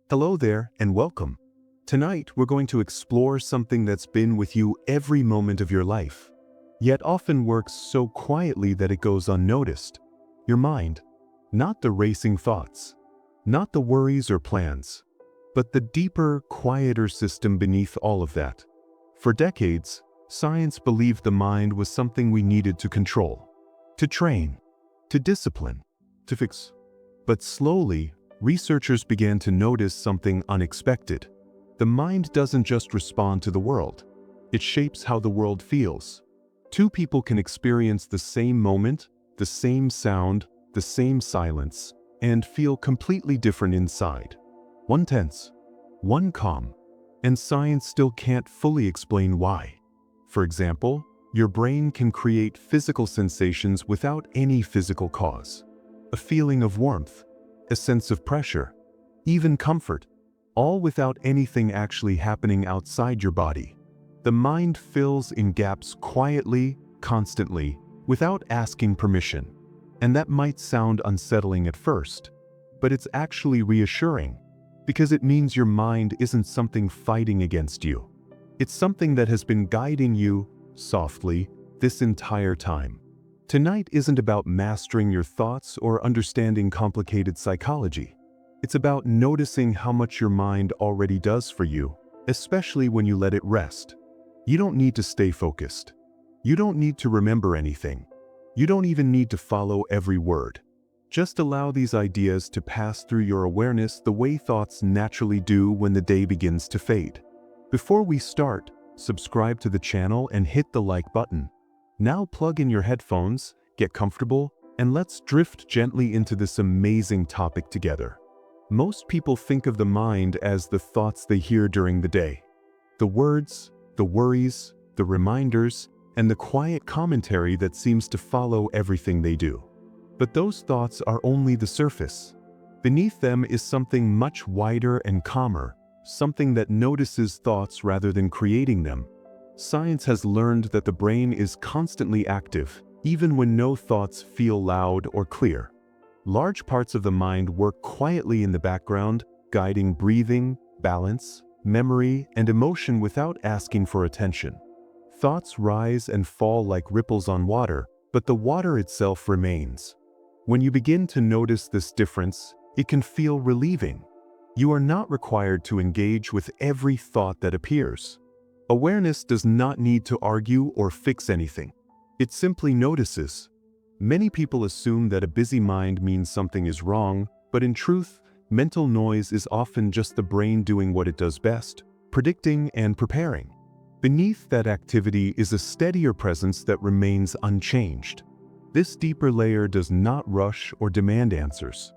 Hello there and welcome. Tonight we're going to explore something that's been with you every moment of your life, yet often works so quietly that it goes unnoticed. Your mind. Not the racing thoughts, not the worries or plans, but the deeper, quieter system beneath all of that. For decades, science believed the mind was something we needed to control, to train, to discipline, to fix. But slowly, researchers began to notice something unexpected. The mind doesn't just respond to the world. It shapes how the world feels. Two people can experience the same moment, the same sound, the same silence, and feel completely different inside. One tense, one calm, and science still can't fully explain why. For example, your brain can create physical sensations without any physical cause. A feeling of warmth, a sense of pressure, even comfort, all without anything actually happening outside your body. The mind fills in gaps quietly, constantly, without asking permission. And that might sound unsettling at first, but it's actually reassuring, because it means your mind isn't something fighting against you. It's something that has been guiding you, softly, this entire time. Tonight isn't about mastering your thoughts or understanding complicated psychology. It's about noticing how much your mind already does for you, especially when you let it rest. You don't need to stay focused. You don't need to remember anything. You don't even need to follow every word. Just allow these ideas to pass through your awareness the way thoughts naturally do when the day begins to fade. Before we start, subscribe to the channel and hit the like button. Now plug in your headphones, get comfortable, and let's drift gently into this amazing topic together. Most people think of the mind as the thoughts they hear during the day. The words, the worries, the reminders, and the quiet commentary that seems to follow everything they do. But those thoughts are only the surface. Beneath them is something much wider and calmer, something that notices thoughts rather than creating them. Science has learned that the brain is constantly active, even when no thoughts feel loud or clear. Large parts of the mind work quietly in the background, guiding breathing, balance, memory, and emotion without asking for attention. Thoughts rise and fall like ripples on water, but the water itself remains. When you begin to notice this difference, it can feel relieving. You are not required to engage with every thought that appears. Awareness does not need to argue or fix anything. It simply notices. Many people assume that a busy mind means something is wrong, but in truth, mental noise is often just the brain doing what it does best, predicting and preparing. Beneath that activity is a steadier presence that remains unchanged. This deeper layer does not rush or demand answers.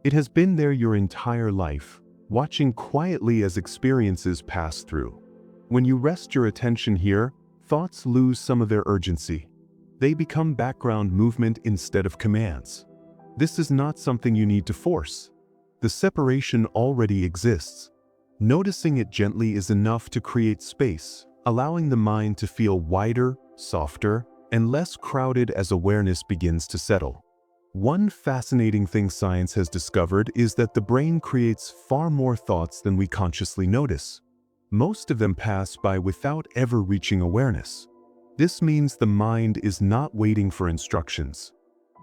It has been there your entire life, watching quietly as experiences pass through. When you rest your attention here, thoughts lose some of their urgency. They become background movement instead of commands. This is not something you need to force. The separation already exists. Noticing it gently is enough to create space, allowing the mind to feel wider, softer, and less crowded as awareness begins to settle. One fascinating thing science has discovered is that the brain creates far more thoughts than we consciously notice. Most of them pass by without ever reaching awareness. This means the mind is not waiting for instructions.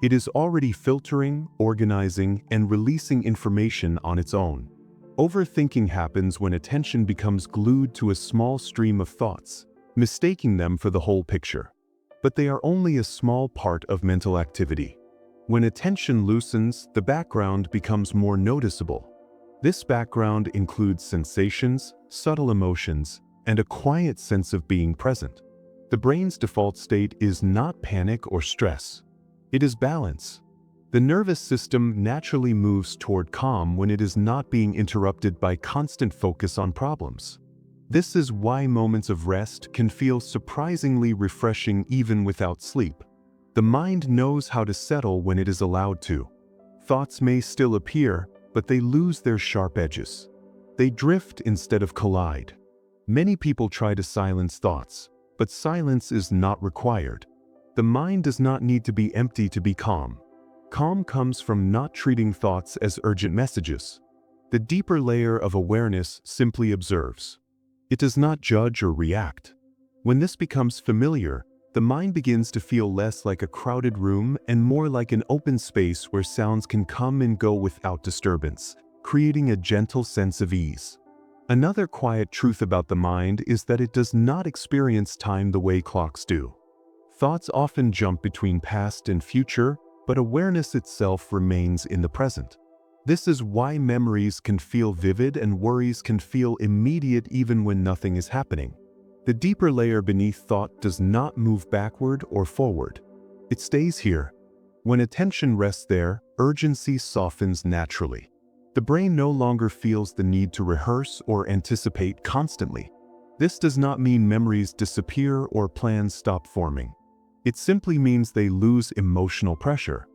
It is already filtering, organizing, and releasing information on its own. Overthinking happens when attention becomes glued to a small stream of thoughts, mistaking them for the whole picture. But they are only a small part of mental activity. When attention loosens, the background becomes more noticeable. This background includes sensations, subtle emotions, and a quiet sense of being present. The brain's default state is not panic or stress. It is balance. The nervous system naturally moves toward calm when it is not being interrupted by constant focus on problems. This is why moments of rest can feel surprisingly refreshing even without sleep. The mind knows how to settle when it is allowed to. Thoughts may still appear, but they lose their sharp edges. They drift instead of collide. Many people try to silence thoughts, but silence is not required. The mind does not need to be empty to be calm. Calm comes from not treating thoughts as urgent messages. The deeper layer of awareness simply observes. It does not judge or react. When this becomes familiar, the mind begins to feel less like a crowded room and more like an open space where sounds can come and go without disturbance, creating a gentle sense of ease. Another quiet truth about the mind is that it does not experience time the way clocks do. Thoughts often jump between past and future, but awareness itself remains in the present. This is why memories can feel vivid and worries can feel immediate even when nothing is happening. The deeper layer beneath thought does not move backward or forward. It stays here. When attention rests there, urgency softens naturally. The brain no longer feels the need to rehearse or anticipate constantly. This does not mean memories disappear or plans stop forming. It simply means they lose emotional pressure.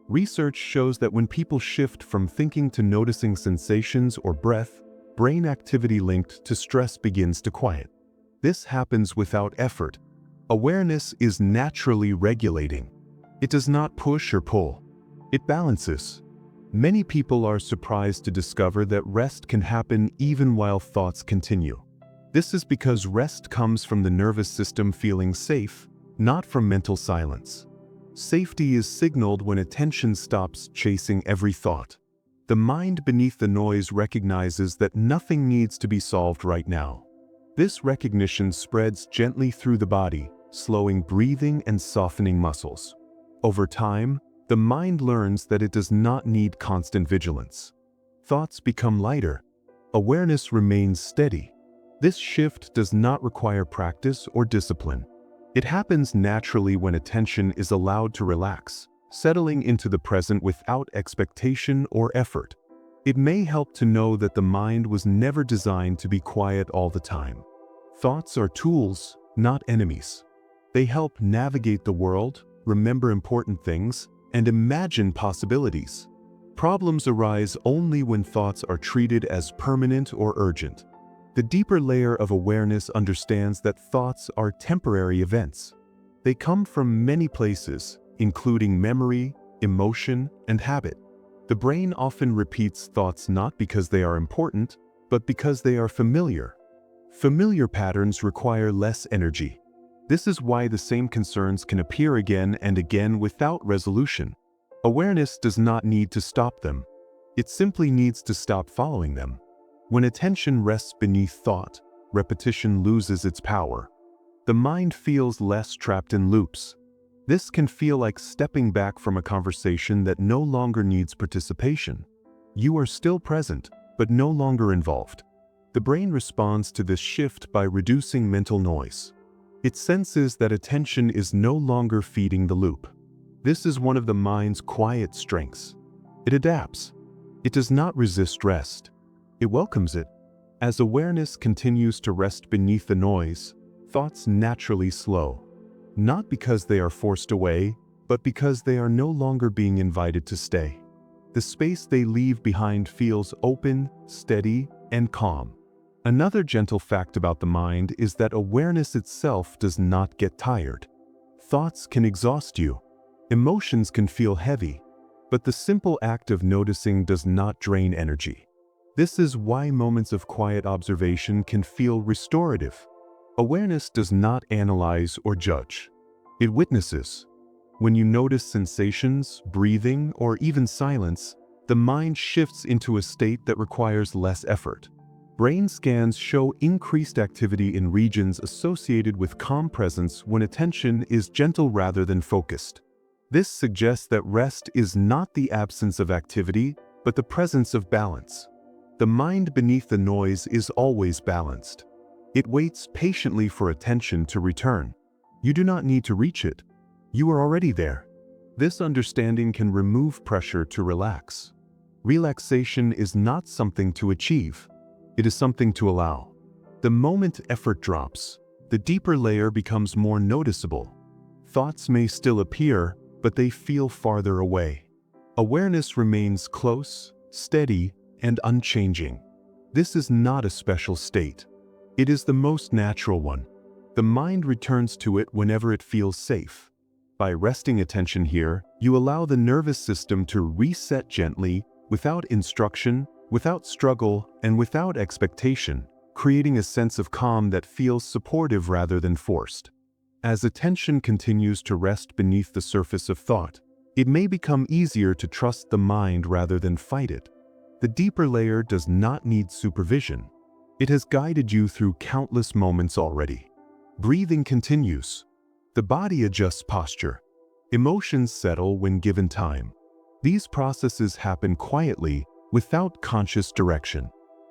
Research shows that when people shift from thinking to noticing sensations or breath, brain activity linked to stress begins to quiet. This happens without effort. Awareness is naturally regulating. It does not push or pull. It balances. Many people are surprised to discover that rest can happen even while thoughts continue. This is because rest comes from the nervous system feeling safe, not from mental silence. Safety is signaled when attention stops chasing every thought. The mind beneath the noise recognizes that nothing needs to be solved right now. This recognition spreads gently through the body, slowing breathing and softening muscles. Over time, the mind learns that it does not need constant vigilance. Thoughts become lighter. Awareness remains steady. This shift does not require practice or discipline. It happens naturally when attention is allowed to relax, settling into the present without expectation or effort. It may help to know that the mind was never designed to be quiet all the time. Thoughts are tools, not enemies. They help navigate the world, remember important things, and imagine possibilities. Problems arise only when thoughts are treated as permanent or urgent. The deeper layer of awareness understands that thoughts are temporary events. They come from many places, including memory, emotion, and habit. The brain often repeats thoughts not because they are important, but because they are familiar. Familiar patterns require less energy. This is why the same concerns can appear again and again without resolution. Awareness does not need to stop them. It simply needs to stop following them. When attention rests beneath thought, repetition loses its power. The mind feels less trapped in loops. This can feel like stepping back from a conversation that no longer needs participation. You are still present, but no longer involved. The brain responds to this shift by reducing mental noise. It senses that attention is no longer feeding the loop. This is one of the mind's quiet strengths. It adapts. It does not resist rest. It welcomes it. As awareness continues to rest beneath the noise, thoughts naturally slow. Not because they are forced away, but because they are no longer being invited to stay. The space they leave behind feels open, steady, and calm. Another gentle fact about the mind is that awareness itself does not get tired. Thoughts can exhaust you. Emotions can feel heavy, but the simple act of noticing does not drain energy. This is why moments of quiet observation can feel restorative. Awareness does not analyze or judge. It witnesses. When you notice sensations, breathing, or even silence, the mind shifts into a state that requires less effort. Brain scans show increased activity in regions associated with calm presence when attention is gentle rather than focused. This suggests that rest is not the absence of activity, but the presence of balance. The mind beneath the noise is always balanced. It waits patiently for attention to return. You do not need to reach it. You are already there. This understanding can remove pressure to relax. Relaxation is not something to achieve. It is something to allow. The moment effort drops, the deeper layer becomes more noticeable. Thoughts may still appear, but they feel farther away. Awareness remains close, steady, and unchanging. This is not a special state. It is the most natural one. The mind returns to it whenever it feels safe. By resting attention here, you allow the nervous system to reset gently, without instruction, without struggle and without expectation, creating a sense of calm that feels supportive rather than forced. As attention continues to rest beneath the surface of thought, it may become easier to trust the mind rather than fight it. The deeper layer does not need supervision. It has guided you through countless moments already. Breathing continues. The body adjusts posture. Emotions settle when given time. These processes happen quietly, without conscious direction.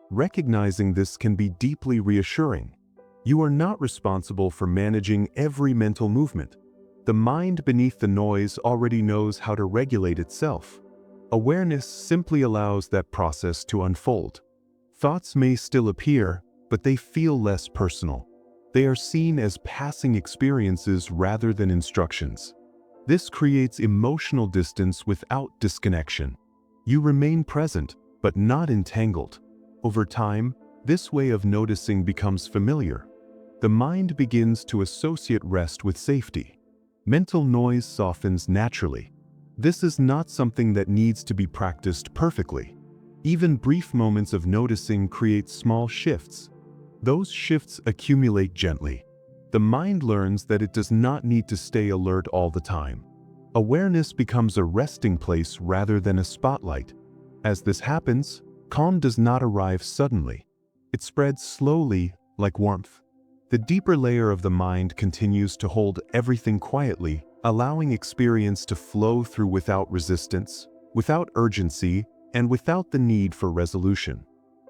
Recognizing this can be deeply reassuring. You are not responsible for managing every mental movement. The mind beneath the noise already knows how to regulate itself. Awareness simply allows that process to unfold. Thoughts may still appear, but they feel less personal. They are seen as passing experiences rather than instructions. This creates emotional distance without disconnection. You remain present, but not entangled. Over time, this way of noticing becomes familiar. The mind begins to associate rest with safety. Mental noise softens naturally. This is not something that needs to be practiced perfectly. Even brief moments of noticing create small shifts. Those shifts accumulate gently. The mind learns that it does not need to stay alert all the time. Awareness becomes a resting place rather than a spotlight. As this happens, calm does not arrive suddenly. It spreads slowly, like warmth. The deeper layer of the mind continues to hold everything quietly, allowing experience to flow through without resistance, without urgency, and without the need for resolution.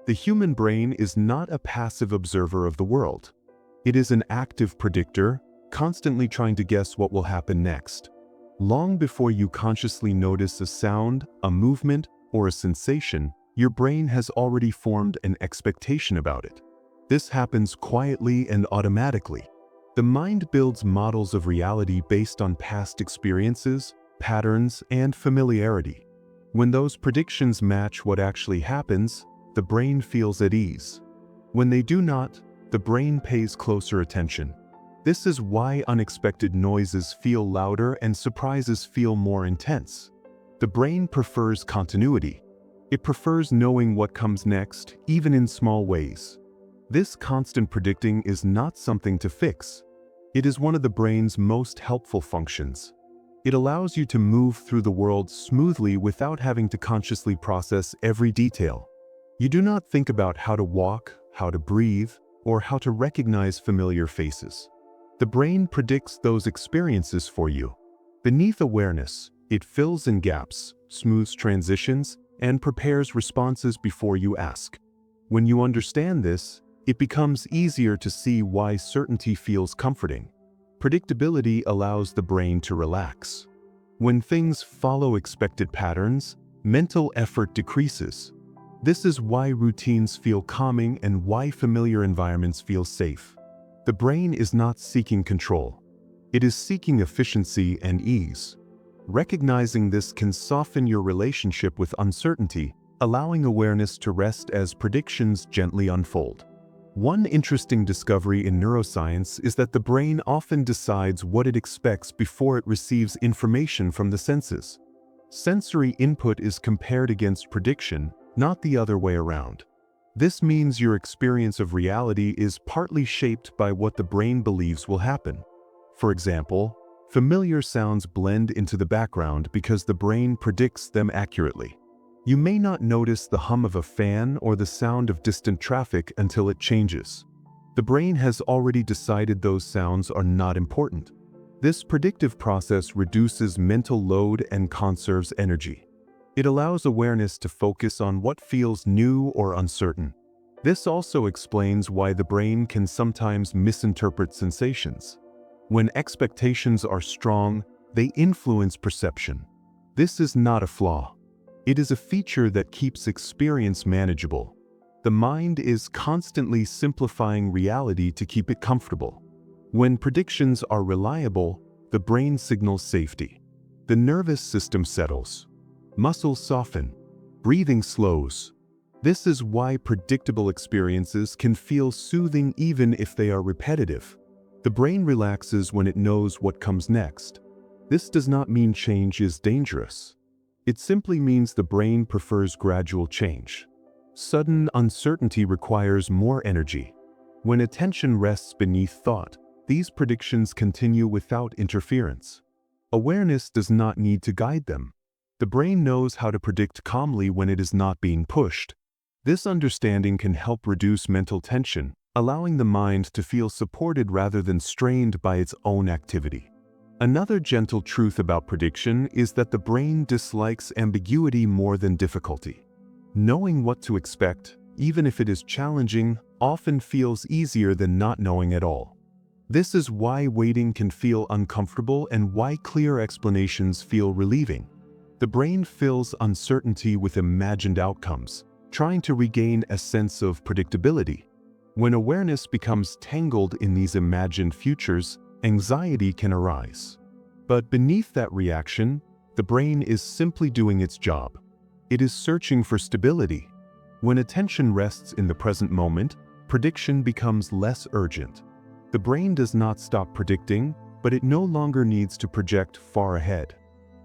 The human brain is not a passive observer of the world. It is an active predictor, constantly trying to guess what will happen next. Long before you consciously notice a sound, a movement, or a sensation, your brain has already formed an expectation about it. This happens quietly and automatically. The mind builds models of reality based on past experiences, patterns, and familiarity. When those predictions match what actually happens, the brain feels at ease. When they do not, the brain pays closer attention. This is why unexpected noises feel louder and surprises feel more intense. The brain prefers continuity. It prefers knowing what comes next, even in small ways. This constant predicting is not something to fix. It is one of the brain's most helpful functions. It allows you to move through the world smoothly without having to consciously process every detail. You do not think about how to walk, how to breathe, or how to recognize familiar faces. The brain predicts those experiences for you. Beneath awareness, it fills in gaps, smooths transitions, and prepares responses before you ask. When you understand this, it becomes easier to see why certainty feels comforting. Predictability allows the brain to relax. When things follow expected patterns, mental effort decreases. This is why routines feel calming and why familiar environments feel safe. The brain is not seeking control. It is seeking efficiency and ease. Recognizing this can soften your relationship with uncertainty, allowing awareness to rest as predictions gently unfold. One interesting discovery in neuroscience is that the brain often decides what it expects before it receives information from the senses. Sensory input is compared against prediction, not the other way around. This means your experience of reality is partly shaped by what the brain believes will happen. For example, familiar sounds blend into the background because the brain predicts them accurately. You may not notice the hum of a fan or the sound of distant traffic until it changes. The brain has already decided those sounds are not important. This predictive process reduces mental load and conserves energy. It allows awareness to focus on what feels new or uncertain. This also explains why the brain can sometimes misinterpret sensations. When expectations are strong, they influence perception. This is not a flaw. It is a feature that keeps experience manageable. The mind is constantly simplifying reality to keep it comfortable. When predictions are reliable, the brain signals safety. The nervous system settles. Muscles soften. Breathing slows. This is why predictable experiences can feel soothing even if they are repetitive. The brain relaxes when it knows what comes next. This does not mean change is dangerous. It simply means the brain prefers gradual change. Sudden uncertainty requires more energy. When attention rests beneath thought, these predictions continue without interference. Awareness does not need to guide them. The brain knows how to predict calmly when it is not being pushed. This understanding can help reduce mental tension, allowing the mind to feel supported rather than strained by its own activity. Another gentle truth about prediction is that the brain dislikes ambiguity more than difficulty. Knowing what to expect, even if it is challenging, often feels easier than not knowing at all. This is why waiting can feel uncomfortable and why clear explanations feel relieving. The brain fills uncertainty with imagined outcomes, trying to regain a sense of predictability. When awareness becomes tangled in these imagined futures, anxiety can arise. But beneath that reaction, the brain is simply doing its job. It is searching for stability. When attention rests in the present moment, prediction becomes less urgent. The brain does not stop predicting, but it no longer needs to project far ahead.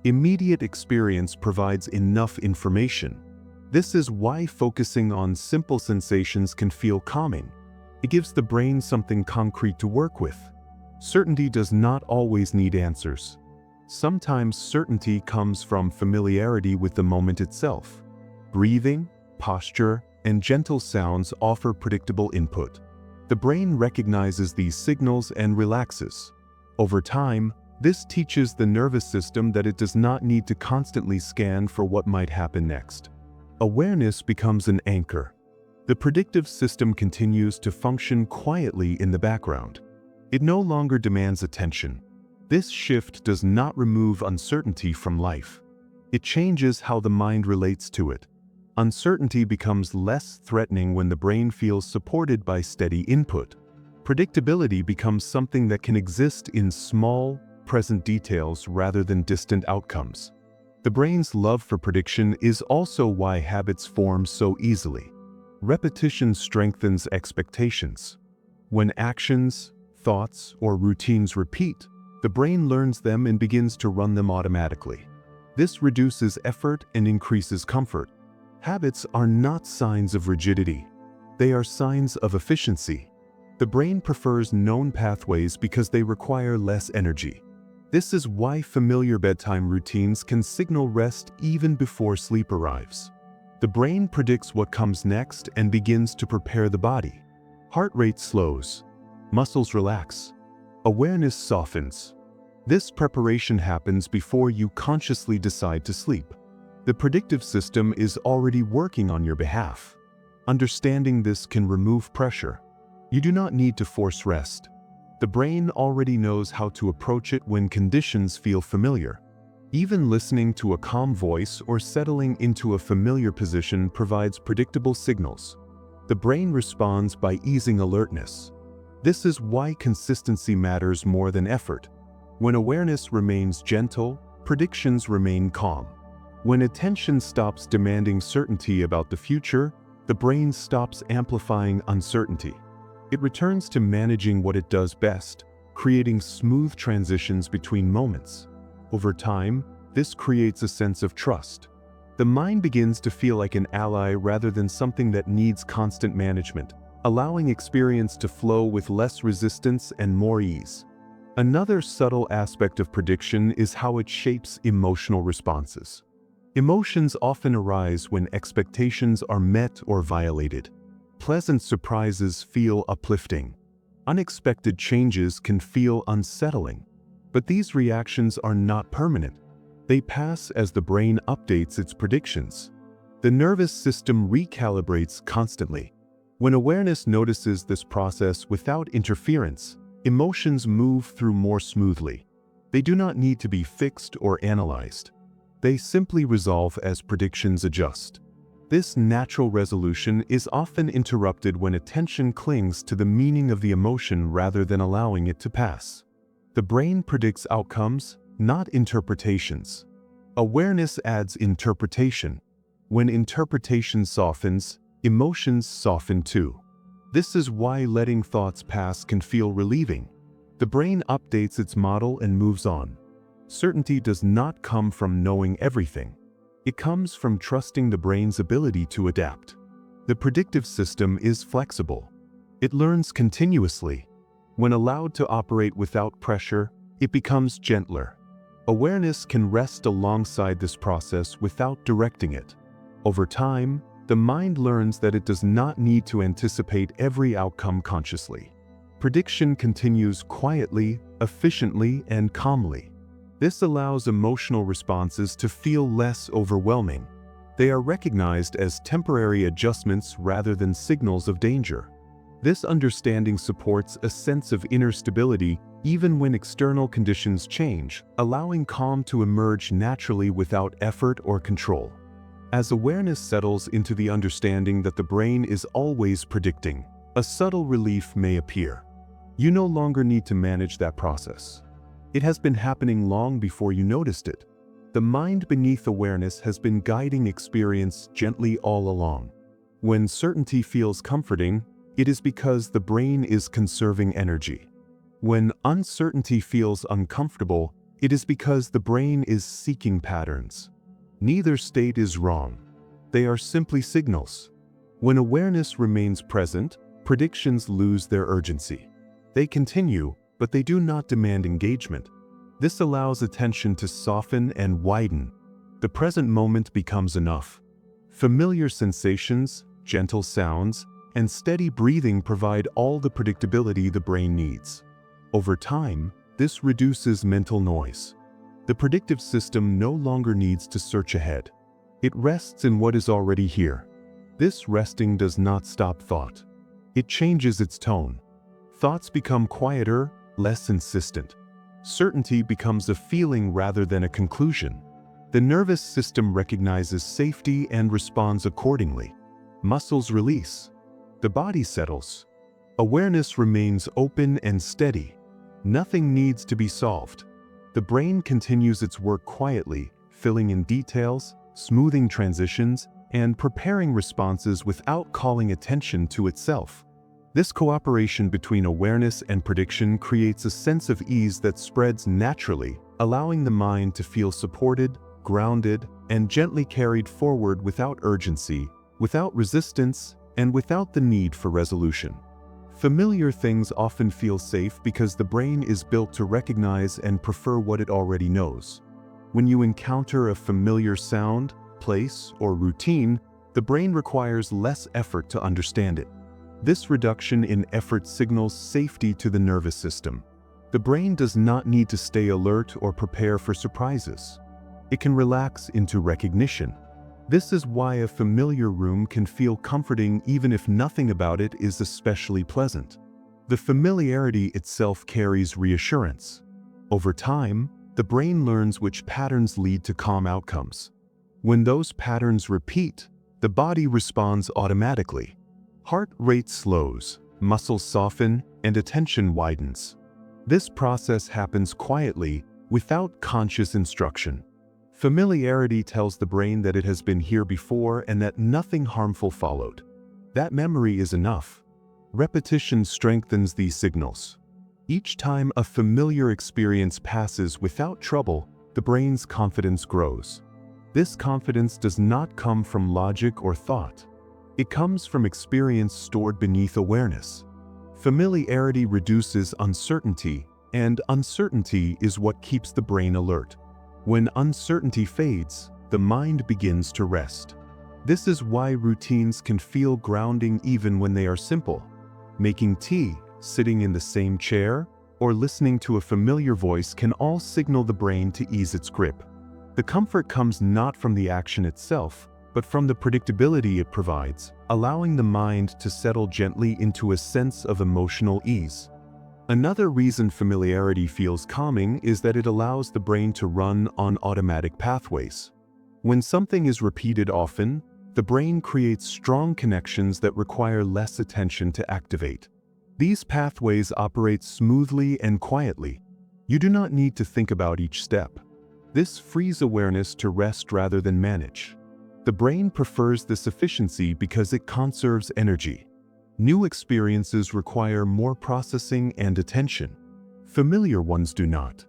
Immediate experience provides enough information. This is why focusing on simple sensations can feel calming. It gives the brain something concrete to work with. Certainty does not always need answers. Sometimes certainty comes from familiarity with the moment itself. Breathing, posture, and gentle sounds offer predictable input. The brain recognizes these signals and relaxes. Over time, this teaches the nervous system that it does not need to constantly scan for what might happen next. Awareness becomes an anchor. The predictive system continues to function quietly in the background. It no longer demands attention. This shift does not remove uncertainty from life. It changes how the mind relates to it. Uncertainty becomes less threatening when the brain feels supported by steady input. Predictability becomes something that can exist in small, present details rather than distant outcomes. The brain's love for prediction is also why habits form so easily. Repetition strengthens expectations. When actions, thoughts, or routines repeat, the brain learns them and begins to run them automatically. This reduces effort and increases comfort. Habits are not signs of rigidity. They are signs of efficiency. The brain prefers known pathways because they require less energy. This is why familiar bedtime routines can signal rest even before sleep arrives. The brain predicts what comes next and begins to prepare the body. Heart rate slows. Muscles relax. Awareness softens. This preparation happens before you consciously decide to sleep. The predictive system is already working on your behalf. Understanding this can remove pressure. You do not need to force rest. The brain already knows how to approach it when conditions feel familiar. Even listening to a calm voice or settling into a familiar position provides predictable signals. The brain responds by easing alertness. This is why consistency matters more than effort. When awareness remains gentle, predictions remain calm. When attention stops demanding certainty about the future, the brain stops amplifying uncertainty. It returns to managing what it does best, creating smooth transitions between moments. Over time, this creates a sense of trust. The mind begins to feel like an ally rather than something that needs constant management, allowing experience to flow with less resistance and more ease. Another subtle aspect of prediction is how it shapes emotional responses. Emotions often arise when expectations are met or violated. Pleasant surprises feel uplifting. Unexpected changes can feel unsettling. But these reactions are not permanent. They pass as the brain updates its predictions. The nervous system recalibrates constantly. When awareness notices this process without interference, emotions move through more smoothly. They do not need to be fixed or analyzed. They simply resolve as predictions adjust. This natural resolution is often interrupted when attention clings to the meaning of the emotion rather than allowing it to pass. The brain predicts outcomes, not interpretations. Awareness adds interpretation. When interpretation softens, emotions soften too. This is why letting thoughts pass can feel relieving. The brain updates its model and moves on. Certainty does not come from knowing everything. It comes from trusting the brain's ability to adapt. The predictive system is flexible. It learns continuously. When allowed to operate without pressure, it becomes gentler. Awareness can rest alongside this process without directing it. Over time, the mind learns that it does not need to anticipate every outcome consciously. Prediction continues quietly, efficiently, and calmly. This allows emotional responses to feel less overwhelming. They are recognized as temporary adjustments rather than signals of danger. This understanding supports a sense of inner stability even when external conditions change, allowing calm to emerge naturally without effort or control. As awareness settles into the understanding that the brain is always predicting, a subtle relief may appear. You no longer need to manage that process. It has been happening long before you noticed it. The mind beneath awareness has been guiding experience gently all along. When certainty feels comforting, it is because the brain is conserving energy. When uncertainty feels uncomfortable, it is because the brain is seeking patterns. Neither state is wrong. They are simply signals. When awareness remains present, predictions lose their urgency. They continue, but they do not demand engagement. This allows attention to soften and widen. The present moment becomes enough. Familiar sensations, gentle sounds, and steady breathing provide all the predictability the brain needs. Over time, this reduces mental noise. The predictive system no longer needs to search ahead. It rests in what is already here. This resting does not stop thought. It changes its tone. Thoughts become quieter, less insistent. Certainty becomes a feeling rather than a conclusion. The nervous system recognizes safety and responds accordingly. Muscles release. The body settles. Awareness remains open and steady. Nothing needs to be solved. The brain continues its work quietly, filling in details, smoothing transitions, and preparing responses without calling attention to itself. This cooperation between awareness and prediction creates a sense of ease that spreads naturally, allowing the mind to feel supported, grounded, and gently carried forward without urgency, without resistance, and without the need for resolution. Familiar things often feel safe because the brain is built to recognize and prefer what it already knows. When you encounter a familiar sound, place, or routine, the brain requires less effort to understand it. This reduction in effort signals safety to the nervous system. The brain does not need to stay alert or prepare for surprises. It can relax into recognition. This is why a familiar room can feel comforting even if nothing about it is especially pleasant. The familiarity itself carries reassurance. Over time, the brain learns which patterns lead to calm outcomes. When those patterns repeat, the body responds automatically. Heart rate slows, muscles soften, and attention widens. This process happens quietly, without conscious instruction. Familiarity tells the brain that it has been here before and that nothing harmful followed. That memory is enough. Repetition strengthens these signals. Each time a familiar experience passes without trouble, the brain's confidence grows. This confidence does not come from logic or thought. It comes from experience stored beneath awareness. Familiarity reduces uncertainty, and uncertainty is what keeps the brain alert. When uncertainty fades, the mind begins to rest. This is why routines can feel grounding even when they are simple. Making tea, sitting in the same chair, or listening to a familiar voice can all signal the brain to ease its grip. The comfort comes not from the action itself, but from the predictability it provides, allowing the mind to settle gently into a sense of emotional ease. Another reason familiarity feels calming is that it allows the brain to run on automatic pathways. When something is repeated often, the brain creates strong connections that require less attention to activate. These pathways operate smoothly and quietly. You do not need to think about each step. This frees awareness to rest rather than manage. The brain prefers this efficiency because it conserves energy. New experiences require more processing and attention. Familiar ones do not.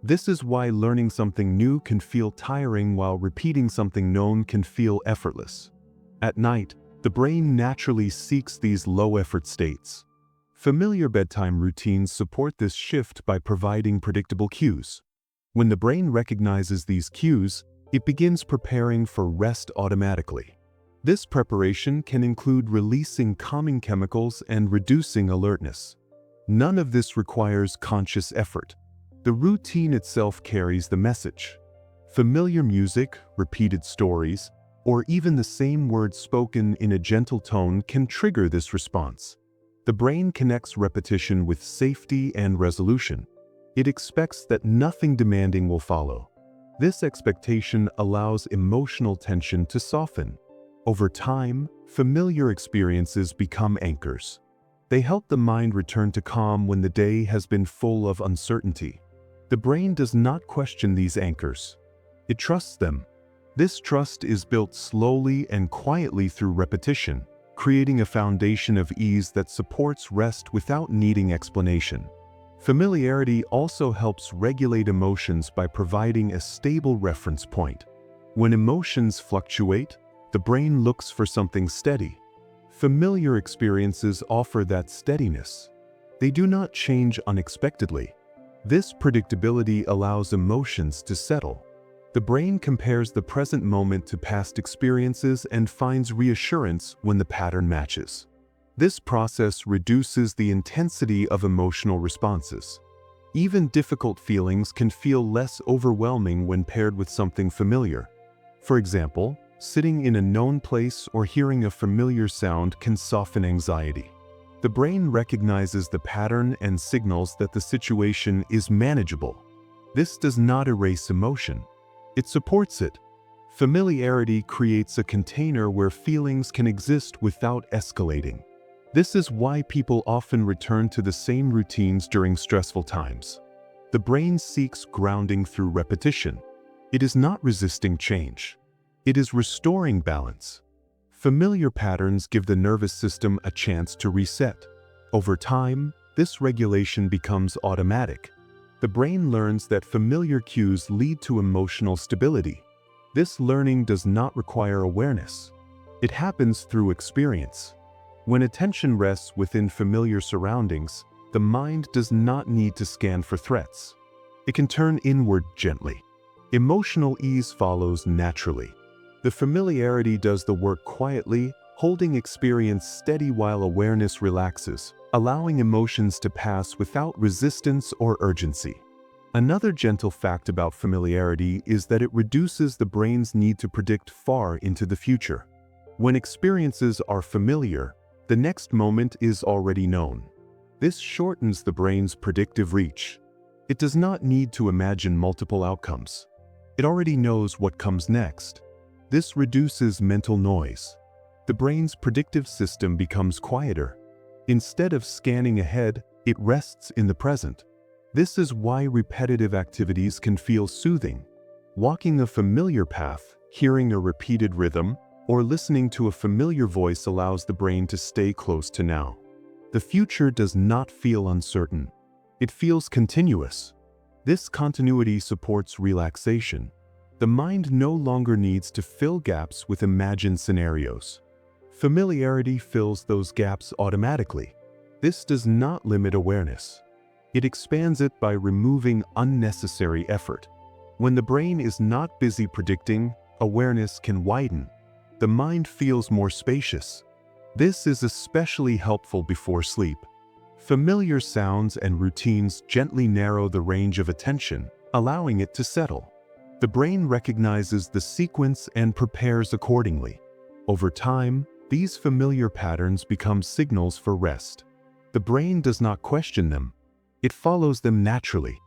This is why learning something new can feel tiring while repeating something known can feel effortless. At night, The brain naturally seeks these low-effort states. Familiar bedtime routines support this shift by providing predictable cues. When the brain recognizes these cues, it begins preparing for rest automatically. This preparation can include releasing calming chemicals and reducing alertness. None of this requires conscious effort. The routine itself carries the message. Familiar music, repeated stories, or even the same words spoken in a gentle tone can trigger this response. The brain connects repetition with safety and resolution. It expects that nothing demanding will follow. This expectation allows emotional tension to soften. Over time, familiar experiences become anchors. They help the mind return to calm when the day has been full of uncertainty. The brain does not question these anchors. It trusts them. This trust is built slowly and quietly through repetition, creating a foundation of ease that supports rest without needing explanation. Familiarity also helps regulate emotions by providing a stable reference point. When emotions fluctuate, the brain looks for something steady. Familiar experiences offer that steadiness. They do not change unexpectedly. This predictability allows emotions to settle. The brain compares the present moment to past experiences and finds reassurance when the pattern matches. This process reduces the intensity of emotional responses. Even difficult feelings can feel less overwhelming when paired with something familiar. For example, sitting in a known place or hearing a familiar sound can soften anxiety. The brain recognizes the pattern and signals that the situation is manageable. This does not erase emotion. It supports it. Familiarity creates a container where feelings can exist without escalating. This is why people often return to the same routines during stressful times. The brain seeks grounding through repetition. It is not resisting change. It is restoring balance. Familiar patterns give the nervous system a chance to reset. Over time, this regulation becomes automatic. The brain learns that familiar cues lead to emotional stability. This learning does not require awareness. It happens through experience. When attention rests within familiar surroundings, the mind does not need to scan for threats. It can turn inward gently. Emotional ease follows naturally. The familiarity does the work quietly, holding experience steady while awareness relaxes, allowing emotions to pass without resistance or urgency. Another gentle fact about familiarity is that it reduces the brain's need to predict far into the future. When experiences are familiar, the next moment is already known. This shortens the brain's predictive reach. It does not need to imagine multiple outcomes. It already knows what comes next. This reduces mental noise. The brain's predictive system becomes quieter. Instead of scanning ahead, it rests in the present. This is why repetitive activities can feel soothing. Walking a familiar path, hearing a repeated rhythm, or listening to a familiar voice allows the brain to stay close to now. The future does not feel uncertain. It feels continuous. This continuity supports relaxation. The mind no longer needs to fill gaps with imagined scenarios. Familiarity fills those gaps automatically. This does not limit awareness. It expands it by removing unnecessary effort. When the brain is not busy predicting, awareness can widen. The mind feels more spacious. This is especially helpful before sleep. Familiar sounds and routines gently narrow the range of attention, allowing it to settle. The brain recognizes the sequence and prepares accordingly. Over time, these familiar patterns become signals for rest. The brain does not question them. It follows them naturally.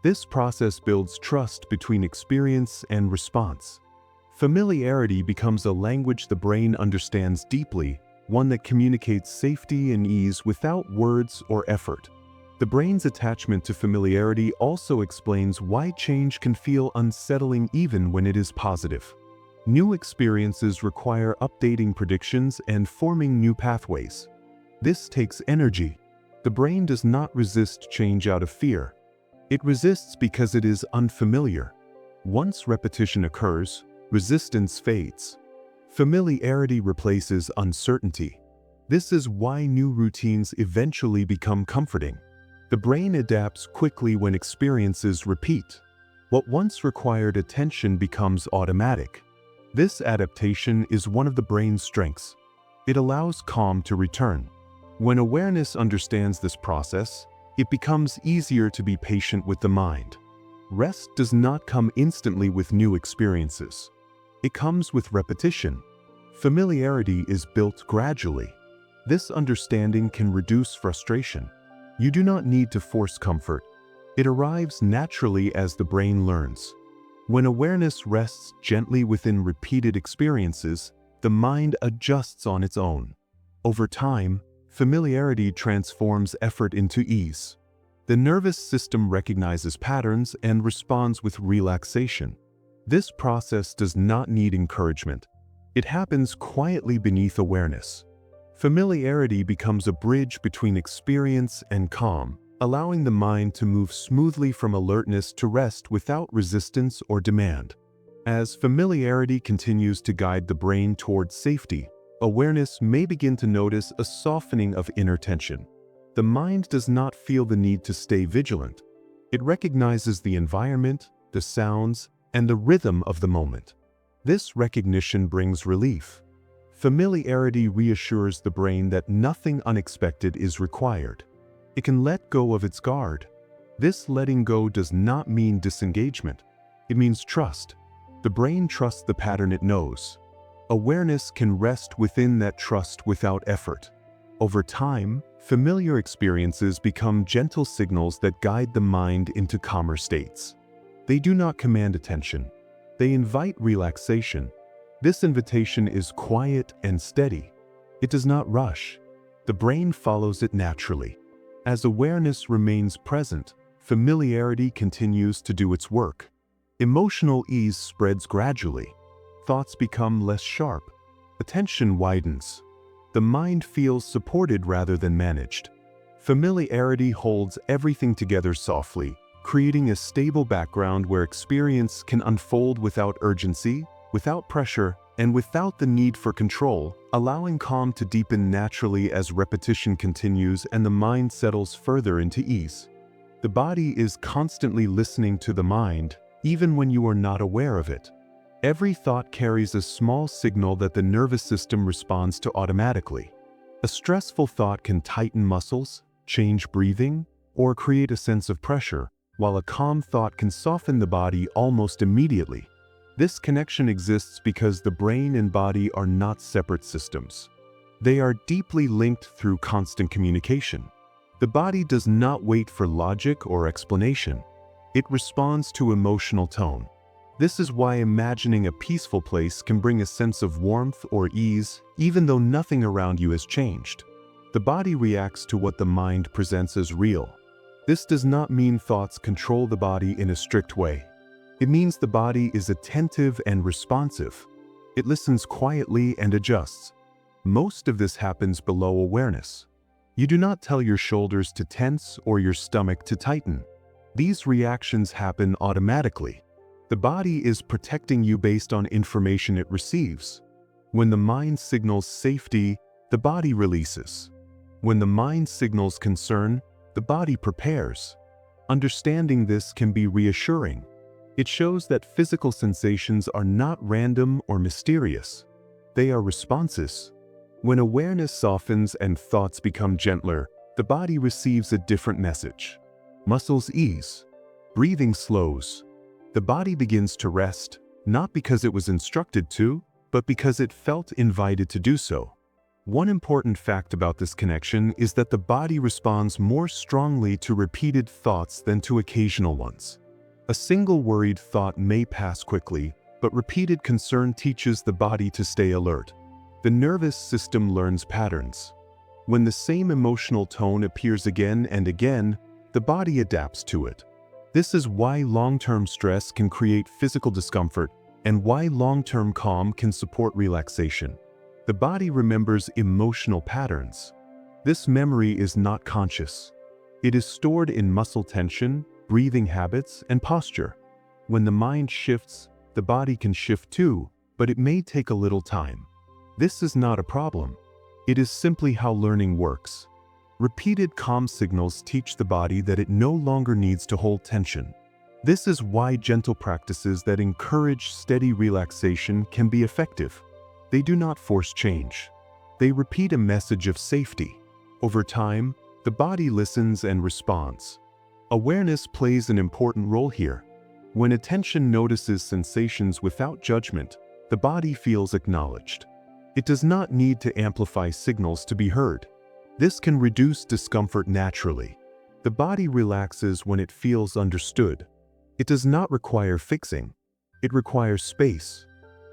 This process builds trust between experience and response. Familiarity becomes a language the brain understands deeply, one that communicates safety and ease without words or effort. The brain's attachment to familiarity also explains why change can feel unsettling even when it is positive. New experiences require updating predictions and forming new pathways. This takes energy. The brain does not resist change out of fear. It resists because it is unfamiliar. Once repetition occurs, resistance fades. Familiarity replaces uncertainty. This is why new routines eventually become comforting. The brain adapts quickly when experiences repeat. What once required attention becomes automatic. This adaptation is one of the brain's strengths. It allows calm to return. When awareness understands this process, it becomes easier to be patient with the mind. Rest does not come instantly with new experiences. It comes with repetition. Familiarity is built gradually. This understanding can reduce frustration. You do not need to force comfort. It arrives naturally as the brain learns. When awareness rests gently within repeated experiences, the mind adjusts on its own. Over time, familiarity transforms effort into ease. The nervous system recognizes patterns and responds with relaxation. This process does not need encouragement. It happens quietly beneath awareness. Familiarity becomes a bridge between experience and calm, allowing the mind to move smoothly from alertness to rest without resistance or demand. As familiarity continues to guide the brain towards safety, awareness may begin to notice a softening of inner tension. The mind does not feel the need to stay vigilant. It recognizes the environment, the sounds, and the rhythm of the moment. This recognition brings relief. Familiarity reassures the brain that nothing unexpected is required. It can let go of its guard. This letting go does not mean disengagement. It means trust. The brain trusts the pattern it knows. Awareness can rest within that trust without effort. Over time, familiar experiences become gentle signals that guide the mind into calmer states. They do not command attention. They invite relaxation. This invitation is quiet and steady. It does not rush. The brain follows it naturally. As awareness remains present, familiarity continues to do its work. Emotional ease spreads gradually. Thoughts become less sharp. Attention widens. The mind feels supported rather than managed. Familiarity holds everything together softly, creating a stable background where experience can unfold without urgency, without pressure, and without the need for control, allowing calm to deepen naturally as repetition continues and the mind settles further into ease. The body is constantly listening to the mind, even when you are not aware of it. Every thought carries a small signal that the nervous system responds to automatically. A stressful thought can tighten muscles, change breathing, or create a sense of pressure, while a calm thought can soften the body almost immediately. This connection exists because the brain and body are not separate systems. They are deeply linked through constant communication. The body does not wait for logic or explanation. It responds to emotional tone. This is why imagining a peaceful place can bring a sense of warmth or ease, even though nothing around you has changed. The body reacts to what the mind presents as real. This does not mean thoughts control the body in a strict way. It means the body is attentive and responsive. It listens quietly and adjusts. Most of this happens below awareness. You do not tell your shoulders to tense or your stomach to tighten. These reactions happen automatically. The body is protecting you based on information it receives. When the mind signals safety, the body releases. When the mind signals concern, the body prepares. Understanding this can be reassuring. It shows that physical sensations are not random or mysterious. They are responses. When awareness softens and thoughts become gentler, the body receives a different message. Muscles ease. Breathing slows. The body begins to rest, not because it was instructed to, but because it felt invited to do so. One important fact about this connection is that the body responds more strongly to repeated thoughts than to occasional ones. A single worried thought may pass quickly, but repeated concern teaches the body to stay alert. The nervous system learns patterns. When the same emotional tone appears again and again, the body adapts to it. This is why long-term stress can create physical discomfort and why long-term calm can support relaxation. The body remembers emotional patterns. This memory is not conscious. It is stored in muscle tension, breathing habits, and posture. When the mind shifts, the body can shift too, but it may take a little time. This is not a problem. It is simply how learning works. Repeated calm signals teach the body that it no longer needs to hold tension. This is why gentle practices that encourage steady relaxation can be effective. They do not force change. They repeat a message of safety. Over time, the body listens and responds. Awareness plays an important role here. When attention notices sensations without judgment, the body feels acknowledged. It does not need to amplify signals to be heard. This can reduce discomfort naturally. The body relaxes when it feels understood. It does not require fixing. It requires space.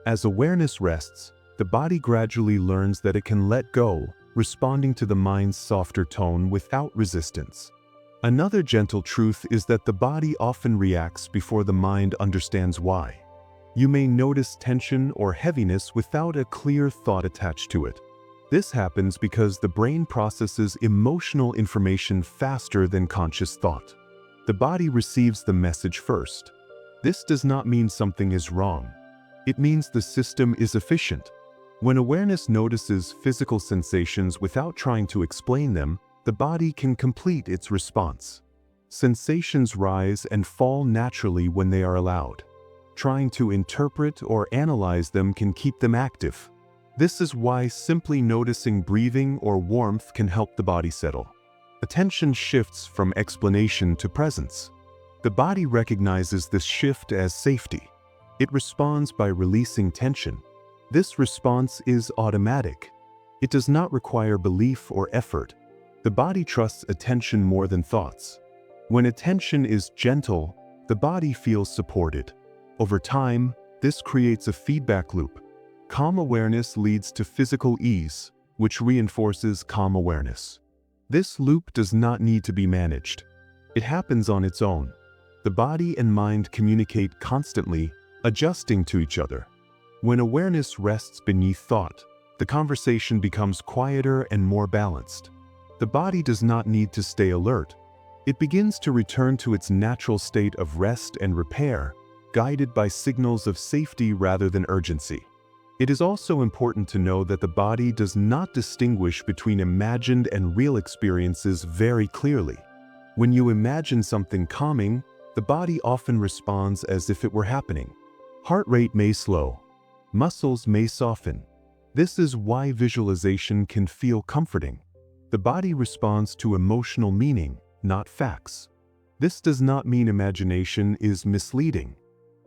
As awareness rests, the body gradually learns that it can let go, responding to the mind's softer tone without resistance. Another gentle truth is that the body often reacts before the mind understands why. You may notice tension or heaviness without a clear thought attached to it. This happens because the brain processes emotional information faster than conscious thought. The body receives the message first. This does not mean something is wrong. It means the system is efficient. When awareness notices physical sensations without trying to explain them, the body can complete its response. Sensations rise and fall naturally when they are allowed. Trying to interpret or analyze them can keep them active. This is why simply noticing breathing or warmth can help the body settle. Attention shifts from explanation to presence. The body recognizes this shift as safety. It responds by releasing tension. This response is automatic. It does not require belief or effort. The body trusts attention more than thoughts. When attention is gentle, the body feels supported. Over time, this creates a feedback loop. Calm awareness leads to physical ease, which reinforces calm awareness. This loop does not need to be managed. It happens on its own. The body and mind communicate constantly, adjusting to each other. When awareness rests beneath thought, the conversation becomes quieter and more balanced. The body does not need to stay alert. It begins to return to its natural state of rest and repair, guided by signals of safety rather than urgency. It is also important to know that the body does not distinguish between imagined and real experiences very clearly. When you imagine something calming, the body often responds as if it were happening. Heart rate may slow. Muscles may soften. This is why visualization can feel comforting. The body responds to emotional meaning, not facts. This does not mean imagination is misleading.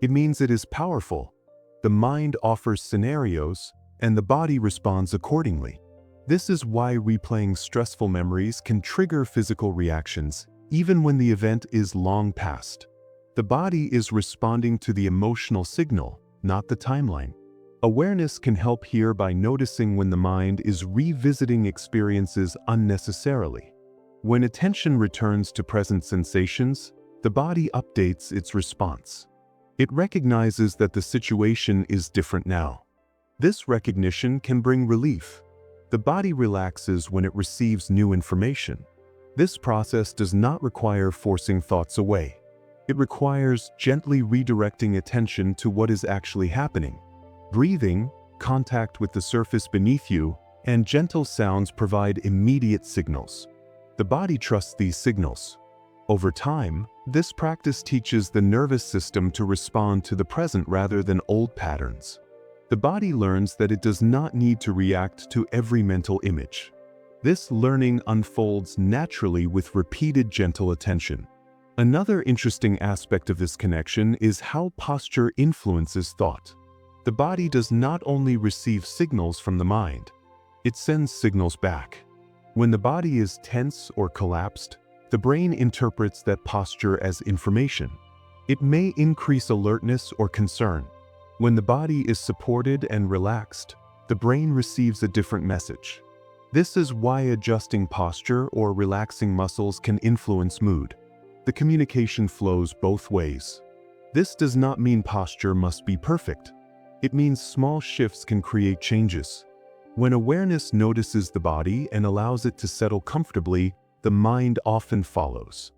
It means it is powerful. The mind offers scenarios, and the body responds accordingly. This is why replaying stressful memories can trigger physical reactions, even when the event is long past. The body is responding to the emotional signal, not the timeline. Awareness can help here by noticing when the mind is revisiting experiences unnecessarily. When attention returns to present sensations, the body updates its response. It recognizes that the situation is different now. This recognition can bring relief. The body relaxes when it receives new information. This process does not require forcing thoughts away. It requires gently redirecting attention to what is actually happening. Breathing, contact with the surface beneath you, and gentle sounds provide immediate signals. The body trusts these signals. Over time, this practice teaches the nervous system to respond to the present rather than old patterns. The body learns that it does not need to react to every mental image. This learning unfolds naturally with repeated gentle attention. Another interesting aspect of this connection is how posture influences thought. The body does not only receive signals from the mind, it sends signals back. When the body is tense or collapsed, the brain interprets that posture as information. It may increase alertness or concern. When the body is supported and relaxed, the brain receives a different message. This is why adjusting posture or relaxing muscles can influence mood. The communication flows both ways. This does not mean posture must be perfect. It means small shifts can create changes. When awareness notices the body and allows it to settle comfortably, the mind often follows.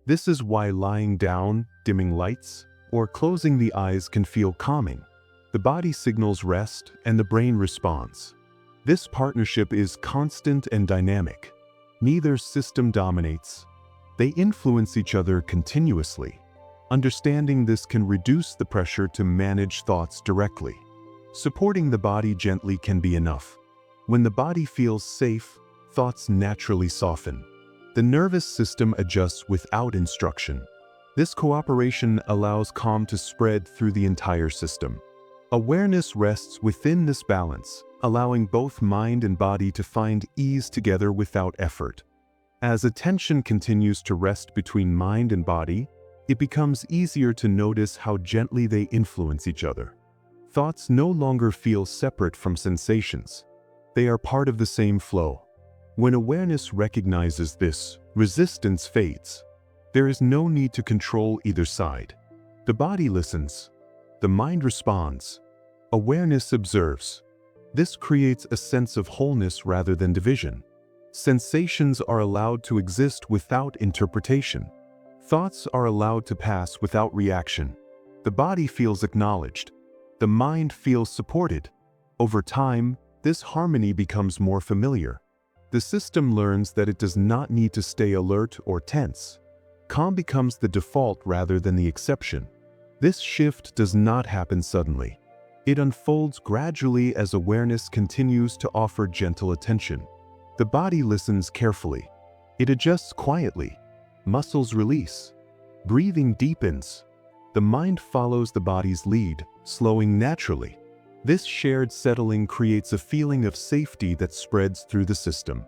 This is why lying down, dimming lights, or closing the eyes can feel calming. The body signals rest and the brain responds. This partnership is constant and dynamic. Neither system dominates. They influence each other continuously. Understanding this can reduce the pressure to manage thoughts directly. Supporting the body gently can be enough. When the body feels safe, thoughts naturally soften. The nervous system adjusts without instruction. This cooperation allows calm to spread through the entire system. Awareness rests within this balance, allowing both mind and body to find ease together without effort. As attention continues to rest between mind and body, it becomes easier to notice how gently they influence each other. Thoughts no longer feel separate from sensations. They are part of the same flow. When awareness recognizes this, resistance fades. There is no need to control either side. The body listens. The mind responds. Awareness observes. This creates a sense of wholeness rather than division. Sensations are allowed to exist without interpretation. Thoughts are allowed to pass without reaction. The body feels acknowledged. The mind feels supported. Over time, this harmony becomes more familiar. The system learns that it does not need to stay alert or tense. Calm becomes the default rather than the exception. This shift does not happen suddenly. It unfolds gradually as awareness continues to offer gentle attention. The body listens carefully. It adjusts quietly. Muscles release. Breathing deepens. The mind follows the body's lead, slowing naturally. This shared settling creates a feeling of safety that spreads through the system.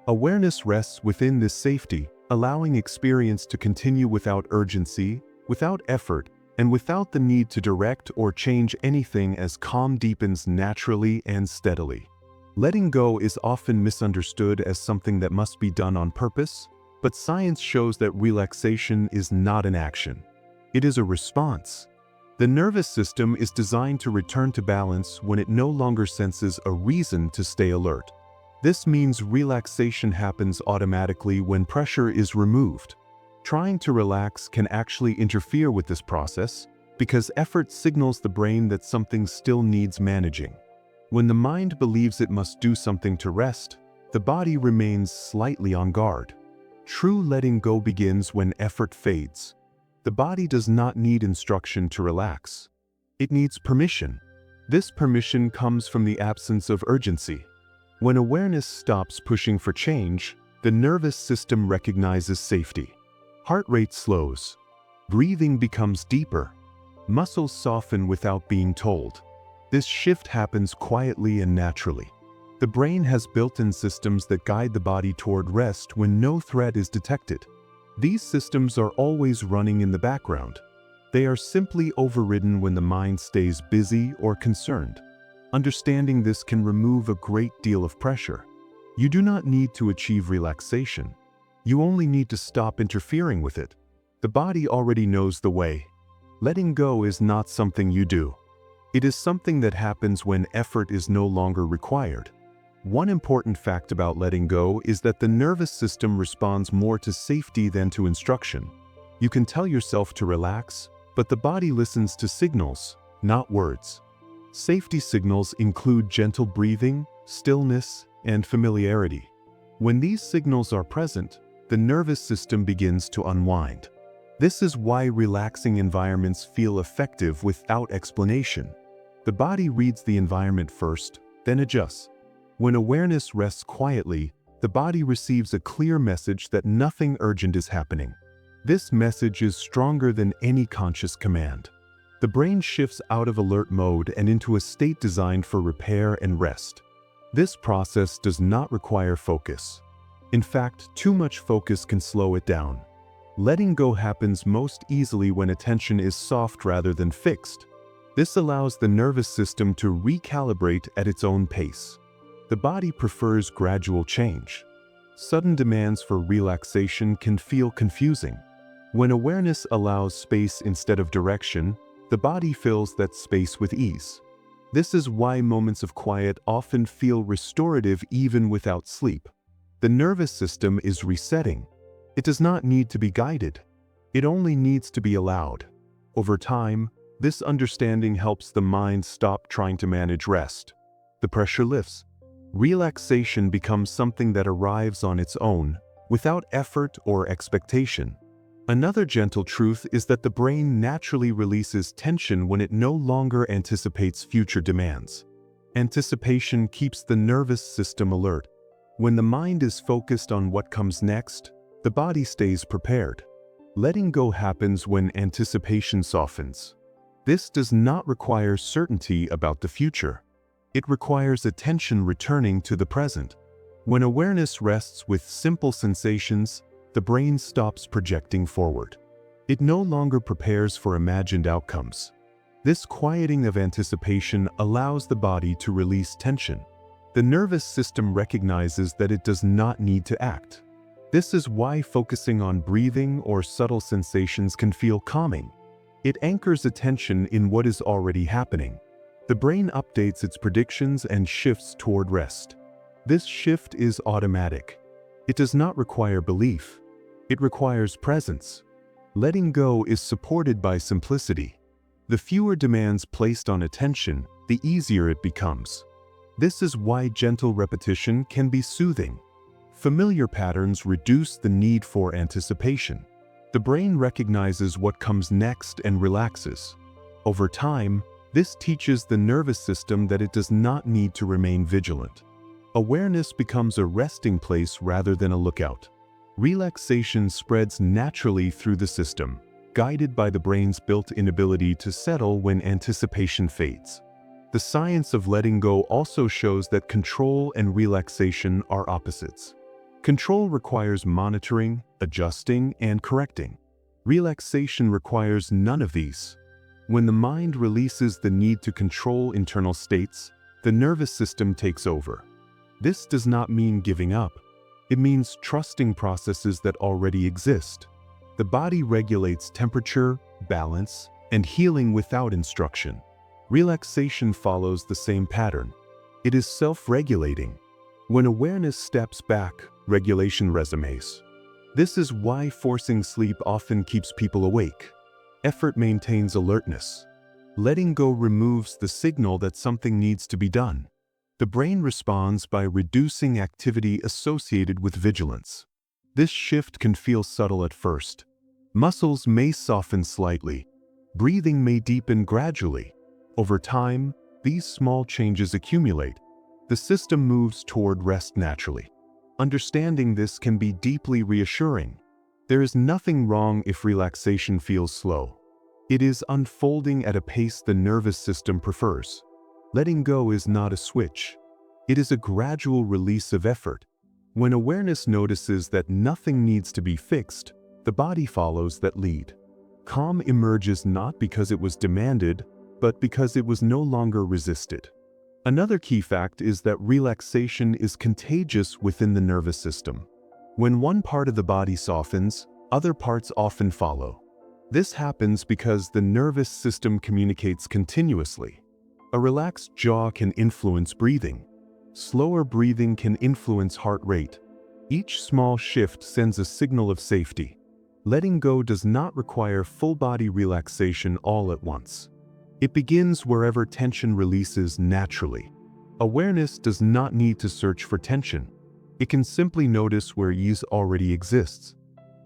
Awareness rests within this safety, allowing experience to continue without urgency, without effort, and without the need to direct or change anything as calm deepens naturally and steadily. Letting go is often misunderstood as something that must be done on purpose, but science shows that relaxation is not an action. It is a response. The nervous system is designed to return to balance when it no longer senses a reason to stay alert. This means relaxation happens automatically when pressure is removed. Trying to relax can actually interfere with this process because effort signals the brain that something still needs managing. When the mind believes it must do something to rest, the body remains slightly on guard. True letting go begins when effort fades. The body does not need instruction to relax. It needs permission. This permission comes from the absence of urgency. When awareness stops pushing for change, the nervous system recognizes safety. Heart rate slows. Breathing becomes deeper. Muscles soften without being told. This shift happens quietly and naturally. The brain has built-in systems that guide the body toward rest when no threat is detected. These systems are always running in the background. They are simply overridden when the mind stays busy or concerned. Understanding this can remove a great deal of pressure. You do not need to achieve relaxation. You only need to stop interfering with it. The body already knows the way. Letting go is not something you do. It is something that happens when effort is no longer required. One important fact about letting go is that the nervous system responds more to safety than to instruction. You can tell yourself to relax, but the body listens to signals, not words. Safety signals include gentle breathing, stillness, and familiarity. When these signals are present, the nervous system begins to unwind. This is why relaxing environments feel effective without explanation. The body reads the environment first, then adjusts. When awareness rests quietly, the body receives a clear message that nothing urgent is happening. This message is stronger than any conscious command. The brain shifts out of alert mode and into a state designed for repair and rest. This process does not require focus. In fact, too much focus can slow it down. Letting go happens most easily when attention is soft rather than fixed. This allows the nervous system to recalibrate at its own pace. The body prefers gradual change. Sudden demands for relaxation can feel confusing. When awareness allows space instead of direction, the body fills that space with ease. This is why moments of quiet often feel restorative even without sleep. The nervous system is resetting. It does not need to be guided. It only needs to be allowed. Over time, This understanding helps the mind stop trying to manage rest. The pressure lifts. Relaxation becomes something that arrives on its own, without effort or expectation. Another gentle truth is that the brain naturally releases tension when it no longer anticipates future demands. Anticipation keeps the nervous system alert. When the mind is focused on what comes next, the body stays prepared. Letting go happens when anticipation softens. This does not require certainty about the future. It requires attention returning to the present. When awareness rests with simple sensations, the brain stops projecting forward. It no longer prepares for imagined outcomes. This quieting of anticipation allows the body to release tension. The nervous system recognizes that it does not need to act. This is why focusing on breathing or subtle sensations can feel calming. It anchors attention in what is already happening. The brain updates its predictions and shifts toward rest. This shift is automatic. It does not require belief. It requires presence. Letting go is supported by simplicity. The fewer demands placed on attention, the easier it becomes. This is why gentle repetition can be soothing. Familiar patterns reduce the need for anticipation. The brain recognizes what comes next and relaxes. Over time, this teaches the nervous system that it does not need to remain vigilant. Awareness becomes a resting place rather than a lookout. Relaxation spreads naturally through the system, guided by the brain's built-in ability to settle when anticipation fades. The science of letting go also shows that control and relaxation are opposites. Control requires monitoring, adjusting, and correcting. Relaxation requires none of these. When the mind releases the need to control internal states, the nervous system takes over. This does not mean giving up. It means trusting processes that already exist. The body regulates temperature, balance, and healing without instruction. Relaxation follows the same pattern. It is self-regulating. When awareness steps back, regulation resumes. This is why forcing sleep often keeps people awake. Effort maintains alertness. Letting go removes the signal that something needs to be done. The brain responds by reducing activity associated with vigilance. This shift can feel subtle at first. Muscles may soften slightly. Breathing may deepen gradually. Over time, these small changes accumulate. The system moves toward rest naturally. Understanding this can be deeply reassuring. There is nothing wrong if relaxation feels slow. It is unfolding at a pace the nervous system prefers. Letting go is not a switch. It is a gradual release of effort. When awareness notices that nothing needs to be fixed, the body follows that lead. Calm emerges not because it was demanded, but because it was no longer resisted. Another key fact is that relaxation is contagious within the nervous system. When one part of the body softens, other parts often follow. This happens because the nervous system communicates continuously. A relaxed jaw can influence breathing. Slower breathing can influence heart rate. Each small shift sends a signal of safety. Letting go does not require full-body relaxation all at once. It begins wherever tension releases naturally. Awareness does not need to search for tension. It can simply notice where ease already exists.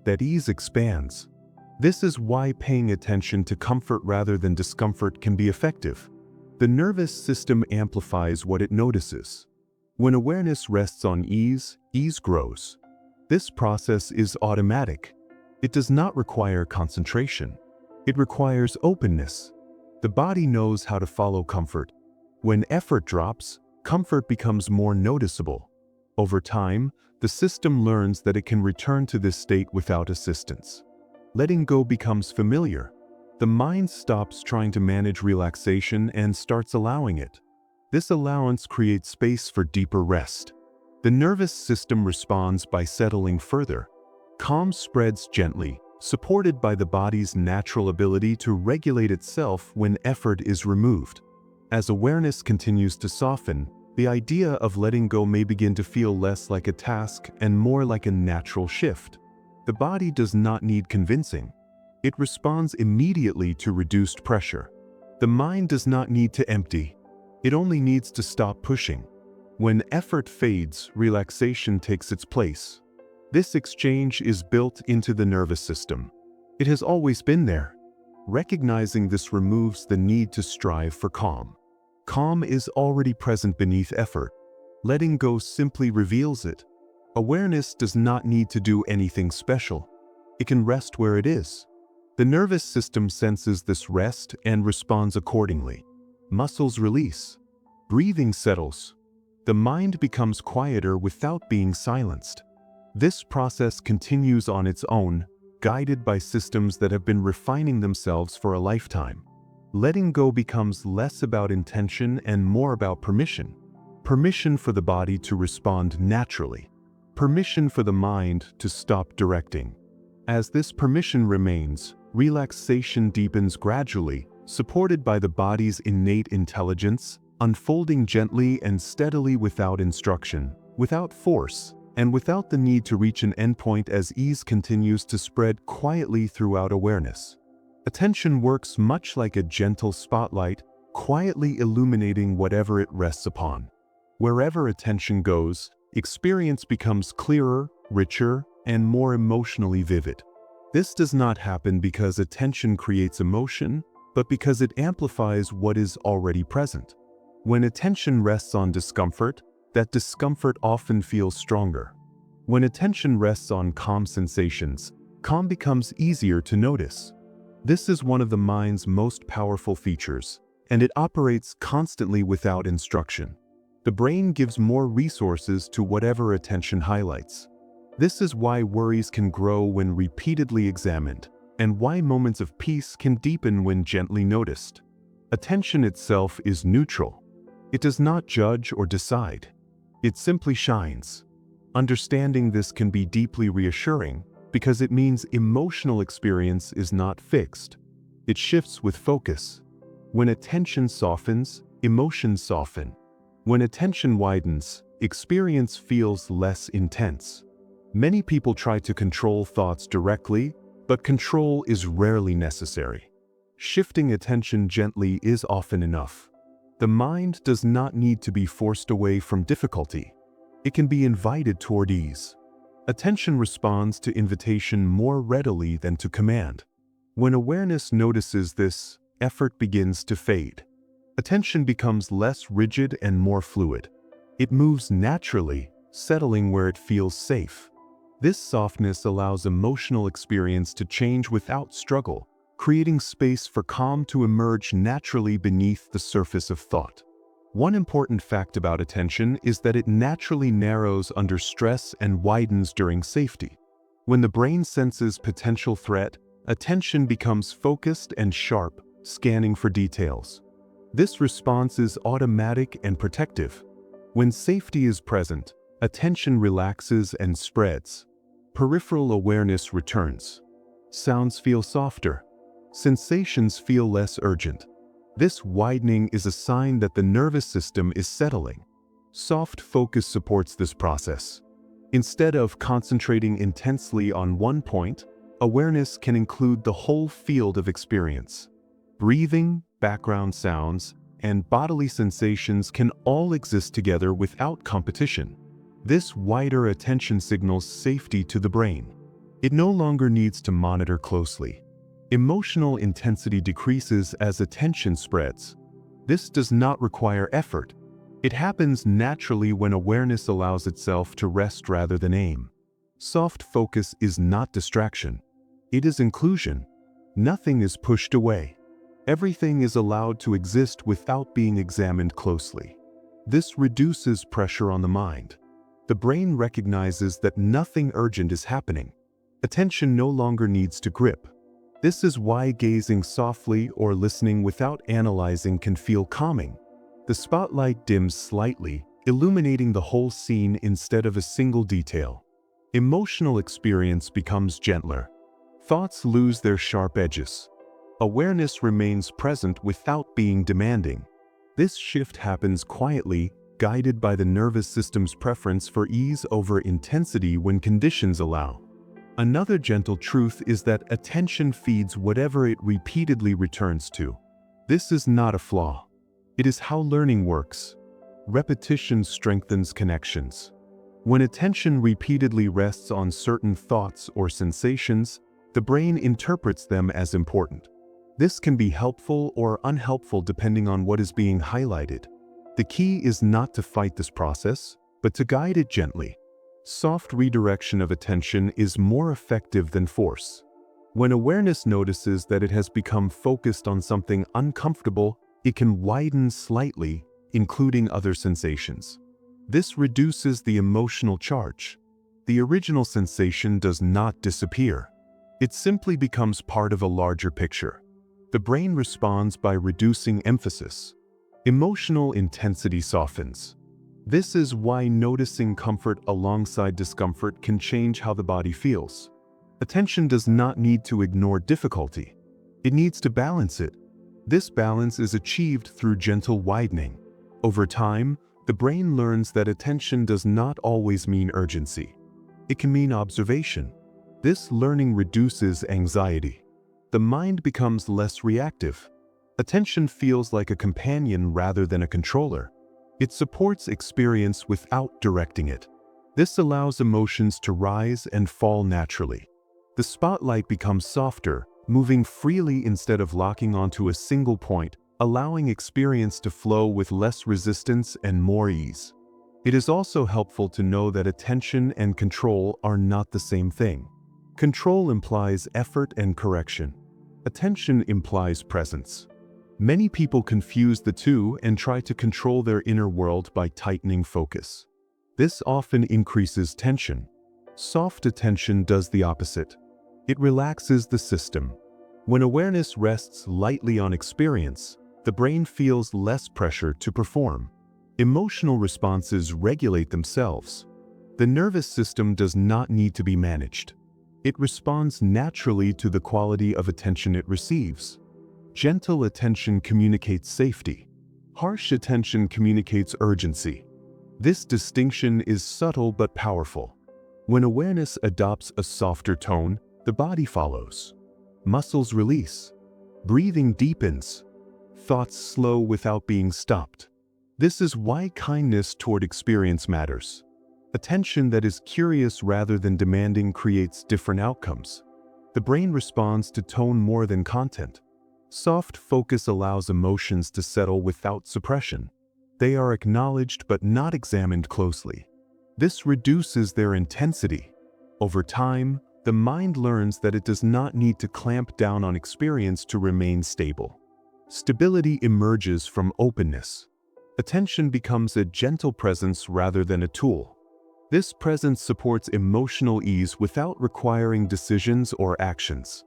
That ease expands. This is why paying attention to comfort rather than discomfort can be effective. The nervous system amplifies what it notices. When awareness rests on ease, ease grows. This process is automatic. It does not require concentration. It requires openness. The body knows how to follow comfort. When effort drops, comfort becomes more noticeable. Over time, the system learns that it can return to this state without assistance. Letting go becomes familiar. The mind stops trying to manage relaxation and starts allowing it. This allowance creates space for deeper rest. The nervous system responds by settling further. Calm spreads gently, supported by the body's natural ability to regulate itself when effort is removed. As awareness continues to soften, the idea of letting go may begin to feel less like a task and more like a natural shift. The body does not need convincing. It responds immediately to reduced pressure. The mind does not need to empty. It only needs to stop pushing. When effort fades, relaxation takes its place. This exchange is built into the nervous system. It has always been there. Recognizing this removes the need to strive for calm. Calm is already present beneath effort. Letting go simply reveals it. Awareness does not need to do anything special. It can rest where it is. The nervous system senses this rest and responds accordingly. Muscles release. Breathing settles. The mind becomes quieter without being silenced. This process continues on its own, guided by systems that have been refining themselves for a lifetime. Letting go becomes less about intention and more about permission. Permission for the body to respond naturally. Permission for the mind to stop directing. As this permission remains, relaxation deepens gradually, supported by the body's innate intelligence, unfolding gently and steadily without instruction, without force, and without the need to reach an endpoint as ease continues to spread quietly throughout awareness. Attention works much like a gentle spotlight, quietly illuminating whatever it rests upon. Wherever attention goes, experience becomes clearer, richer, and more emotionally vivid. This does not happen because attention creates emotion, but because it amplifies what is already present. When attention rests on discomfort, that discomfort often feels stronger. When attention rests on calm sensations, calm becomes easier to notice. This is one of the mind's most powerful features, and it operates constantly without instruction. The brain gives more resources to whatever attention highlights. This is why worries can grow when repeatedly examined, and why moments of peace can deepen when gently noticed. Attention itself is neutral. It does not judge or decide. It simply shines. Understanding this can be deeply reassuring because it means emotional experience is not fixed. It shifts with focus. When attention softens, emotions soften. When attention widens, experience feels less intense. Many people try to control thoughts directly, but control is rarely necessary. Shifting attention gently is often enough. The mind does not need to be forced away from difficulty. It can be invited toward ease. Attention responds to invitation more readily than to command. When awareness notices this, effort begins to fade. Attention becomes less rigid and more fluid. It moves naturally, settling where it feels safe. This softness allows emotional experience to change without struggle, creating space for calm to emerge naturally beneath the surface of thought. One important fact about attention is that it naturally narrows under stress and widens during safety. When the brain senses potential threat, attention becomes focused and sharp, scanning for details. This response is automatic and protective. When safety is present, attention relaxes and spreads. Peripheral awareness returns. Sounds feel softer. Sensations feel less urgent. This widening is a sign that the nervous system is settling. Soft focus supports this process. Instead of concentrating intensely on one point, awareness can include the whole field of experience. Breathing, background sounds, and bodily sensations can all exist together without competition. This wider attention signals safety to the brain. It no longer needs to monitor closely. Emotional intensity decreases as attention spreads. This does not require effort. It happens naturally when awareness allows itself to rest rather than aim. Soft focus is not distraction. It is inclusion. Nothing is pushed away. Everything is allowed to exist without being examined closely. This reduces pressure on the mind. The brain recognizes that nothing urgent is happening. Attention no longer needs to grip. This is why gazing softly or listening without analyzing can feel calming. The spotlight dims slightly, illuminating the whole scene instead of a single detail. Emotional experience becomes gentler. Thoughts lose their sharp edges. Awareness remains present without being demanding. This shift happens quietly, guided by the nervous system's preference for ease over intensity when conditions allow. Another gentle truth is that attention feeds whatever it repeatedly returns to. This is not a flaw. It is how learning works. Repetition strengthens connections. When attention repeatedly rests on certain thoughts or sensations, the brain interprets them as important. This can be helpful or unhelpful depending on what is being highlighted. The key is not to fight this process, but to guide it gently. Soft redirection of attention is more effective than force. When awareness notices that it has become focused on something uncomfortable, it can widen slightly, including other sensations. This reduces the emotional charge. The original sensation does not disappear. It simply becomes part of a larger picture. The brain responds by reducing emphasis. Emotional intensity softens. This is why noticing comfort alongside discomfort can change how the body feels. Attention does not need to ignore difficulty. It needs to balance it. This balance is achieved through gentle widening. Over time, the brain learns that attention does not always mean urgency. It can mean observation. This learning reduces anxiety. The mind becomes less reactive. Attention feels like a companion rather than a controller. It supports experience without directing it. This allows emotions to rise and fall naturally. The spotlight becomes softer, moving freely instead of locking onto a single point, allowing experience to flow with less resistance and more ease. It is also helpful to know that attention and control are not the same thing. Control implies effort and correction. Attention implies presence. Many people confuse the two and try to control their inner world by tightening focus. This often increases tension. Soft attention does the opposite. It relaxes the system. When awareness rests lightly on experience, the brain feels less pressure to perform. Emotional responses regulate themselves. The nervous system does not need to be managed. It responds naturally to the quality of attention it receives. Gentle attention communicates safety. Harsh attention communicates urgency. This distinction is subtle but powerful. When awareness adopts a softer tone, the body follows. Muscles release. Breathing deepens. Thoughts slow without being stopped. This is why kindness toward experience matters. Attention that is curious rather than demanding creates different outcomes. The brain responds to tone more than content. Soft focus allows emotions to settle without suppression. They are acknowledged but not examined closely. This reduces their intensity. Over time, the mind learns that it does not need to clamp down on experience to remain stable. Stability emerges from openness. Attention becomes a gentle presence rather than a tool. This presence supports emotional ease without requiring decisions or actions.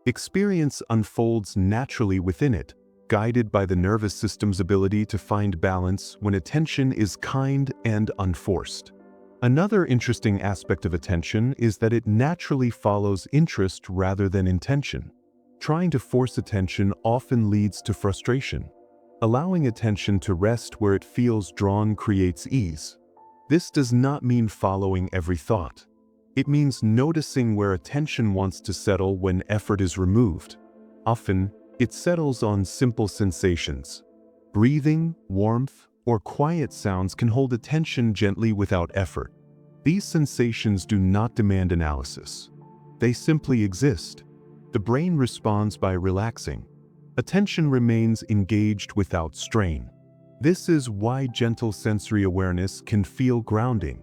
Experience unfolds naturally within it, guided by the nervous system's ability to find balance when attention is kind and unforced. Another interesting aspect of attention is that it naturally follows interest rather than intention. Trying to force attention often leads to frustration. Allowing attention to rest where it feels drawn creates ease. This does not mean following every thought. It means noticing where attention wants to settle when effort is removed. Often, it settles on simple sensations. Breathing, warmth, or quiet sounds can hold attention gently without effort. These sensations do not demand analysis. They simply exist. The brain responds by relaxing. Attention remains engaged without strain. This is why gentle sensory awareness can feel grounding.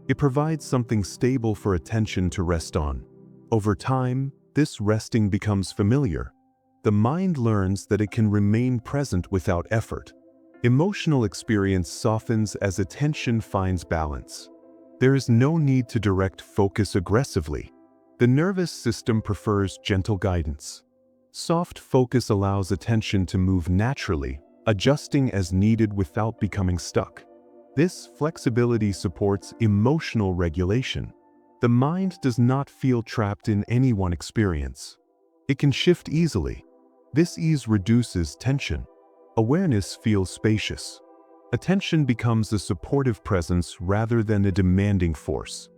It provides something stable for attention to rest on. Over time, this resting becomes familiar. The mind learns that it can remain present without effort. Emotional experience softens as attention finds balance. There is no need to direct focus aggressively. The nervous system prefers gentle guidance. Soft focus allows attention to move naturally, adjusting as needed without becoming stuck. This flexibility supports emotional regulation. The mind does not feel trapped in any one experience. It can shift easily. This ease reduces tension. Awareness feels spacious. Attention becomes a supportive presence rather than a demanding force.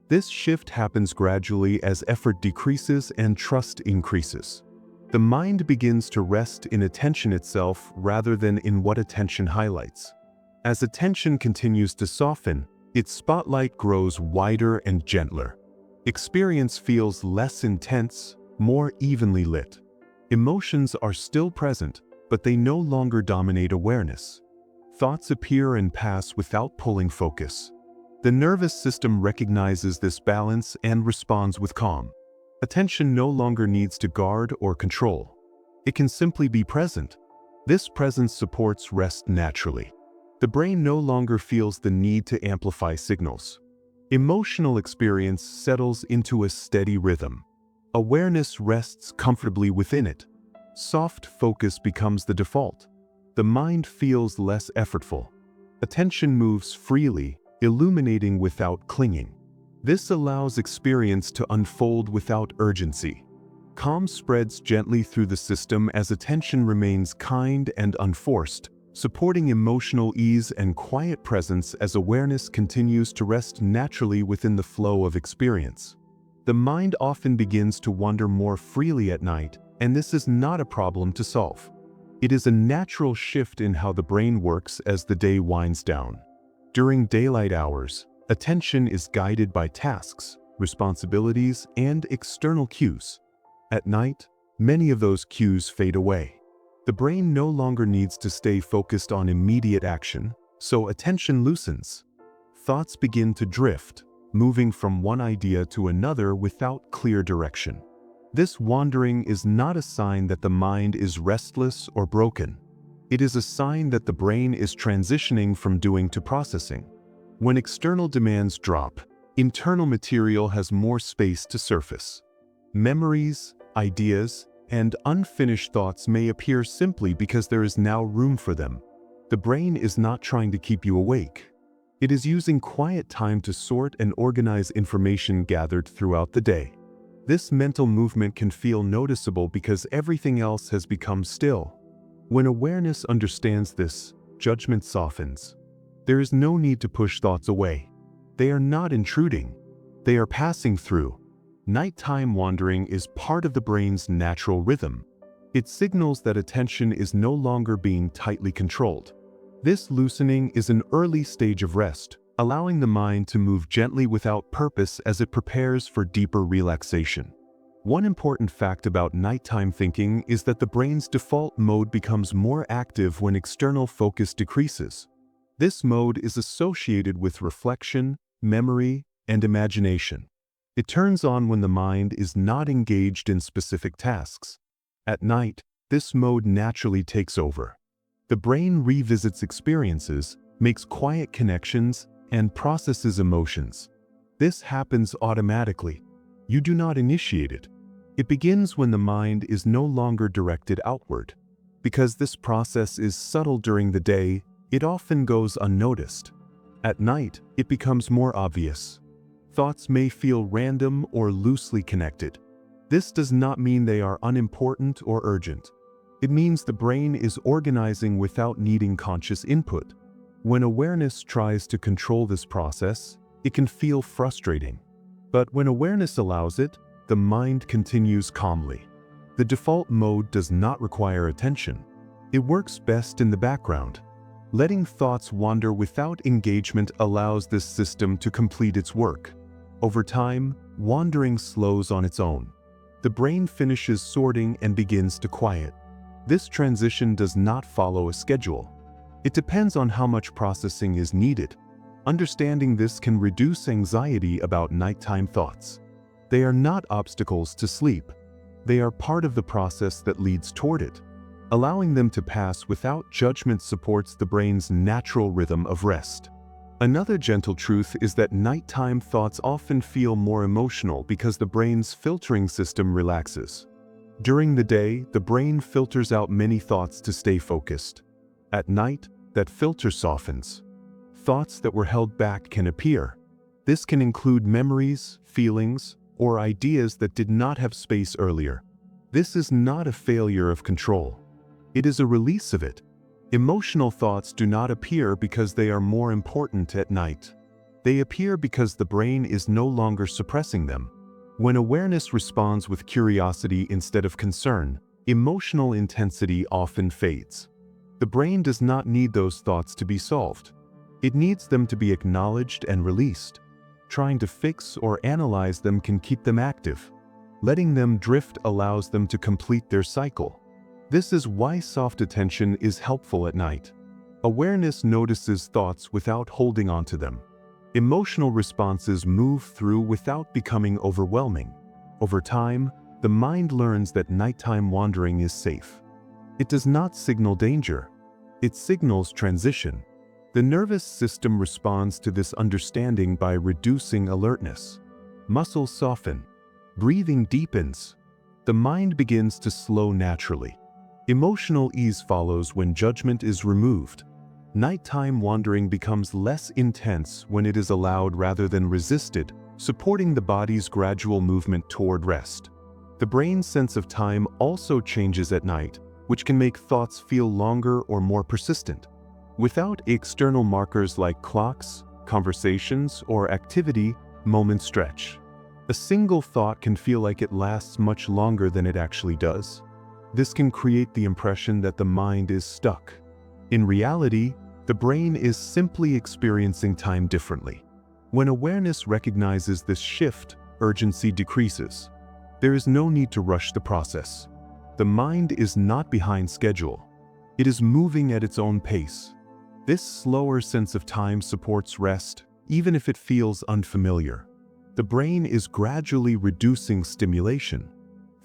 This shift happens gradually as effort decreases and trust increases. The mind begins to rest in attention itself rather than in what attention highlights. As attention continues to soften, its spotlight grows wider and gentler. Experience feels less intense, more evenly lit. Emotions are still present, but they no longer dominate awareness. Thoughts appear and pass without pulling focus. The nervous system recognizes this balance and responds with calm. Attention no longer needs to guard or control. It can simply be present. This presence supports rest naturally. The brain no longer feels the need to amplify signals. Emotional experience settles into a steady rhythm. Awareness rests comfortably within it. Soft focus becomes the default. The mind feels less effortful. Attention moves freely, illuminating without clinging. This allows experience to unfold without urgency. Calm spreads gently through the system as attention remains kind and unforced, supporting emotional ease and quiet presence as awareness continues to rest naturally within the flow of experience. The mind often begins to wander more freely at night, and this is not a problem to solve. It is a natural shift in how the brain works as the day winds down. During daylight hours, attention is guided by tasks, responsibilities, and external cues. At night, many of those cues fade away. The brain no longer needs to stay focused on immediate action, so attention loosens. Thoughts begin to drift, moving from one idea to another without clear direction. This wandering is not a sign that the mind is restless or broken. It is a sign that the brain is transitioning from doing to processing. When external demands drop, internal material has more space to surface. Memories, ideas, and unfinished thoughts may appear simply because there is now room for them. The brain is not trying to keep you awake. It is using quiet time to sort and organize information gathered throughout the day. This mental movement can feel noticeable because everything else has become still. When awareness understands this, judgment softens. There is no need to push thoughts away. They are not intruding. They are passing through. Nighttime wandering is part of the brain's natural rhythm. It signals that attention is no longer being tightly controlled. This loosening is an early stage of rest, allowing the mind to move gently without purpose as it prepares for deeper relaxation. One important fact about nighttime thinking is that the brain's default mode becomes more active when external focus decreases. This mode is associated with reflection, memory, and imagination. It turns on when the mind is not engaged in specific tasks. At night, this mode naturally takes over. The brain revisits experiences, makes quiet connections, and processes emotions. This happens automatically. You do not initiate it. It begins when the mind is no longer directed outward. Because this process is subtle during the day, it often goes unnoticed. At night, it becomes more obvious. Thoughts may feel random or loosely connected. This does not mean they are unimportant or urgent. It means the brain is organizing without needing conscious input. When awareness tries to control this process, it can feel frustrating. But when awareness allows it, the mind continues calmly. The default mode does not require attention. It works best in the background. Letting thoughts wander without engagement allows this system to complete its work. Over time, wandering slows on its own. The brain finishes sorting and begins to quiet. This transition does not follow a schedule. It depends on how much processing is needed. Understanding this can reduce anxiety about nighttime thoughts. They are not obstacles to sleep. They are part of the process that leads toward it. Allowing them to pass without judgment supports the brain's natural rhythm of rest. Another gentle truth is that nighttime thoughts often feel more emotional because the brain's filtering system relaxes. During the day, the brain filters out many thoughts to stay focused. At night, that filter softens. Thoughts that were held back can appear. This can include memories, feelings, or ideas that did not have space earlier. This is not a failure of control. It is a release of it. Emotional thoughts do not appear because they are more important at night. They appear because the brain is no longer suppressing them. When awareness responds with curiosity instead of concern, Emotional intensity often fades. The brain does not need those thoughts to be solved. It needs them to be acknowledged and released. Trying to fix or analyze them can keep them active. Letting them drift allows them to complete their cycle. This is why soft attention is helpful at night. Awareness notices thoughts without holding on to them. Emotional responses move through without becoming overwhelming. Over time, the mind learns that nighttime wandering is safe. It does not signal danger. It signals transition. The nervous system responds to this understanding by reducing alertness. Muscles soften. Breathing deepens. The mind begins to slow naturally. Emotional ease follows when judgment is removed. Nighttime wandering becomes less intense when it is allowed rather than resisted, supporting the body's gradual movement toward rest. The brain's sense of time also changes at night, which can make thoughts feel longer or more persistent. Without external markers like clocks, conversations, or activity, moments stretch. A single thought can feel like it lasts much longer than it actually does. This can create the impression that the mind is stuck. In reality, the brain is simply experiencing time differently. When awareness recognizes this shift, urgency decreases. There is no need to rush the process. The mind is not behind schedule. It is moving at its own pace. This slower sense of time supports rest, even if it feels unfamiliar. The brain is gradually reducing stimulation.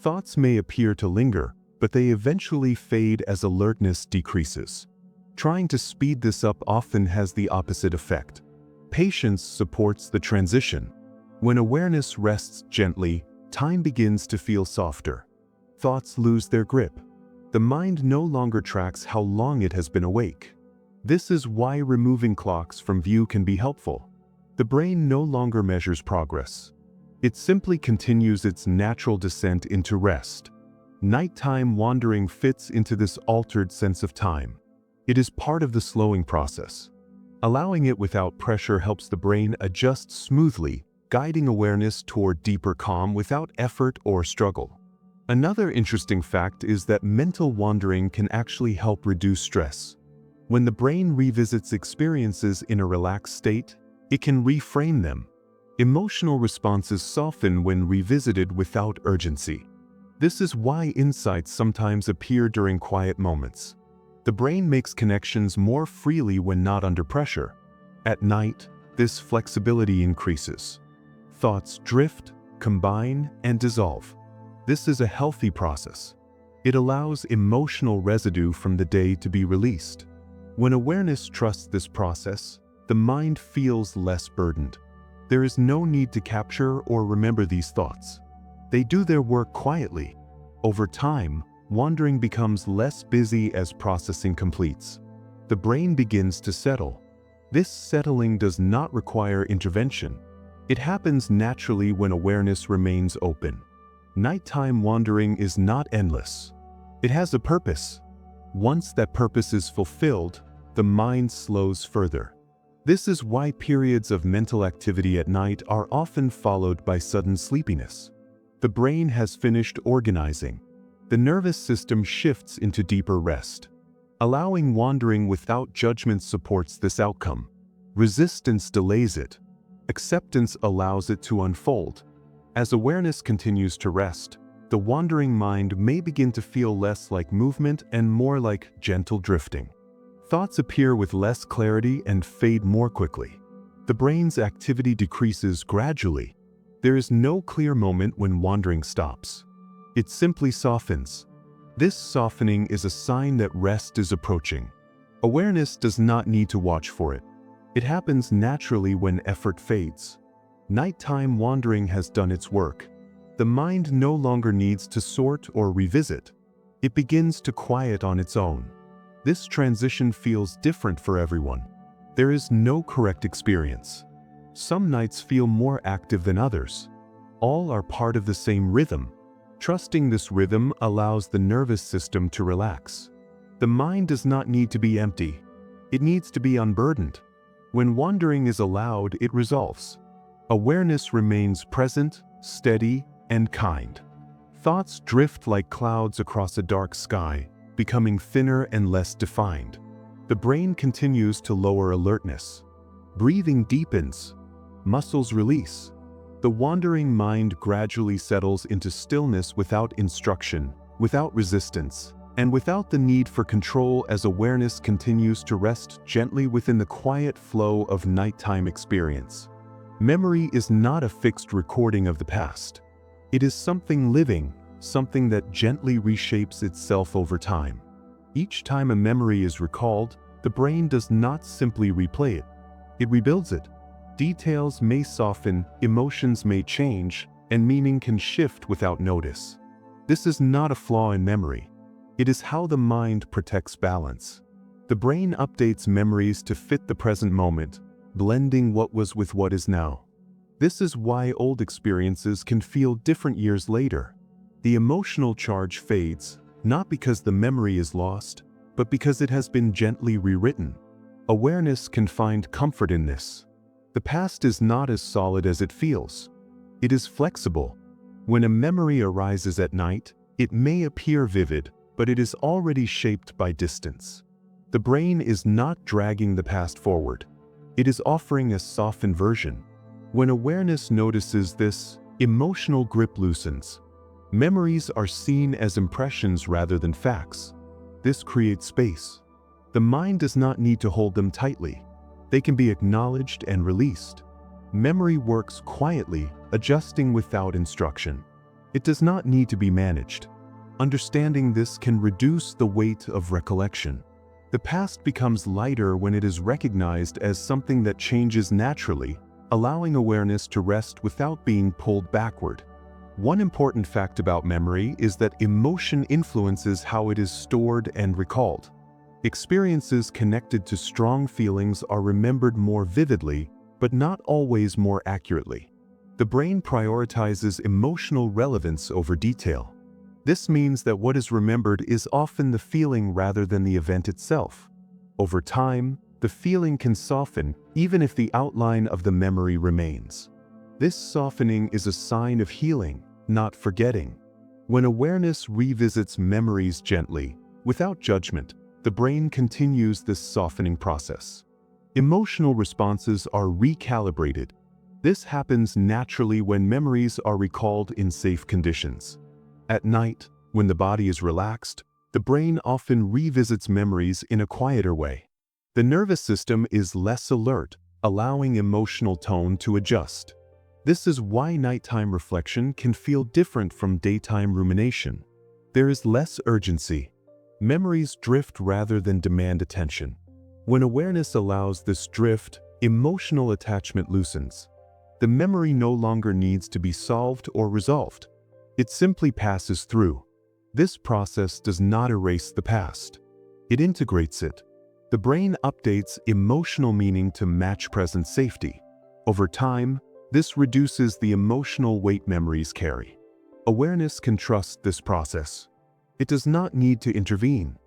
Thoughts may appear to linger, but they eventually fade as alertness decreases. Trying to speed this up often has the opposite effect. Patience supports the transition. When awareness rests gently, time begins to feel softer. Thoughts lose their grip. The mind no longer tracks how long it has been awake. This is why removing clocks from view can be helpful. The brain no longer measures progress. It simply continues its natural descent into rest. Nighttime wandering fits into this altered sense of time. It is part of the slowing process. Allowing it without pressure helps the brain adjust smoothly, guiding awareness toward deeper calm without effort or struggle. Another interesting fact is that mental wandering can actually help reduce stress. When the brain revisits experiences in a relaxed state, it can reframe them. Emotional responses soften when revisited without urgency. This is why insights sometimes appear during quiet moments. The brain makes connections more freely when not under pressure. At night, this flexibility increases. Thoughts drift, combine, and dissolve. This is a healthy process. It allows emotional residue from the day to be released. When awareness trusts this process, the mind feels less burdened. There is no need to capture or remember these thoughts. They do their work quietly. Over time, wandering becomes less busy as processing completes. The brain begins to settle. This settling does not require intervention. It happens naturally when awareness remains open. Nighttime wandering is not endless. It has a purpose. Once that purpose is fulfilled, the mind slows further. This is why periods of mental activity at night are often followed by sudden sleepiness. The brain has finished organizing. The nervous system shifts into deeper rest. Allowing wandering without judgment supports this outcome. Resistance delays it. Acceptance allows it to unfold. As awareness continues to rest, the wandering mind may begin to feel less like movement and more like gentle drifting. Thoughts appear with less clarity and fade more quickly. The brain's activity decreases gradually. There is no clear moment when wandering stops. It simply softens. This softening is a sign that rest is approaching. Awareness does not need to watch for it. It happens naturally when effort fades. Nighttime wandering has done its work. The mind no longer needs to sort or revisit. It begins to quiet on its own. This transition feels different for everyone. There is no correct experience. Some nights feel more active than others. All are part of the same rhythm. Trusting this rhythm allows the nervous system to relax. The mind does not need to be empty. It needs to be unburdened. When wandering is allowed, it resolves. Awareness remains present, steady, and kind. thoughts drift like clouds across a dark sky, becoming thinner and less defined. The brain continues to lower alertness. Breathing deepens. Muscles release. The wandering mind gradually settles into stillness without instruction, without resistance, and without the need for control as awareness continues to rest gently within the quiet flow of nighttime experience. Memory is not a fixed recording of the past. It is something living, something that gently reshapes itself over time. Each time a memory is recalled, the brain does not simply replay it. It rebuilds it. Details may soften, emotions may change, and meaning can shift without notice. This is not a flaw in memory. It is how the mind protects balance. The brain updates memories to fit the present moment, blending what was with what is now. This is why old experiences can feel different years later. The emotional charge fades, not because the memory is lost, but because it has been gently rewritten. Awareness can find comfort in this. The past is not as solid as it feels. It is flexible. When a memory arises at night, it may appear vivid, but it is already shaped by distance. The brain is not dragging the past forward. It is offering a softened version. When awareness notices this, emotional grip loosens. Memories are seen as impressions rather than facts. This creates space. The mind does not need to hold them tightly. They can be acknowledged and released. Memory works quietly, adjusting without instruction. It does not need to be managed. Understanding this can reduce the weight of recollection. The past becomes lighter when it is recognized as something that changes naturally, allowing awareness to rest without being pulled backward. One important fact about memory is that emotion influences how it is stored and recalled. Experiences connected to strong feelings are remembered more vividly, but not always more accurately. The brain prioritizes emotional relevance over detail. This means that what is remembered is often the feeling rather than the event itself. Over time, the feeling can soften even if the outline of the memory remains. This softening is a sign of healing, not forgetting. When awareness revisits memories gently, without judgment, the brain continues this softening process. Emotional responses are recalibrated. This happens naturally when memories are recalled in safe conditions. At night, when the body is relaxed, the brain often revisits memories in a quieter way. The nervous system is less alert, allowing emotional tone to adjust. This is why nighttime reflection can feel different from daytime rumination. There is less urgency. Memories drift rather than demand attention. When awareness allows this drift, emotional attachment loosens. The memory no longer needs to be solved or resolved. It simply passes through. This process does not erase the past. It integrates it. The brain updates emotional meaning to match present safety. Over time, this reduces the emotional weight memories carry. Awareness can trust this process. It does not need to intervene.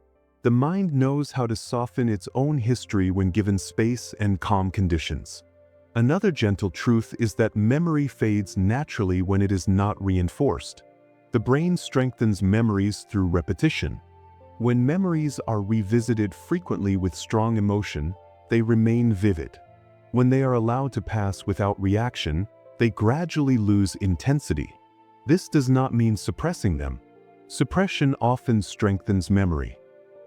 The mind knows how to soften its own history when given space and calm conditions. Another gentle truth is that memory fades naturally when it is not reinforced. The brain strengthens memories through repetition. When memories are revisited frequently with strong emotion, they remain vivid. When they are allowed to pass without reaction, they gradually lose intensity. This does not mean suppressing them. Suppression often strengthens memory.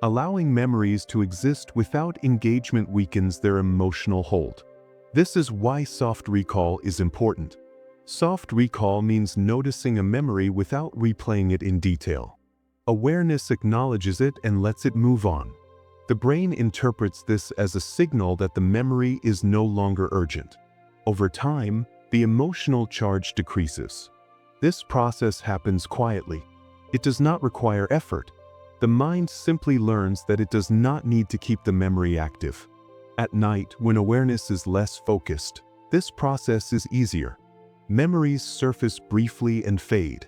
Allowing memories to exist without engagement weakens their emotional hold. This is why soft recall is important. Soft recall means noticing a memory without replaying it in detail. Awareness acknowledges it and lets it move on. The brain interprets this as a signal that the memory is no longer urgent. Over time, the emotional charge decreases. This process happens quietly. It does not require effort. The mind simply learns that it does not need to keep the memory active. At night, when awareness is less focused, this process is easier. Memories surface briefly and fade.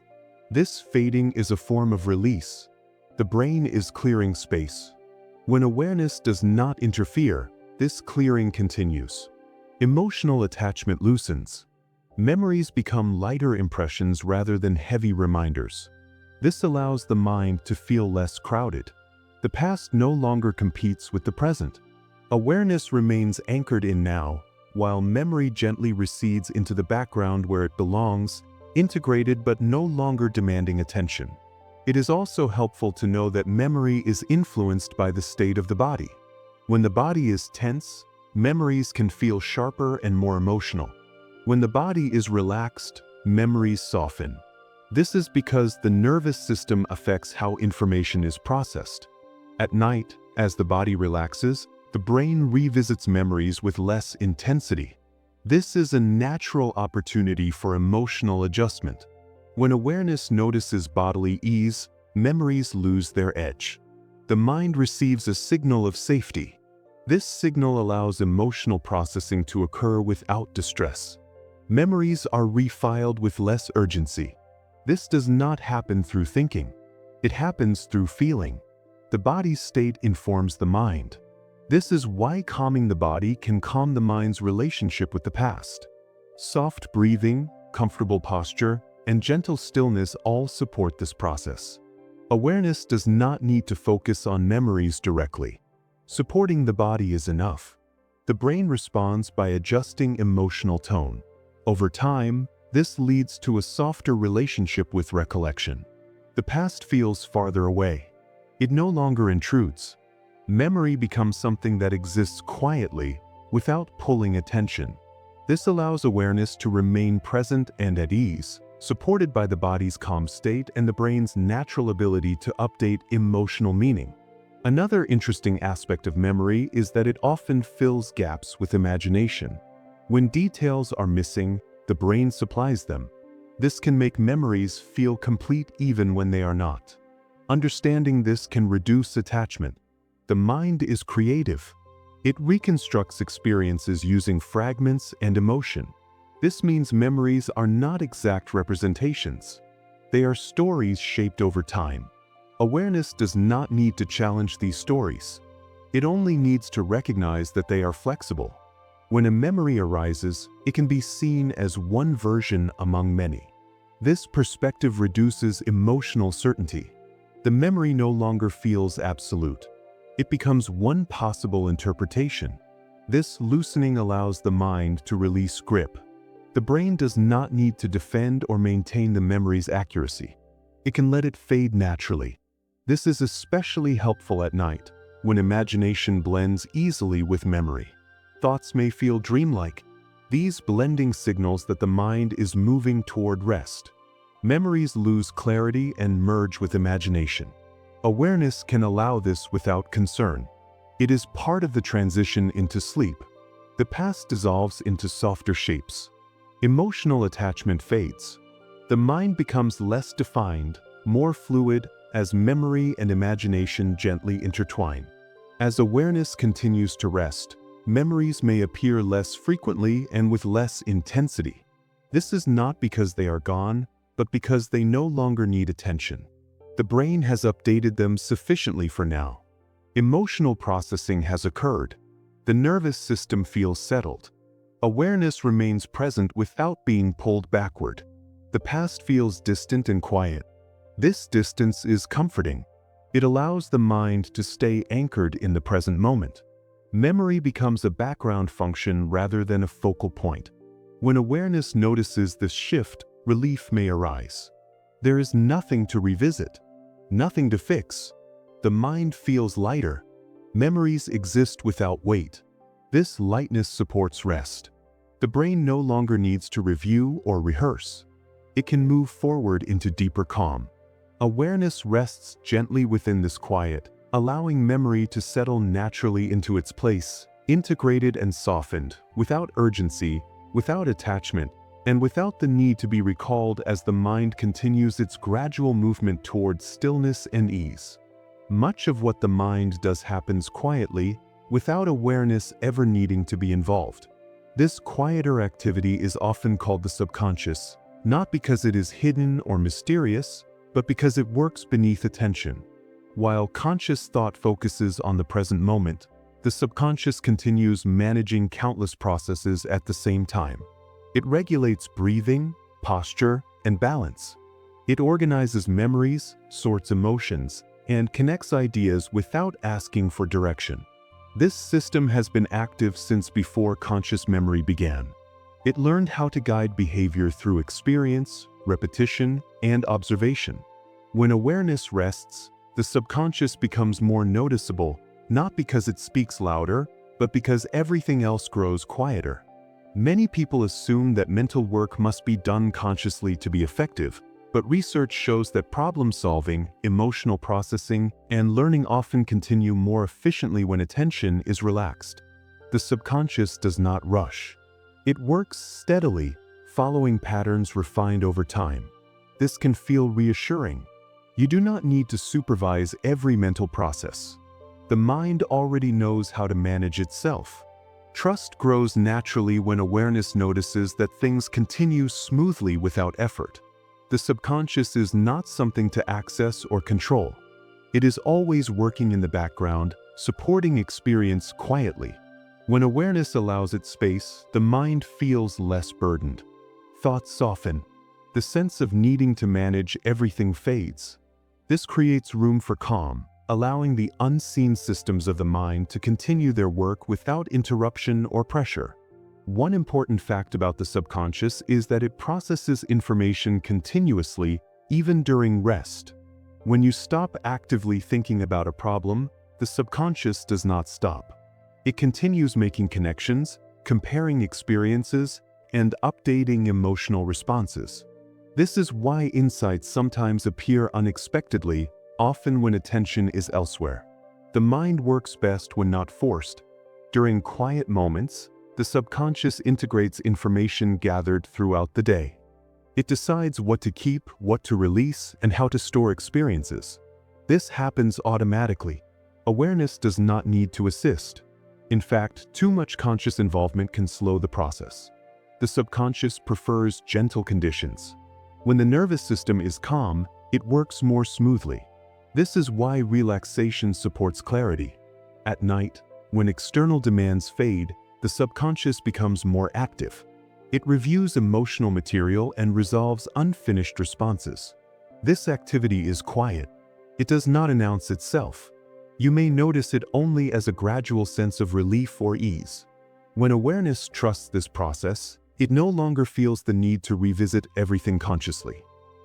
This fading is a form of release. The brain is clearing space. When awareness does not interfere, this clearing continues. Emotional attachment loosens. Memories become lighter impressions rather than heavy reminders. This allows the mind to feel less crowded. The past no longer competes with the present. Awareness remains anchored in now, while memory gently recedes into the background where it belongs, integrated but no longer demanding attention. It is also helpful to know that memory is influenced by the state of the body. When the body is tense, memories can feel sharper and more emotional. When the body is relaxed, memories soften. This is because the nervous system affects how information is processed. At night, as the body relaxes, the brain revisits memories with less intensity. This is a natural opportunity for emotional adjustment. When awareness notices bodily ease, memories lose their edge. The mind receives a signal of safety. This signal allows emotional processing to occur without distress. Memories are refiled with less urgency. This does not happen through thinking. It happens through feeling. The body's state informs the mind. This is why calming the body can calm the mind's relationship with the past. Soft breathing, comfortable posture, and gentle stillness all support this process. Awareness does not need to focus on memories directly. Supporting the body is enough. The brain responds by adjusting emotional tone. Over time, this leads to a softer relationship with recollection. The past feels farther away. It no longer intrudes. Memory becomes something that exists quietly, without pulling attention. This allows awareness to remain present and at ease, supported by the body's calm state and the brain's natural ability to update emotional meaning. Another interesting aspect of memory is that it often fills gaps with imagination. When details are missing, the brain supplies them. This can make memories feel complete even when they are not. Understanding this can reduce attachment. The mind is creative. It reconstructs experiences using fragments and emotion. This means memories are not exact representations. They are stories shaped over time. Awareness does not need to challenge these stories. It only needs to recognize that they are flexible. When a memory arises, it can be seen as one version among many. This perspective reduces emotional certainty. The memory no longer feels absolute. It becomes one possible interpretation. This loosening allows the mind to release grip. The brain does not need to defend or maintain the memory's accuracy. It can let it fade naturally. This is especially helpful at night, when imagination blends easily with memory. Thoughts may feel dreamlike. These blending signals that the mind is moving toward rest. Memories lose clarity and merge with imagination. Awareness can allow this without concern. It is part of the transition into sleep. The past dissolves into softer shapes. Emotional attachment fades. The mind becomes less defined, more fluid, as memory and imagination gently intertwine. As awareness continues to rest, memories may appear less frequently and with less intensity. This is not because they are gone, but because they no longer need attention. The brain has updated them sufficiently for now. Emotional processing has occurred. The nervous system feels settled. Awareness remains present without being pulled backward. The past feels distant and quiet. This distance is comforting. It allows the mind to stay anchored in the present moment. Memory becomes a background function rather than a focal point. When awareness notices this shift, relief may arise. There is nothing to revisit, nothing to fix. The mind feels lighter. Memories exist without weight. This lightness supports rest. The brain no longer needs to review or rehearse. It can move forward into deeper calm. Awareness rests gently within this quiet, allowing memory to settle naturally into its place, integrated and softened, without urgency, without attachment, and without the need to be recalled as the mind continues its gradual movement towards stillness and ease. Much of what the mind does happens quietly, without awareness ever needing to be involved. This quieter activity is often called the subconscious, not because it is hidden or mysterious, but because it works beneath attention. While conscious thought focuses on the present moment, the subconscious continues managing countless processes at the same time. It regulates breathing, posture, and balance. It organizes memories, sorts emotions, and connects ideas without asking for direction. This system has been active since before conscious memory began. It learned how to guide behavior through experience, repetition, and observation. When awareness rests, the subconscious becomes more noticeable, not because it speaks louder, but because everything else grows quieter. Many people assume that mental work must be done consciously to be effective, but research shows that problem-solving, emotional processing, and learning often continue more efficiently when attention is relaxed. The subconscious does not rush. It works steadily, following patterns refined over time. This can feel reassuring. You do not need to supervise every mental process. The mind already knows how to manage itself. Trust grows naturally when awareness notices that things continue smoothly without effort. The subconscious is not something to access or control. It is always working in the background, supporting experience quietly. When awareness allows it space, the mind feels less burdened. Thoughts soften. The sense of needing to manage everything fades. This creates room for calm, allowing the unseen systems of the mind to continue their work without interruption or pressure. One important fact about the subconscious is that it processes information continuously, even during rest. When you stop actively thinking about a problem, the subconscious does not stop. It continues making connections, comparing experiences, and updating emotional responses. This is why insights sometimes appear unexpectedly, often when attention is elsewhere. The mind works best when not forced. During quiet moments, the subconscious integrates information gathered throughout the day. It decides what to keep, what to release, and how to store experiences. This happens automatically. Awareness does not need to assist. In fact, too much conscious involvement can slow the process. The subconscious prefers gentle conditions. When the nervous system is calm, it works more smoothly. This is why relaxation supports clarity. At night, when external demands fade, the subconscious becomes more active. It reviews emotional material and resolves unfinished responses. This activity is quiet. It does not announce itself. You may notice it only as a gradual sense of relief or ease. When awareness trusts this process, it no longer feels the need to revisit everything consciously.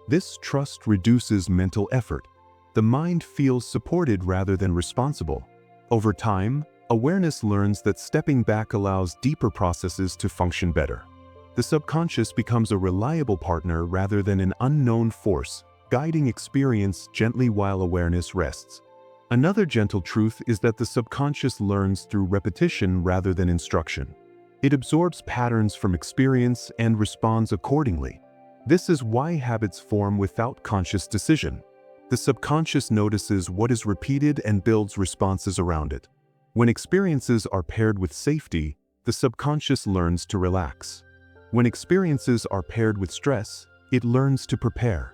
This trust reduces mental effort. The mind feels supported rather than responsible. Over time, awareness learns that stepping back allows deeper processes to function better. The subconscious becomes a reliable partner rather than an unknown force, guiding experience gently while awareness rests. Another gentle truth is that the subconscious learns through repetition rather than instruction. It absorbs patterns from experience and responds accordingly. This is why habits form without conscious decision. The subconscious notices what is repeated and builds responses around it. When experiences are paired with safety, the subconscious learns to relax. When experiences are paired with stress, it learns to prepare.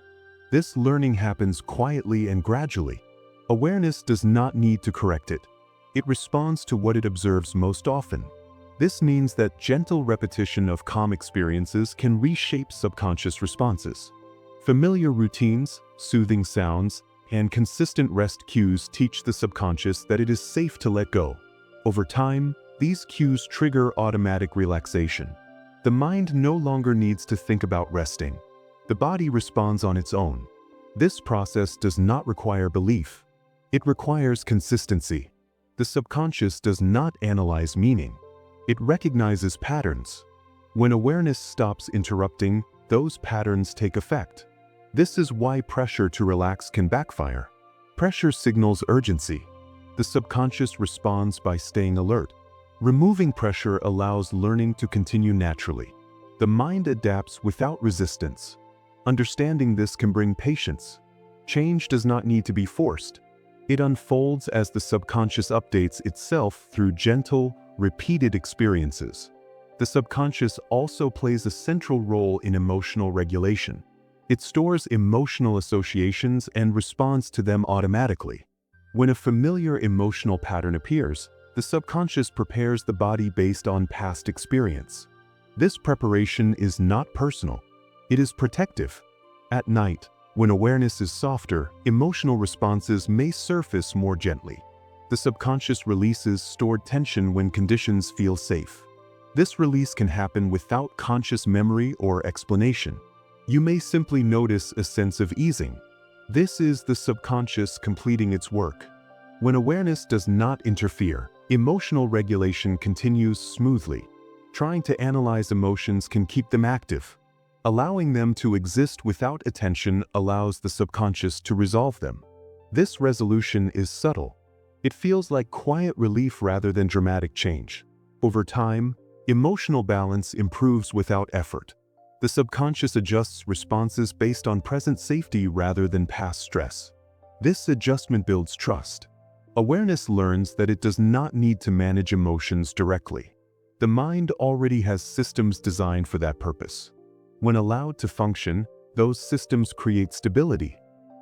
This learning happens quietly and gradually. Awareness does not need to correct it. It responds to what it observes most often. This means that gentle repetition of calm experiences can reshape subconscious responses. Familiar routines, soothing sounds, and consistent rest cues teach the subconscious that it is safe to let go. Over time, these cues trigger automatic relaxation. The mind no longer needs to think about resting. The body responds on its own. This process does not require belief. It requires consistency. The subconscious does not analyze meaning. It recognizes patterns. When awareness stops interrupting, those patterns take effect. This is why pressure to relax can backfire. Pressure signals urgency. The subconscious responds by staying alert. Removing pressure allows learning to continue naturally. The mind adapts without resistance. Understanding this can bring patience. Change does not need to be forced. It unfolds as the subconscious updates itself through gentle, repeated experiences. The subconscious also plays a central role in emotional regulation. It stores emotional associations and responds to them automatically. When a familiar emotional pattern appears, the subconscious prepares the body based on past experience. This preparation is not personal. It is protective. At night, When awareness is softer, emotional responses may surface more gently. The subconscious releases stored tension when conditions feel safe. This release can happen without conscious memory or explanation. You may simply notice a sense of easing. This is the subconscious completing its work. When awareness does not interfere, emotional regulation continues smoothly. Trying to analyze emotions can keep them active. Allowing them to exist without attention allows the subconscious to resolve them. This resolution is subtle. It feels like quiet relief rather than dramatic change. Over time, emotional balance improves without effort. The subconscious adjusts responses based on present safety rather than past stress. This adjustment builds trust. Awareness learns that it does not need to manage emotions directly. The mind already has systems designed for that purpose. When allowed to function, those systems create stability.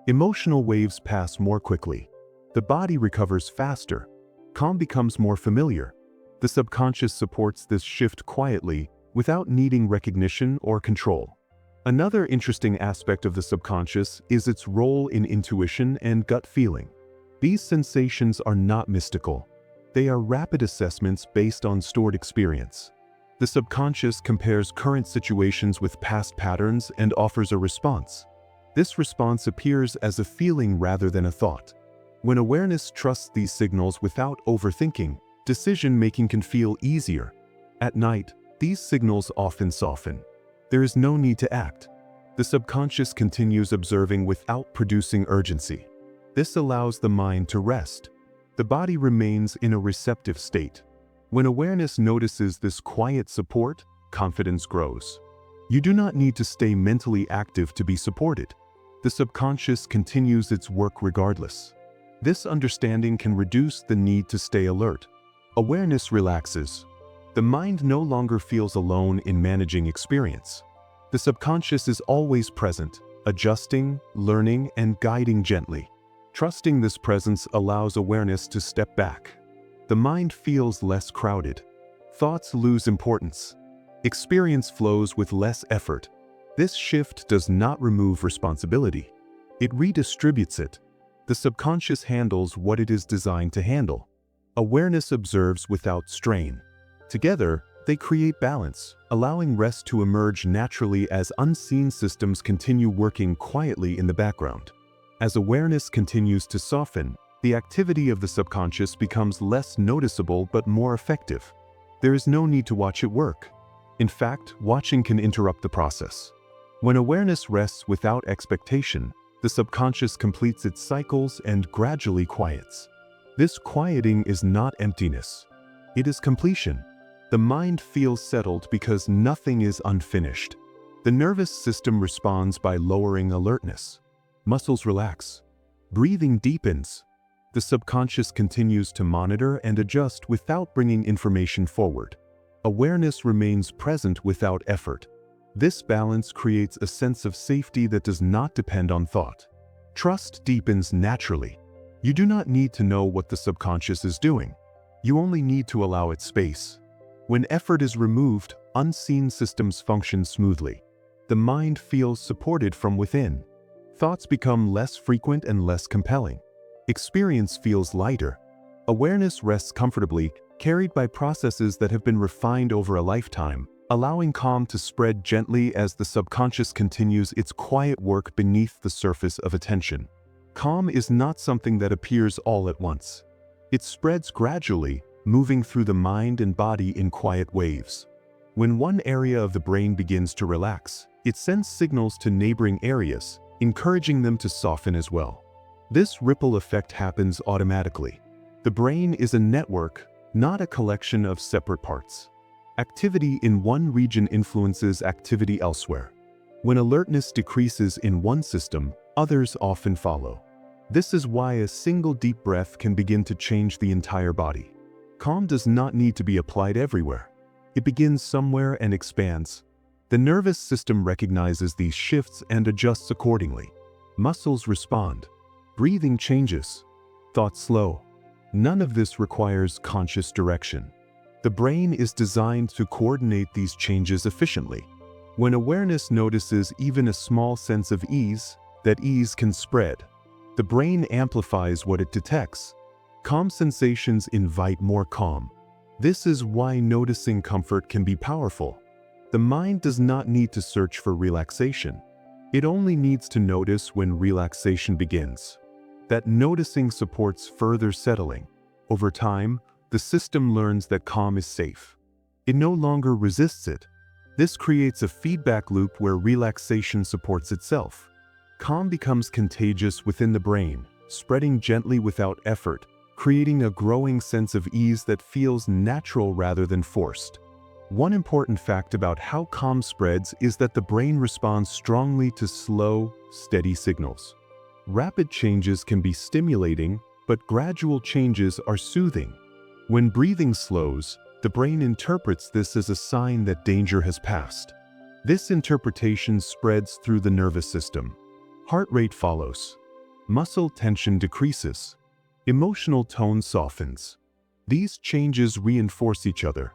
Emotional waves pass more quickly. The body recovers faster. Calm becomes more familiar. The subconscious supports this shift quietly, without needing recognition or control. Another interesting aspect of the subconscious is its role in intuition and gut feeling. These sensations are not mystical. They are rapid assessments based on stored experience. The subconscious compares current situations with past patterns and offers a response. This response appears as a feeling rather than a thought. When awareness trusts these signals without overthinking, decision-making can feel easier. At night, these signals often soften. There is no need to act. The subconscious continues observing without producing urgency. This allows the mind to rest. The body remains in a receptive state. When awareness notices this quiet support, confidence grows. You do not need to stay mentally active to be supported. The subconscious continues its work regardless. This understanding can reduce the need to stay alert. Awareness relaxes. The mind no longer feels alone in managing experience. The subconscious is always present, adjusting, learning, and guiding gently. Trusting this presence allows awareness to step back. The mind feels less crowded. Thoughts lose importance. Experience flows with less effort. This shift does not remove responsibility. It redistributes it. The subconscious handles what it is designed to handle. Awareness observes without strain. Together, they create balance, allowing rest to emerge naturally as unseen systems continue working quietly in the background. As awareness continues to soften, the activity of the subconscious becomes less noticeable but more effective. There is no need to watch it work. In fact, watching can interrupt the process. When awareness rests without expectation, the subconscious completes its cycles and gradually quiets. This quieting is not emptiness. It is completion. The mind feels settled because nothing is unfinished. The nervous system responds by lowering alertness. Muscles relax. Breathing deepens. The subconscious continues to monitor and adjust without bringing information forward. Awareness remains present without effort. This balance creates a sense of safety that does not depend on thought. Trust deepens naturally. You do not need to know what the subconscious is doing. You only need to allow it space. When effort is removed, unseen systems function smoothly. The mind feels supported from within. Thoughts become less frequent and less compelling. Experience feels lighter. Awareness rests comfortably, carried by processes that have been refined over a lifetime, allowing calm to spread gently as the subconscious continues its quiet work beneath the surface of attention. Calm is not something that appears all at once. It spreads gradually, moving through the mind and body in quiet waves. When one area of the brain begins to relax, it sends signals to neighboring areas, encouraging them to soften as well. This ripple effect happens automatically. The brain is a network, not a collection of separate parts. Activity in one region influences activity elsewhere. When alertness decreases in one system, others often follow. This is why a single deep breath can begin to change the entire body. Calm does not need to be applied everywhere. It begins somewhere and expands. The nervous system recognizes these shifts and adjusts accordingly. Muscles respond. Breathing changes. Thoughts slow. None of this requires conscious direction. The brain is designed to coordinate these changes efficiently. When awareness notices even a small sense of ease, that ease can spread. The brain amplifies what it detects. Calm sensations invite more calm. This is why noticing comfort can be powerful. The mind does not need to search for relaxation. It only needs to notice when relaxation begins. That noticing supports further settling. Over time, the system learns that calm is safe. It no longer resists it. This creates a feedback loop where relaxation supports itself. Calm becomes contagious within the brain, spreading gently without effort, creating a growing sense of ease that feels natural rather than forced. One important fact about how calm spreads is that the brain responds strongly to slow, steady signals. Rapid changes can be stimulating, but gradual changes are soothing. When breathing slows, the brain interprets this as a sign that danger has passed. This interpretation spreads through the nervous system. Heart rate follows. Muscle tension decreases. Emotional tone softens. These changes reinforce each other.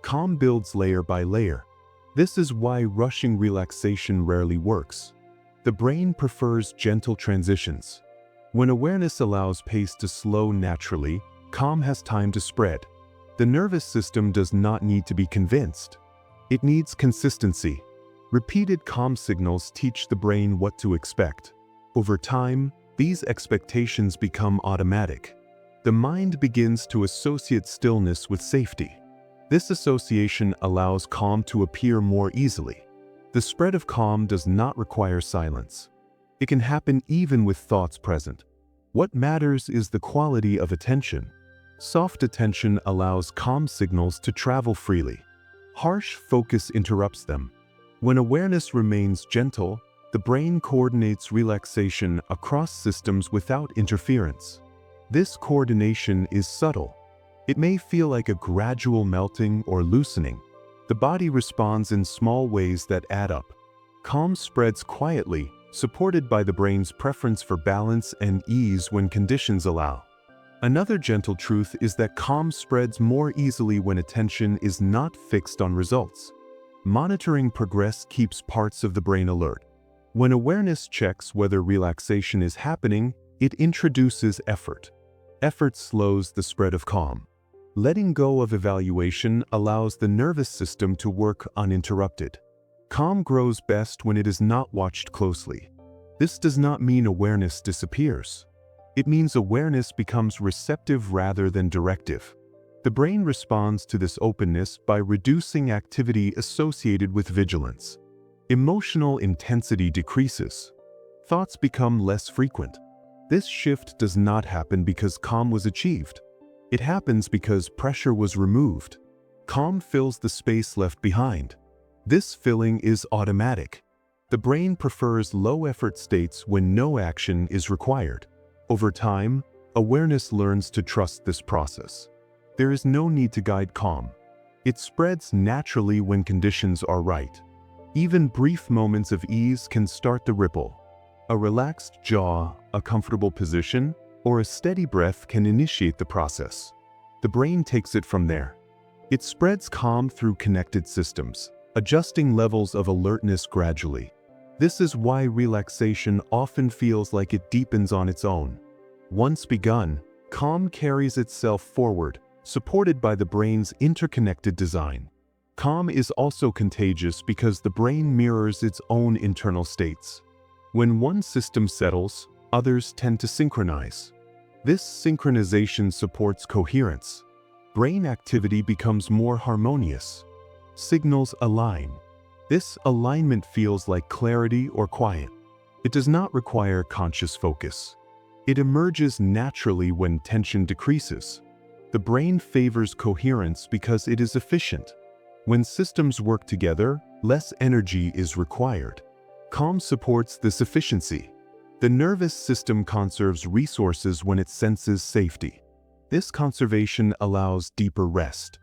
Calm builds layer by layer. This is why rushing relaxation rarely works. The brain prefers gentle transitions. When awareness allows pace to slow naturally, calm has time to spread. The nervous system does not need to be convinced. It needs consistency. Repeated calm signals teach the brain what to expect. Over time, these expectations become automatic. The mind begins to associate stillness with safety. This association allows calm to appear more easily. The spread of calm does not require silence. It can happen even with thoughts present. What matters is the quality of attention. Soft attention allows calm signals to travel freely. Harsh focus interrupts them. When awareness remains gentle, the brain coordinates relaxation across systems without interference. This coordination is subtle. It may feel like a gradual melting or loosening. The body responds in small ways that add up. Calm spreads quietly, supported by the brain's preference for balance and ease when conditions allow. Another gentle truth is that calm spreads more easily when attention is not fixed on results. Monitoring progress keeps parts of the brain alert. When awareness checks whether relaxation is happening, it introduces effort. Effort slows the spread of calm. Letting go of evaluation allows the nervous system to work uninterrupted. Calm grows best when it is not watched closely. This does not mean awareness disappears. It means awareness becomes receptive rather than directive. The brain responds to this openness by reducing activity associated with vigilance. Emotional intensity decreases. Thoughts become less frequent. This shift does not happen because calm was achieved. It happens because pressure was removed. Calm fills the space left behind. This filling is automatic. The brain prefers low-effort states when no action is required. Over time, awareness learns to trust this process. There is no need to guide calm. It spreads naturally when conditions are right. Even brief moments of ease can start the ripple. A relaxed jaw, a comfortable position, or a steady breath can initiate the process. The brain takes it from there. It spreads calm through connected systems, adjusting levels of alertness gradually. This is why relaxation often feels like it deepens on its own. Once begun, calm carries itself forward, supported by the brain's interconnected design. Calm is also contagious because the brain mirrors its own internal states. When one system settles, others tend to synchronize. This synchronization supports coherence. Brain activity becomes more harmonious. Signals align. This alignment feels like clarity or quiet. It does not require conscious focus. It emerges naturally when tension decreases. The brain favors coherence because it is efficient. When systems work together, less energy is required. Calm supports this efficiency. The nervous system conserves resources when it senses safety. This conservation allows deeper rest.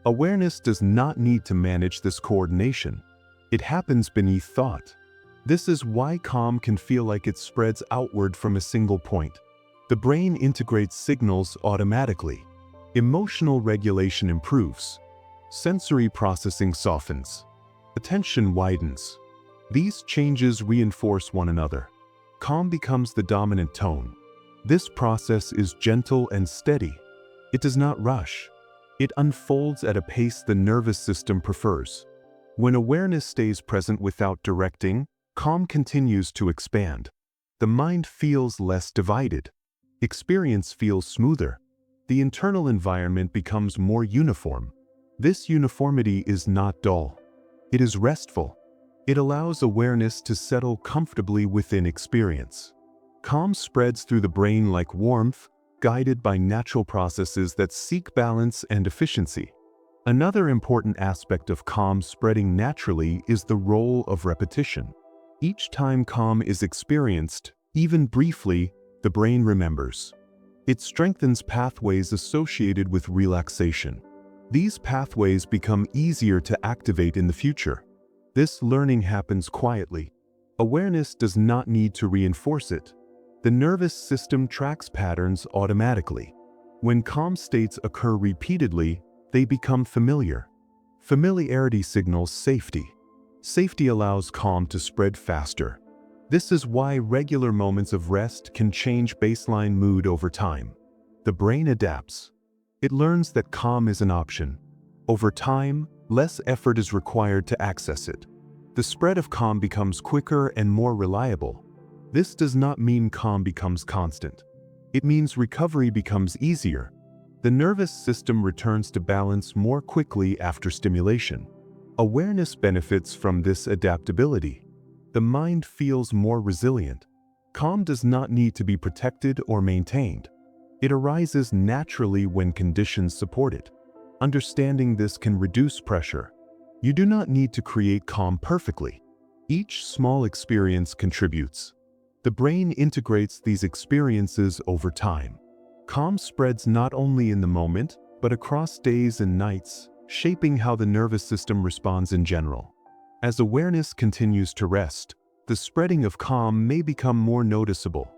Awareness does not need to manage this coordination. It happens beneath thought. This is why calm can feel like it spreads outward from a single point. The brain integrates signals automatically. Emotional regulation improves. Sensory processing softens. Attention widens. These changes reinforce one another. calm becomes the dominant tone. This process is gentle and steady. It does not rush. It unfolds at a pace the nervous system prefers. When awareness stays present without directing, calm continues to expand. The mind feels less divided. Experience feels smoother. The internal environment becomes more uniform. This uniformity is not dull. It is restful. It allows awareness to settle comfortably within experience. Calm spreads through the brain like warmth, guided by natural processes that seek balance and efficiency. Another important aspect of calm spreading naturally is the role of repetition. Each time calm is experienced, even briefly, the brain remembers. It strengthens pathways associated with relaxation. These pathways become easier to activate in the future. This learning happens quietly. Awareness does not need to reinforce it. The nervous system tracks patterns automatically. When calm states occur repeatedly, they become familiar. Familiarity signals safety. Safety allows calm to spread faster. This is why regular moments of rest can change baseline mood over time. The brain adapts. It learns that calm is an option. Over time, less effort is required to access it. The spread of calm becomes quicker and more reliable. This does not mean calm becomes constant. It means recovery becomes easier. The nervous system returns to balance more quickly after stimulation. Awareness benefits from this adaptability. The mind feels more resilient. Calm does not need to be protected or maintained. It arises naturally when conditions support it. Understanding this can reduce pressure. You do not need to create calm perfectly. Each small experience contributes. The brain integrates these experiences over time. Calm spreads not only in the moment, but across days and nights, shaping how the nervous system responds in general. As awareness continues to rest, the spreading of calm may become more noticeable.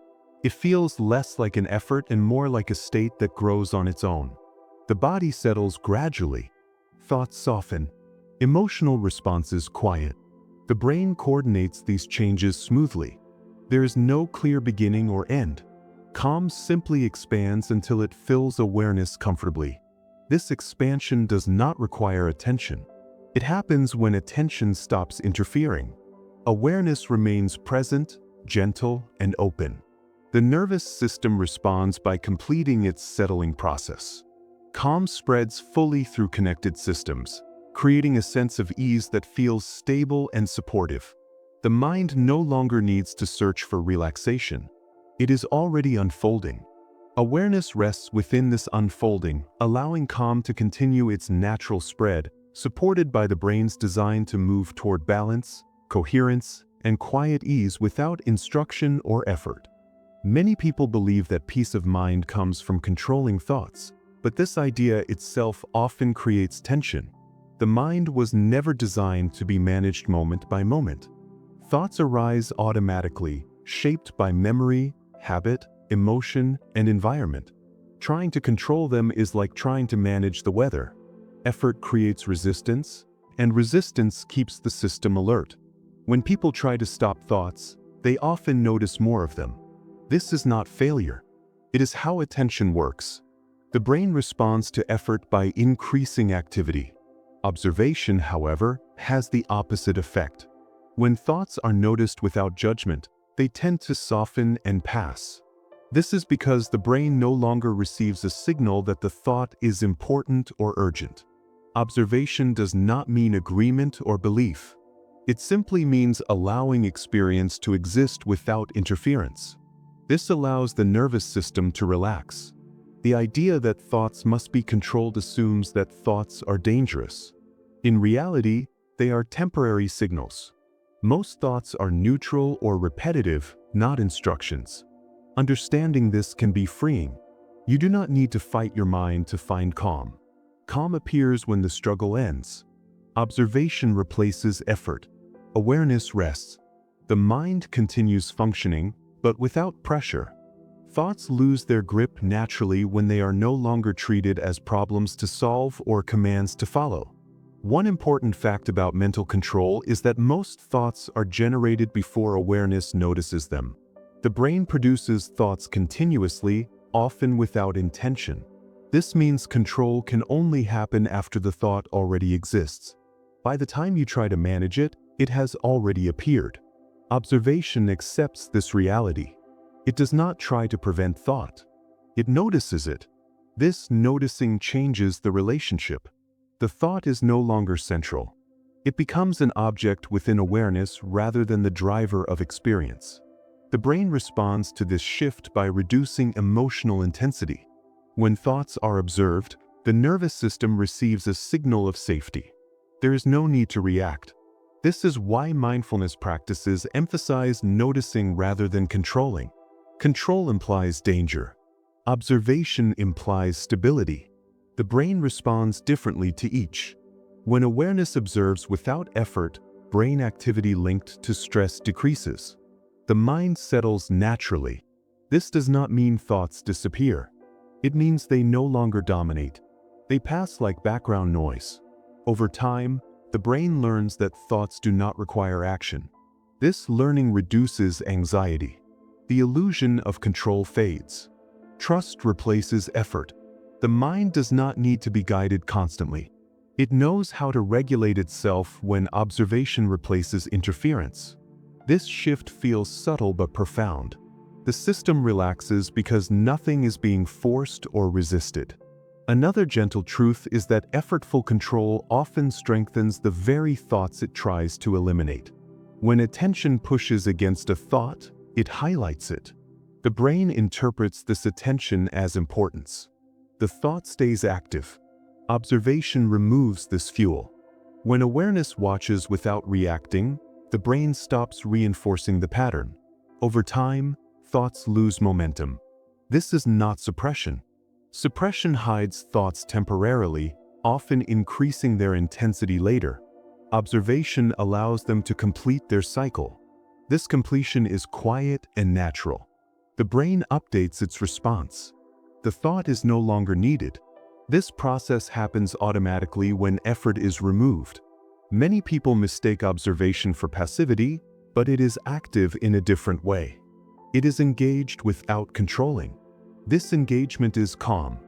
It feels less like an effort and more like a state that grows on its own. The body settles gradually. Thoughts soften. Emotional responses quiet. The brain coordinates these changes smoothly. There is no clear beginning or end. Calm simply expands until it fills awareness comfortably. This expansion does not require attention. It happens when attention stops interfering. Awareness remains present, gentle, and open. The nervous system responds by completing its settling process. Calm spreads fully through connected systems, creating a sense of ease that feels stable and supportive. The mind no longer needs to search for relaxation. It is already unfolding. Awareness rests within this unfolding, allowing calm to continue its natural spread, supported by the brain's design to move toward balance, coherence, and quiet ease without instruction or effort. Many people believe that peace of mind comes from controlling thoughts, but this idea itself often creates tension. The mind was never designed to be managed moment by moment. Thoughts arise automatically, shaped by memory, habit, emotion, and environment. Trying to control them is like trying to manage the weather. Effort creates resistance, and resistance keeps the system alert. When people try to stop thoughts, they often notice more of them. This is not failure. It is how attention works. The brain responds to effort by increasing activity. Observation, however, has the opposite effect. When thoughts are noticed without judgment, they tend to soften and pass. This is because the brain no longer receives a signal that the thought is important or urgent. Observation does not mean agreement or belief. It simply means allowing experience to exist without interference. This allows the nervous system to relax. The idea that thoughts must be controlled assumes that thoughts are dangerous. In reality, they are temporary signals. Most thoughts are neutral or repetitive, not instructions. Understanding this can be freeing. You do not need to fight your mind to find calm. Calm appears when the struggle ends. Observation replaces effort. Awareness rests. The mind continues functioning, but without pressure. Thoughts lose their grip naturally when they are no longer treated as problems to solve or commands to follow. One important fact about mental control is that most thoughts are generated before awareness notices them. The brain produces thoughts continuously, often without intention. This means control can only happen after the thought already exists. By the time you try to manage it, it has already appeared. Observation accepts this reality. It does not try to prevent thought. It notices it. This noticing changes the relationship. The thought is no longer central. It becomes an object within awareness rather than the driver of experience. The brain responds to this shift by reducing emotional intensity. When thoughts are observed, the nervous system receives a signal of safety. There is no need to react. This is why mindfulness practices emphasize noticing rather than controlling. Control implies danger. Observation implies stability. The brain responds differently to each. When awareness observes without effort, brain activity linked to stress decreases. The mind settles naturally. This does not mean thoughts disappear. It means they no longer dominate. They pass like background noise. Over time, the brain learns that thoughts do not require action. This learning reduces anxiety. The illusion of control fades. Trust replaces effort. The mind does not need to be guided constantly. It knows how to regulate itself when observation replaces interference. This shift feels subtle but profound. The system relaxes because nothing is being forced or resisted. Another gentle truth is that effortful control often strengthens the very thoughts it tries to eliminate. When attention pushes against a thought, it highlights it. The brain interprets this attention as importance. The thought stays active. Observation removes this fuel. When awareness watches without reacting, the brain stops reinforcing the pattern. Over time, thoughts lose momentum. This is not suppression. Suppression hides thoughts temporarily, often increasing their intensity later. Observation allows them to complete their cycle. This completion is quiet and natural. The brain updates its response. The thought is no longer needed. This process happens automatically when effort is removed. Many people mistake observation for passivity, but it is active in a different way. It is engaged without controlling. This engagement is calm.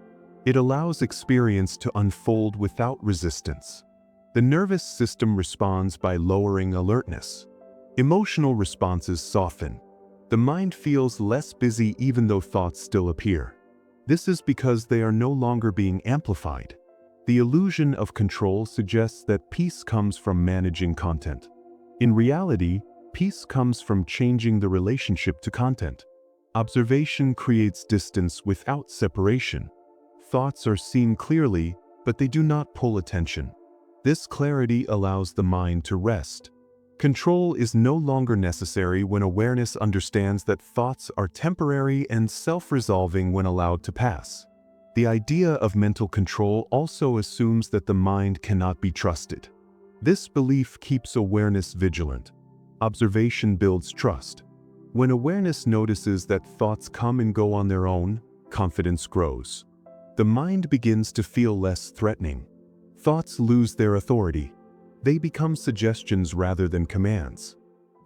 It allows experience to unfold without resistance. The nervous system responds by lowering alertness. Emotional responses soften. The mind feels less busy even though thoughts still appear. This is because they are no longer being amplified. The illusion of control suggests that peace comes from managing content. In reality, peace comes from changing the relationship to content. Observation creates distance without separation. Thoughts are seen clearly, but they do not pull attention. This clarity allows the mind to rest. Control is no longer necessary when awareness understands that thoughts are temporary and self-resolving when allowed to pass. The idea of mental control also assumes that the mind cannot be trusted. This belief keeps awareness vigilant. Observation builds trust. When awareness notices that thoughts come and go on their own, confidence grows. The mind begins to feel less threatening. Thoughts lose their authority. They become suggestions rather than commands.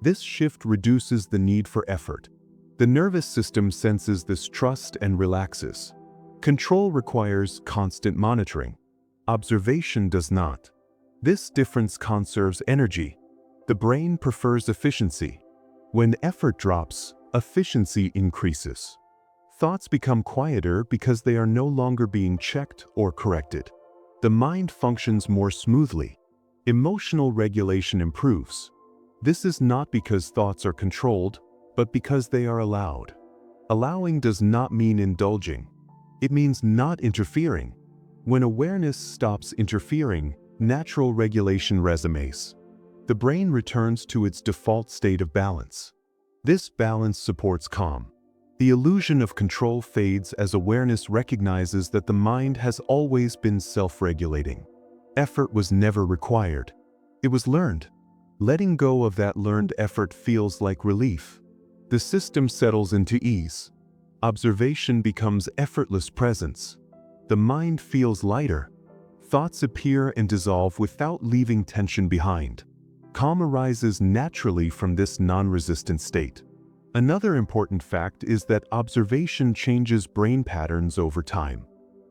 This shift reduces the need for effort. The nervous system senses this trust and relaxes. Control requires constant monitoring. Observation does not. This difference conserves energy. The brain prefers efficiency. When effort drops, efficiency increases. Thoughts become quieter because they are no longer being checked or corrected. The mind functions more smoothly. Emotional regulation improves. This is not because thoughts are controlled, but because they are allowed. Allowing does not mean indulging. It means not interfering. When awareness stops interfering, natural regulation resumes. The brain returns to its default state of balance. This balance supports calm. The illusion of control fades as awareness recognizes that the mind has always been self-regulating. Effort was never required. It was learned. Letting go of that learned effort feels like relief. The system settles into ease. Observation becomes effortless presence. The mind feels lighter. Thoughts appear and dissolve without leaving tension behind. Calm arises naturally from this non-resistant state. Another important fact is that observation changes brain patterns over time.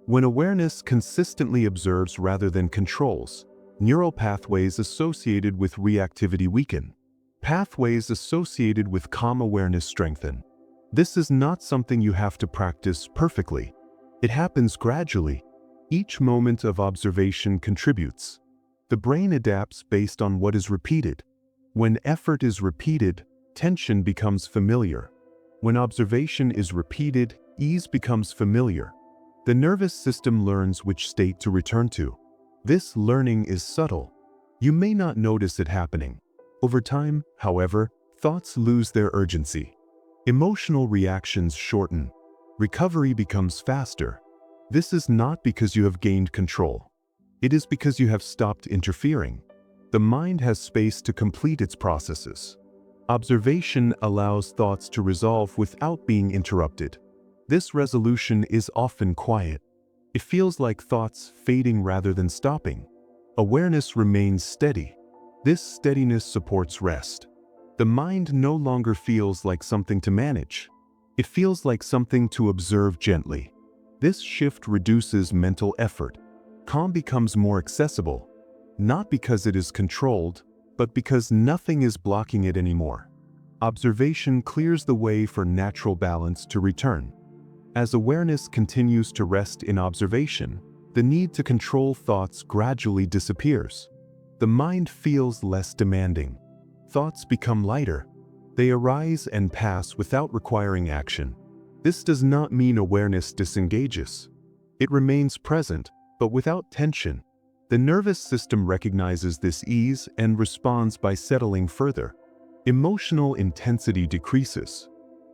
When awareness consistently observes rather than controls, neural pathways associated with reactivity weaken. Pathways associated with calm awareness strengthen. This is not something you have to practice perfectly. It happens gradually. Each moment of observation contributes. The brain adapts based on what is repeated. When effort is repeated, tension becomes familiar. When observation is repeated, ease becomes familiar. The nervous system learns which state to return to. This learning is subtle. You may not notice it happening. Over time, however, thoughts lose their urgency. Emotional reactions shorten. Recovery becomes faster. This is not because you have gained control. It is because you have stopped interfering. The mind has space to complete its processes. Observation allows thoughts to resolve without being interrupted. This resolution is often quiet. It feels like thoughts fading rather than stopping. Awareness remains steady. This steadiness supports rest. The mind no longer feels like something to manage. It feels like something to observe gently. This shift reduces mental effort. Calm becomes more accessible, not because it is controlled, but because nothing is blocking it anymore. Observation clears the way for natural balance to return. As awareness continues to rest in observation, the need to control thoughts gradually disappears. The mind feels less demanding. Thoughts become lighter. They arise and pass without requiring action. This does not mean awareness disengages. It remains present, but without tension. The nervous system recognizes this ease and responds by settling further. Emotional intensity decreases.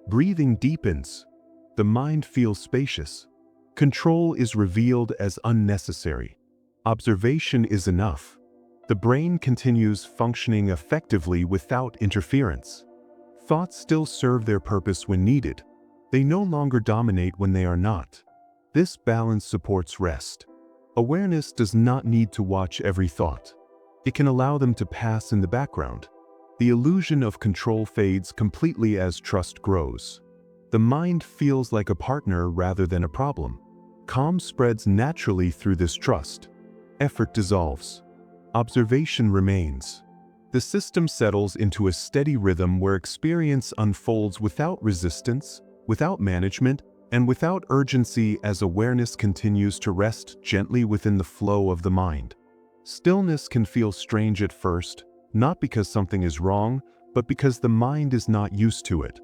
Breathing deepens. The mind feels spacious. Control is revealed as unnecessary. Observation is enough. The brain continues functioning effectively without interference. Thoughts still serve their purpose when needed. They no longer dominate when they are not. This balance supports rest. Awareness does not need to watch every thought. It can allow them to pass in the background. The illusion of control fades completely as trust grows. The mind feels like a partner rather than a problem. Calm spreads naturally through this trust. Effort dissolves. Observation remains. The system settles into a steady rhythm where experience unfolds without resistance, without management, and without urgency as awareness continues to rest gently within the flow of the mind. Stillness can feel strange at first, not because something is wrong, but because the mind is not used to it.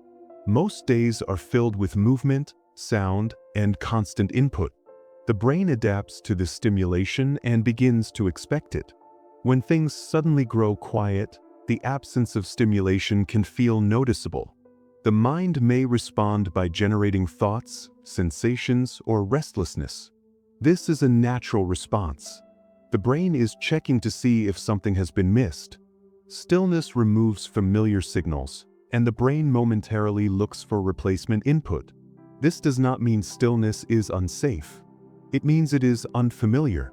Most days are filled with movement, sound, and constant input. The brain adapts to this stimulation and begins to expect it. When things suddenly grow quiet, the absence of stimulation can feel noticeable. The mind may respond by generating thoughts, sensations, or restlessness. This is a natural response. The brain is checking to see if something has been missed. Stillness removes familiar signals, and the brain momentarily looks for replacement input. This does not mean stillness is unsafe. It means it is unfamiliar.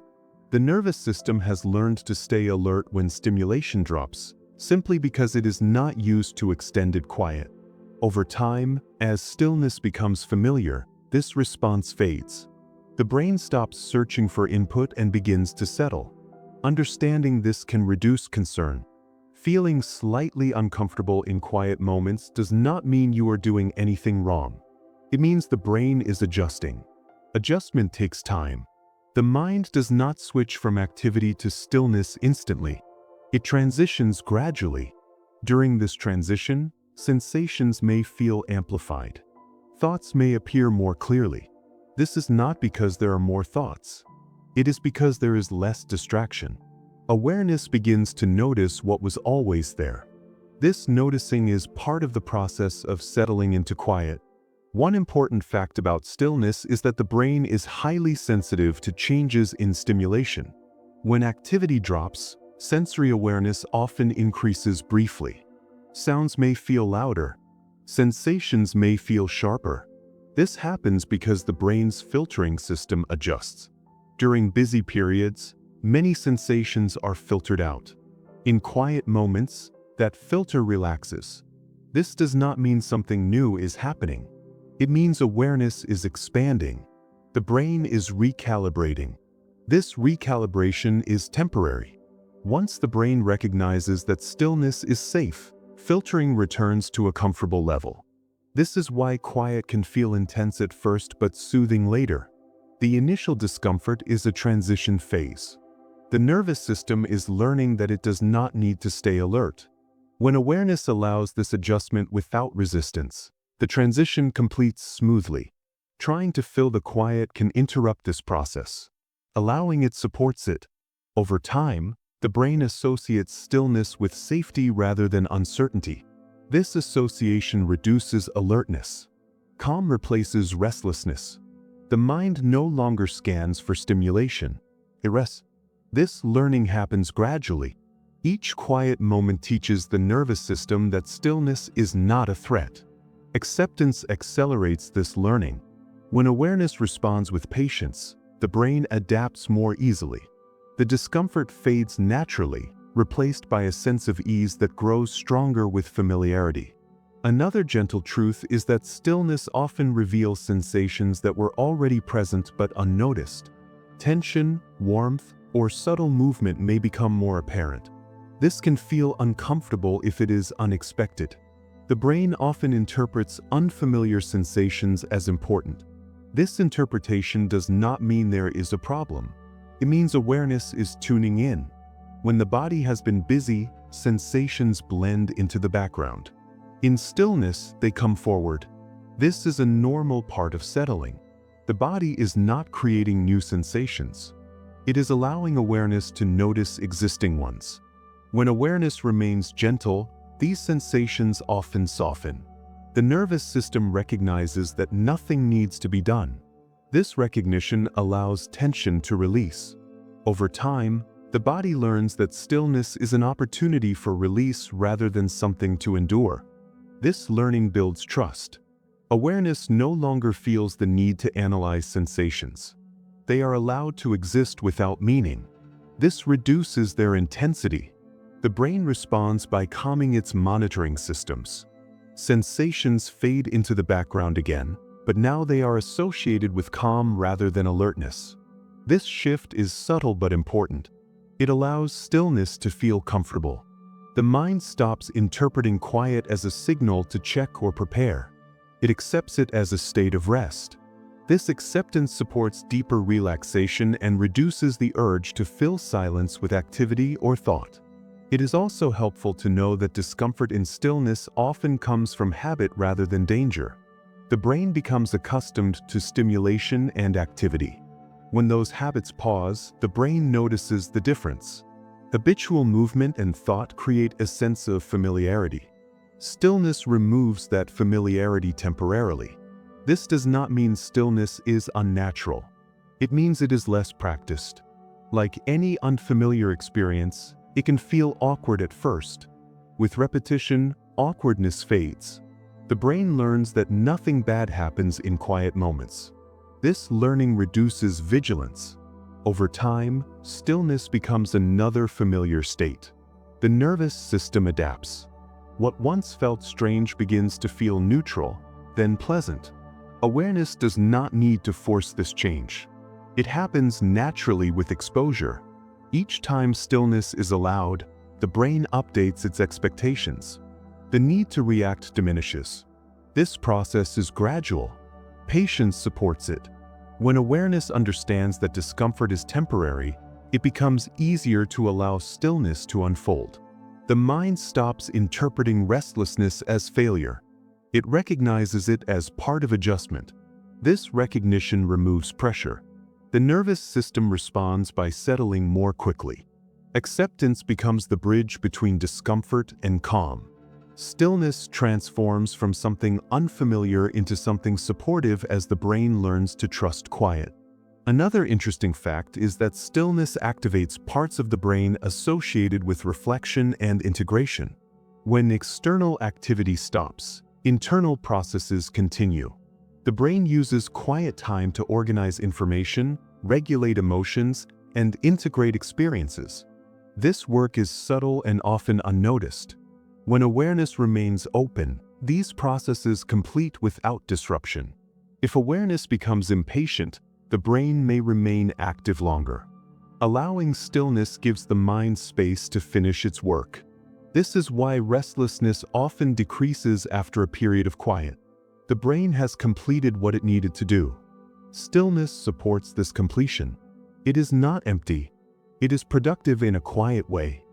The nervous system has learned to stay alert when stimulation drops, simply because it is not used to extended quiet. Over time, as stillness becomes familiar, this response fades. The brain stops searching for input and begins to settle. Understanding this can reduce concern. Feeling slightly uncomfortable in quiet moments does not mean you are doing anything wrong. It means the brain is adjusting. Adjustment takes time. The mind does not switch from activity to stillness instantly. It transitions gradually. During this transition, sensations may feel amplified. Thoughts may appear more clearly. This is not because there are more thoughts. It is because there is less distraction. Awareness begins to notice what was always there. This noticing is part of the process of settling into quiet. One important fact about stillness is that the brain is highly sensitive to changes in stimulation. When activity drops, sensory awareness often increases briefly. Sounds may feel louder. Sensations may feel sharper. This happens because the brain's filtering system adjusts. During busy periods, many sensations are filtered out. In quiet moments, that filter relaxes. This does not mean something new is happening. It means awareness is expanding. The brain is recalibrating. This recalibration is temporary. Once the brain recognizes that stillness is safe, filtering returns to a comfortable level. This is why quiet can feel intense at first but soothing later. The initial discomfort is a transition phase. The nervous system is learning that it does not need to stay alert. When awareness allows this adjustment without resistance, the transition completes smoothly. Trying to fill the quiet can interrupt this process. Allowing it supports it. Over time, the brain associates stillness with safety rather than uncertainty. This association reduces alertness. Calm replaces restlessness. The mind no longer scans for stimulation. This learning happens gradually. Each quiet moment teaches the nervous system that stillness is not a threat. Acceptance accelerates this learning. When awareness responds with patience, the brain adapts more easily. The discomfort fades naturally, replaced by a sense of ease that grows stronger with familiarity. Another gentle truth is that stillness often reveals sensations that were already present but unnoticed. Tension, warmth, or subtle movement may become more apparent. This can feel uncomfortable if it is unexpected. The brain often interprets unfamiliar sensations as important. This interpretation does not mean there is a problem. It means awareness is tuning in. When the body has been busy, sensations blend into the background. In stillness, they come forward. This is a normal part of settling. The body is not creating new sensations. It is allowing awareness to notice existing ones. When awareness remains gentle, these sensations often soften. The nervous system recognizes that nothing needs to be done. This recognition allows tension to release. Over time, the body learns that stillness is an opportunity for release rather than something to endure. This learning builds trust. Awareness no longer feels the need to analyze sensations. They are allowed to exist without meaning. This reduces their intensity. The brain responds by calming its monitoring systems. Sensations fade into the background again, but now they are associated with calm rather than alertness. This shift is subtle but important. It allows stillness to feel comfortable. The mind stops interpreting quiet as a signal to check or prepare. It accepts it as a state of rest. This acceptance supports deeper relaxation and reduces the urge to fill silence with activity or thought. It is also helpful to know that discomfort in stillness often comes from habit rather than danger. The brain becomes accustomed to stimulation and activity. When those habits pause, the brain notices the difference. Habitual movement and thought create a sense of familiarity. Stillness removes that familiarity temporarily. This does not mean stillness is unnatural. It means it is less practiced. Like any unfamiliar experience, it can feel awkward at first. With repetition, awkwardness fades. The brain learns that nothing bad happens in quiet moments. This learning reduces vigilance. Over time, stillness becomes another familiar state. The nervous system adapts. What once felt strange begins to feel neutral, then pleasant. Awareness does not need to force this change. It happens naturally with exposure. Each time stillness is allowed, the brain updates its expectations. The need to react diminishes. This process is gradual. Patience supports it. When awareness understands that discomfort is temporary, it becomes easier to allow stillness to unfold. The mind stops interpreting restlessness as failure. It recognizes it as part of adjustment. This recognition removes pressure. The nervous system responds by settling more quickly. Acceptance becomes the bridge between discomfort and calm. Stillness transforms from something unfamiliar into something supportive as the brain learns to trust quiet. Another interesting fact is that stillness activates parts of the brain associated with reflection and integration. When external activity stops, internal processes continue. The brain uses quiet time to organize information, regulate emotions, and integrate experiences. This work is subtle and often unnoticed. When awareness remains open, these processes complete without disruption. If awareness becomes impatient, the brain may remain active longer. Allowing stillness gives the mind space to finish its work. This is why restlessness often decreases after a period of quiet. The brain has completed what it needed to do. Stillness supports this completion. It is not empty. It is productive in a quiet way.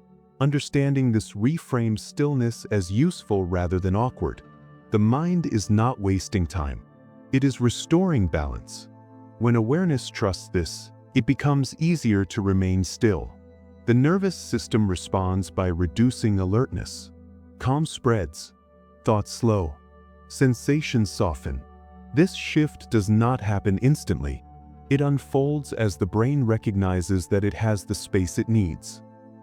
Understanding this reframes stillness as useful rather than awkward. The mind is not wasting time. It is restoring balance. When awareness trusts this, it becomes easier to remain still. The nervous system responds by reducing alertness. Calm spreads. Thoughts slow. Sensations soften. This shift does not happen instantly. It unfolds as the brain recognizes that it has the space it needs.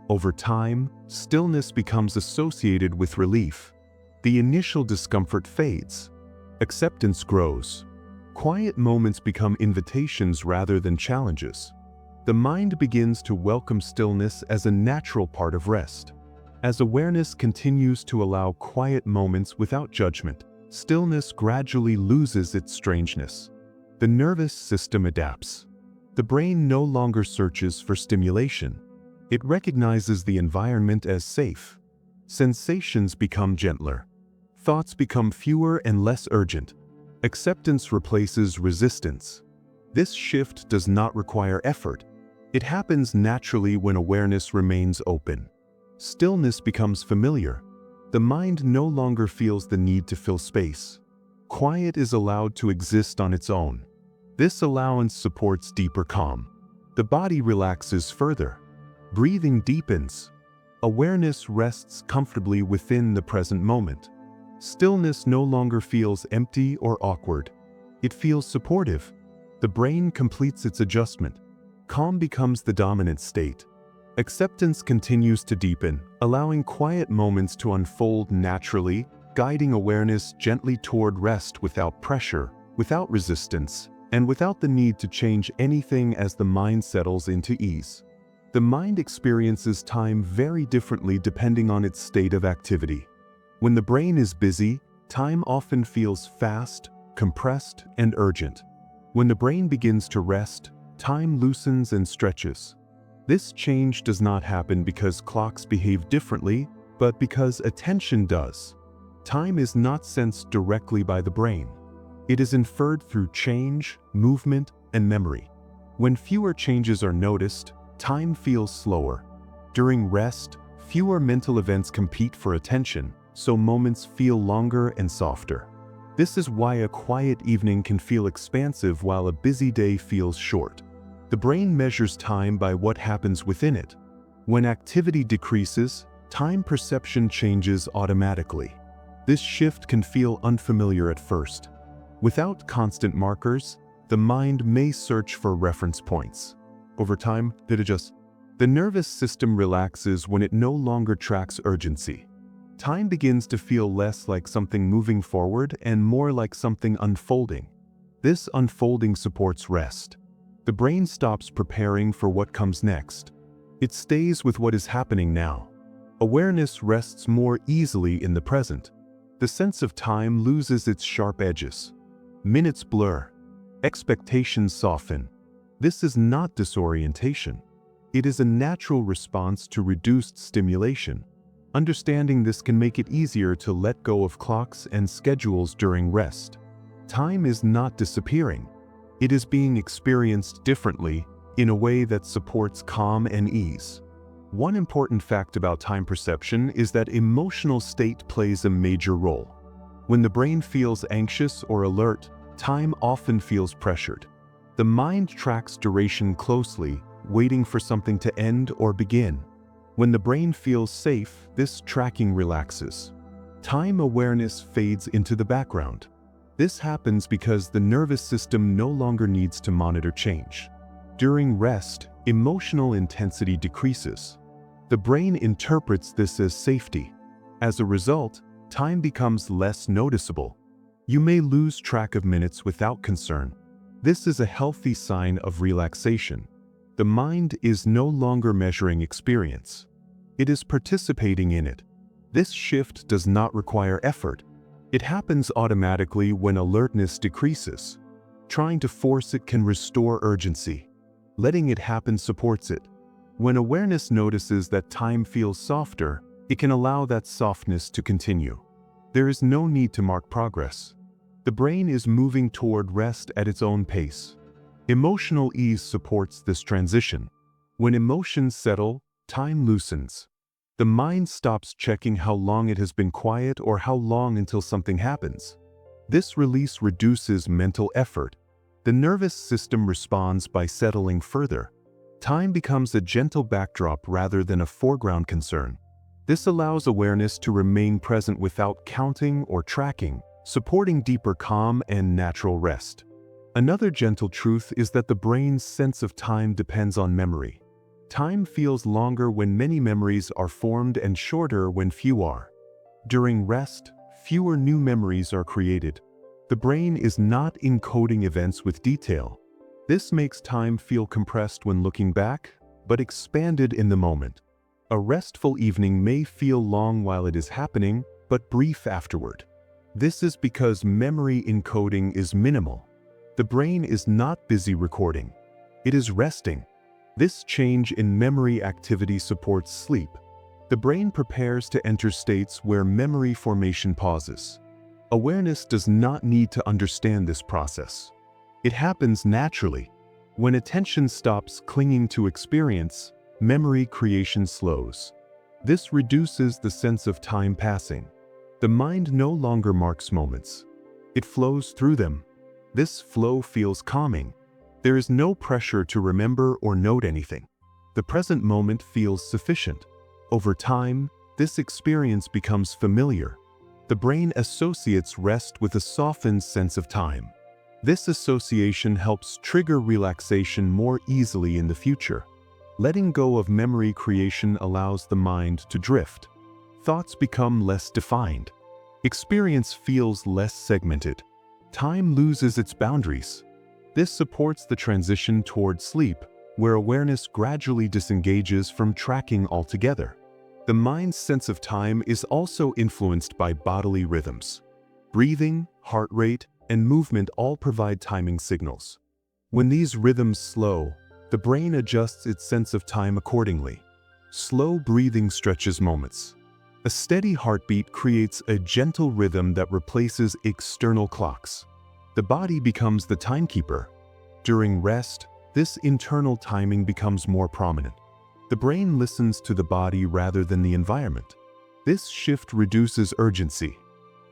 Over time, stillness becomes associated with relief. The initial discomfort fades. Acceptance grows. Quiet moments become invitations rather than challenges. The mind begins to welcome stillness as a natural part of rest. As awareness continues to allow quiet moments without judgment, stillness gradually loses its strangeness. The nervous system adapts. The brain no longer searches for stimulation. It recognizes the environment as safe. Sensations become gentler. Thoughts become fewer and less urgent. Acceptance replaces resistance. This shift does not require effort. It happens naturally when awareness remains open. Stillness becomes familiar. The mind no longer feels the need to fill space. Quiet is allowed to exist on its own. This allowance supports deeper calm. The body relaxes further. Breathing deepens. Awareness rests comfortably within the present moment. Stillness no longer feels empty or awkward. It feels supportive. The brain completes its adjustment. Calm becomes the dominant state. Acceptance continues to deepen, allowing quiet moments to unfold naturally, guiding awareness gently toward rest without pressure, without resistance, and without the need to change anything as the mind settles into ease. The mind experiences time very differently depending on its state of activity. When the brain is busy, time often feels fast, compressed, and urgent. When the brain begins to rest, time loosens and stretches. This change does not happen because clocks behave differently, but because attention does. Time is not sensed directly by the brain. It is inferred through change, movement, and memory. When fewer changes are noticed, time feels slower. During rest, fewer mental events compete for attention, so moments feel longer and softer. This is why a quiet evening can feel expansive while a busy day feels short. The brain measures time by what happens within it. When activity decreases, time perception changes automatically. This shift can feel unfamiliar at first. Without constant markers, the mind may search for reference points. Over time, it adjusts. The nervous system relaxes when it no longer tracks urgency. Time begins to feel less like something moving forward and more like something unfolding. This unfolding supports rest. The brain stops preparing for what comes next. It stays with what is happening now. Awareness rests more easily in the present. The sense of time loses its sharp edges. Minutes blur. Expectations soften. This is not disorientation. It is a natural response to reduced stimulation. Understanding this can make it easier to let go of clocks and schedules during rest. Time is not disappearing. It is being experienced differently in a way that supports calm and ease. One important fact about time perception is that emotional state plays a major role. When the brain feels anxious or alert, time often feels pressured. The mind tracks duration closely, waiting for something to end or begin. When the brain feels safe, this tracking relaxes. Time awareness fades into the background. This happens because the nervous system no longer needs to monitor change. During rest, emotional intensity decreases. The brain interprets this as safety. As a result, time becomes less noticeable. You may lose track of minutes without concern. This is a healthy sign of relaxation. The mind is no longer measuring experience. It is participating in it. This shift does not require effort. It happens automatically when alertness decreases. Trying to force it can restore urgency. Letting it happen supports it. When awareness notices that time feels softer, it can allow that softness to continue. There is no need to mark progress. The brain is moving toward rest at its own pace. Emotional ease supports this transition. When emotions settle, time loosens. The mind stops checking how long it has been quiet or how long until something happens. This release reduces mental effort. The nervous system responds by settling further. Time becomes a gentle backdrop rather than a foreground concern. This allows awareness to remain present without counting or tracking, supporting deeper calm and natural rest. Another gentle truth is that the brain's sense of time depends on memory. Time feels longer when many memories are formed and shorter when few are. During rest, fewer new memories are created. The brain is not encoding events with detail. This makes time feel compressed when looking back, but expanded in the moment. A restful evening may feel long while it is happening, but brief afterward. This is because memory encoding is minimal. The brain is not busy recording. It is resting. This change in memory activity supports sleep. The brain prepares to enter states where memory formation pauses. Awareness does not need to understand this process. It happens naturally. When attention stops clinging to experience, memory creation slows. This reduces the sense of time passing. The mind no longer marks moments. It flows through them. This flow feels calming. There is no pressure to remember or note anything. The present moment feels sufficient. Over time, this experience becomes familiar. The brain associates rest with a softened sense of time. This association helps trigger relaxation more easily in the future. Letting go of memory creation allows the mind to drift. Thoughts become less defined. Experience feels less segmented. Time loses its boundaries. This supports the transition toward sleep, where awareness gradually disengages from tracking altogether. The mind's sense of time is also influenced by bodily rhythms. Breathing, heart rate, and movement all provide timing signals. When these rhythms slow, the brain adjusts its sense of time accordingly. Slow breathing stretches moments. A steady heartbeat creates a gentle rhythm that replaces external clocks. The body becomes the timekeeper. During rest, this internal timing becomes more prominent. The brain listens to the body rather than the environment. This shift reduces urgency.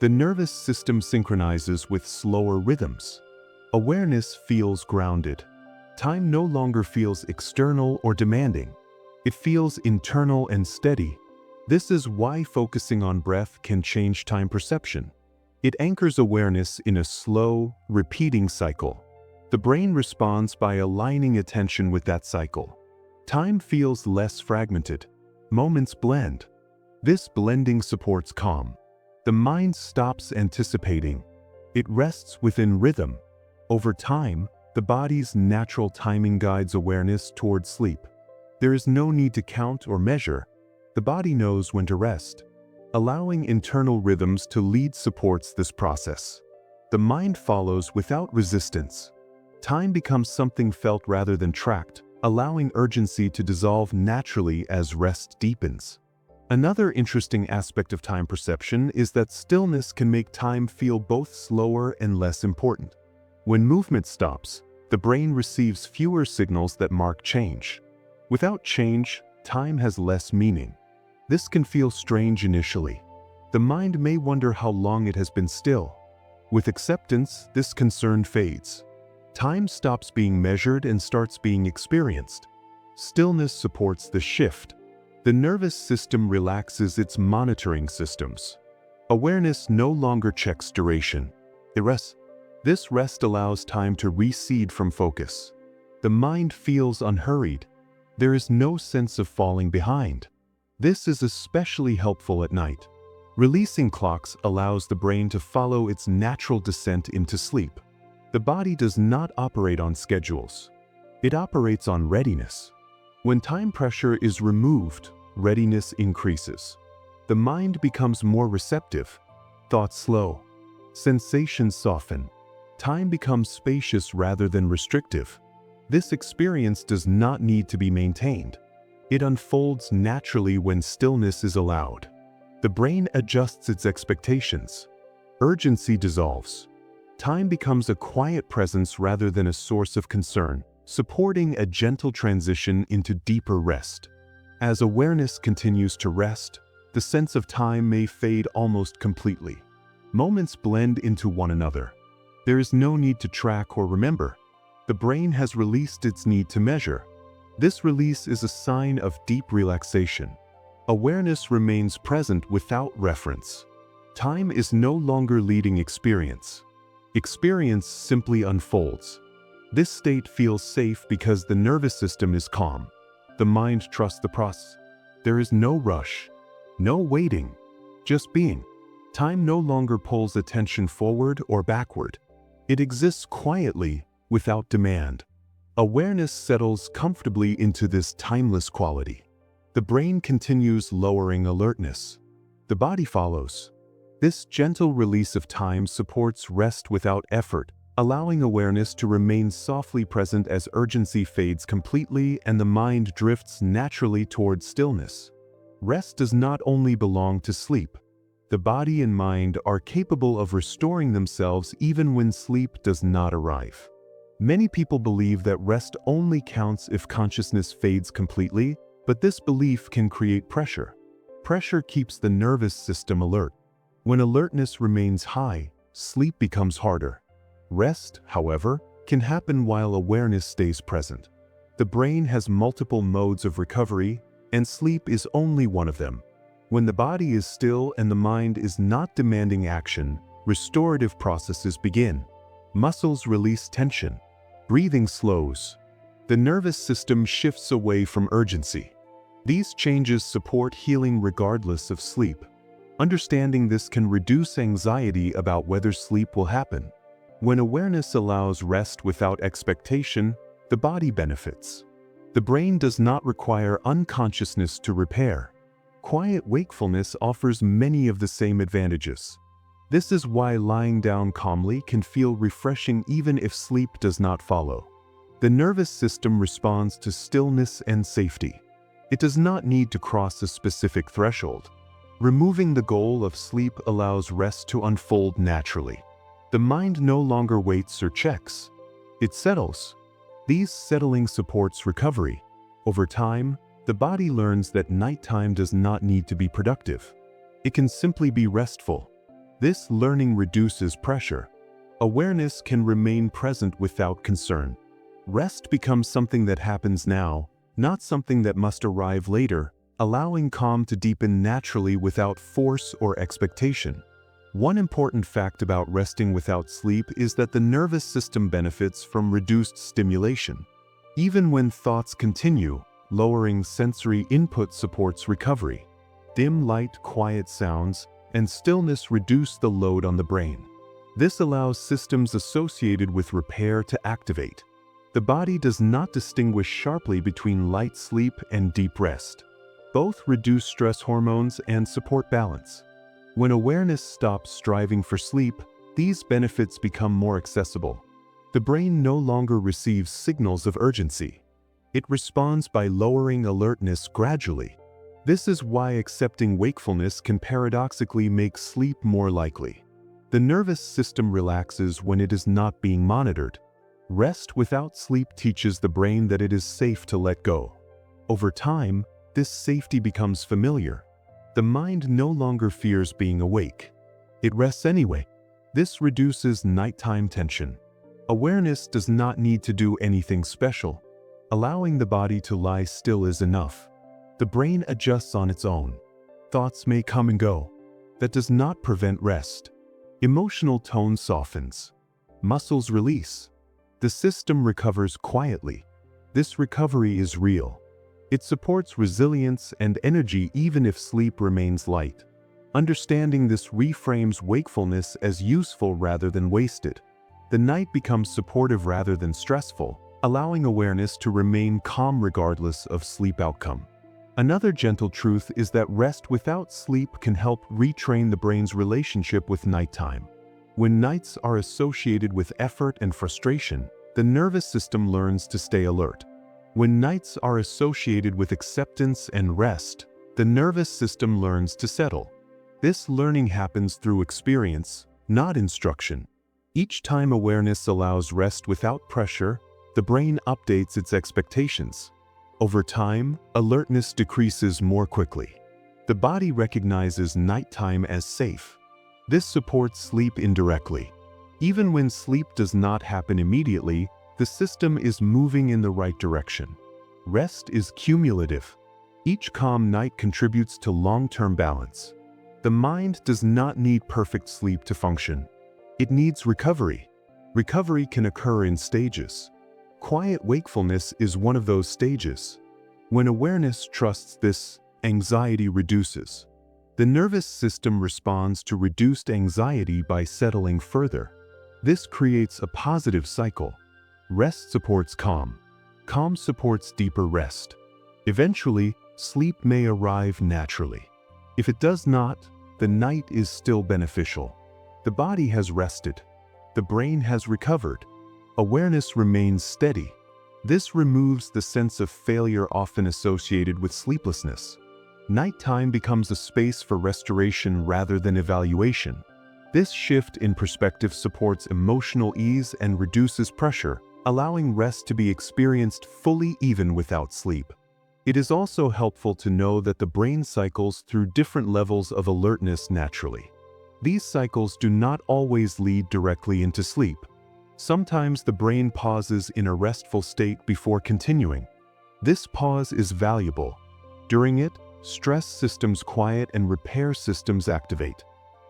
The nervous system synchronizes with slower rhythms. Awareness feels grounded. Time no longer feels external or demanding. It feels internal and steady. This is why focusing on breath can change time perception. It anchors awareness in a slow, repeating cycle. The brain responds by aligning attention with that cycle. Time feels less fragmented. Moments blend. This blending supports calm. The mind stops anticipating. It rests within rhythm. Over time, the body's natural timing guides awareness toward sleep. There is no need to count or measure. The body knows when to rest. Allowing internal rhythms to lead supports this process. The mind follows without resistance. Time becomes something felt rather than tracked, allowing urgency to dissolve naturally as rest deepens. Another interesting aspect of time perception is that stillness can make time feel both slower and less important. When movement stops, the brain receives fewer signals that mark change. Without change, time has less meaning. This can feel strange initially. The mind may wonder how long it has been still. With acceptance, this concern fades. Time stops being measured and starts being experienced. Stillness supports the shift. The nervous system relaxes its monitoring systems. Awareness no longer checks duration. It rests. This rest allows time to recede from focus. The mind feels unhurried. There is no sense of falling behind. This is especially helpful at night. Releasing clocks allows the brain to follow its natural descent into sleep. The body does not operate on schedules. It operates on readiness. When time pressure is removed, readiness increases. The mind becomes more receptive. Thoughts slow. Sensations soften. Time becomes spacious rather than restrictive. This experience does not need to be maintained. It unfolds naturally when stillness is allowed. The brain adjusts its expectations. Urgency dissolves. Time becomes a quiet presence rather than a source of concern, supporting a gentle transition into deeper rest. As awareness continues to rest, the sense of time may fade almost completely. Moments blend into one another. There is no need to track or remember. The brain has released its need to measure. This release is a sign of deep relaxation. Awareness remains present without reference. Time is no longer leading experience. Experience simply unfolds. This state feels safe because the nervous system is calm. The mind trusts the process. There is no rush, no waiting, just being. Time no longer pulls attention forward or backward. It exists quietly, without demand. Awareness settles comfortably into this timeless quality. The brain continues lowering alertness. The body follows. This gentle release of time supports rest without effort, allowing awareness to remain softly present as urgency fades completely and the mind drifts naturally towards stillness. Rest does not only belong to sleep. The body and mind are capable of restoring themselves even when sleep does not arrive. Many people believe that rest only counts if consciousness fades completely, but this belief can create pressure. Pressure keeps the nervous system alert. When alertness remains high, sleep becomes harder. Rest, however, can happen while awareness stays present. The brain has multiple modes of recovery, and sleep is only one of them. When the body is still and the mind is not demanding action, restorative processes begin. Muscles release tension. Breathing slows. The nervous system shifts away from urgency. These changes support healing regardless of sleep. Understanding this can reduce anxiety about whether sleep will happen. When awareness allows rest without expectation, the body benefits. The brain does not require unconsciousness to repair. Quiet wakefulness offers many of the same advantages. This is why lying down calmly can feel refreshing even if sleep does not follow. The nervous system responds to stillness and safety. It does not need to cross a specific threshold. Removing the goal of sleep allows rest to unfold naturally. The mind no longer waits or checks. It settles. These settling supports recovery. Over time, the body learns that nighttime does not need to be productive. It can simply be restful. This learning reduces pressure. Awareness can remain present without concern. Rest becomes something that happens now, not something that must arrive later, allowing calm to deepen naturally without force or expectation. One important fact about resting without sleep is that the nervous system benefits from reduced stimulation. Even when thoughts continue, lowering sensory input supports recovery. Dim light, quiet sounds, and stillness reduce the load on the brain. This allows systems associated with repair to activate. The body does not distinguish sharply between light sleep and deep rest. Both reduce stress hormones and support balance. When awareness stops striving for sleep, these benefits become more accessible. The brain no longer receives signals of urgency. It responds by lowering alertness gradually. This is why accepting wakefulness can paradoxically make sleep more likely. The nervous system relaxes when it is not being monitored. Rest without sleep teaches the brain that it is safe to let go. Over time, this safety becomes familiar. The mind no longer fears being awake. It rests anyway. This reduces nighttime tension. Awareness does not need to do anything special. Allowing the body to lie still is enough. The brain adjusts on its own. Thoughts may come and go. That does not prevent rest. Emotional tone softens. Muscles release. The system recovers quietly. This recovery is real. It supports resilience and energy even if sleep remains light. Understanding this reframes wakefulness as useful rather than wasted. The night becomes supportive rather than stressful, allowing awareness to remain calm regardless of sleep outcome. Another gentle truth is that rest without sleep can help retrain the brain's relationship with nighttime. When nights are associated with effort and frustration, the nervous system learns to stay alert. When nights are associated with acceptance and rest, the nervous system learns to settle. This learning happens through experience, not instruction. Each time awareness allows rest without pressure, the brain updates its expectations. Over time, alertness decreases more quickly. The body recognizes nighttime as safe. This supports sleep indirectly. Even when sleep does not happen immediately, the system is moving in the right direction. Rest is cumulative. Each calm night contributes to long-term balance. The mind does not need perfect sleep to function. It needs recovery. Recovery can occur in stages. Quiet wakefulness is one of those stages. When awareness trusts this, anxiety reduces. The nervous system responds to reduced anxiety by settling further. This creates a positive cycle. Rest supports calm. Calm supports deeper rest. Eventually, sleep may arrive naturally. If it does not, the night is still beneficial. The body has rested. The brain has recovered. Awareness remains steady. This removes the sense of failure often associated with sleeplessness. Nighttime becomes a space for restoration rather than evaluation. This shift in perspective supports emotional ease and reduces pressure, allowing rest to be experienced fully even without sleep. It is also helpful to know that the brain cycles through different levels of alertness naturally. These cycles do not always lead directly into sleep. Sometimes the brain pauses in a restful state before continuing. This pause is valuable. During it, stress systems quiet and repair systems activate.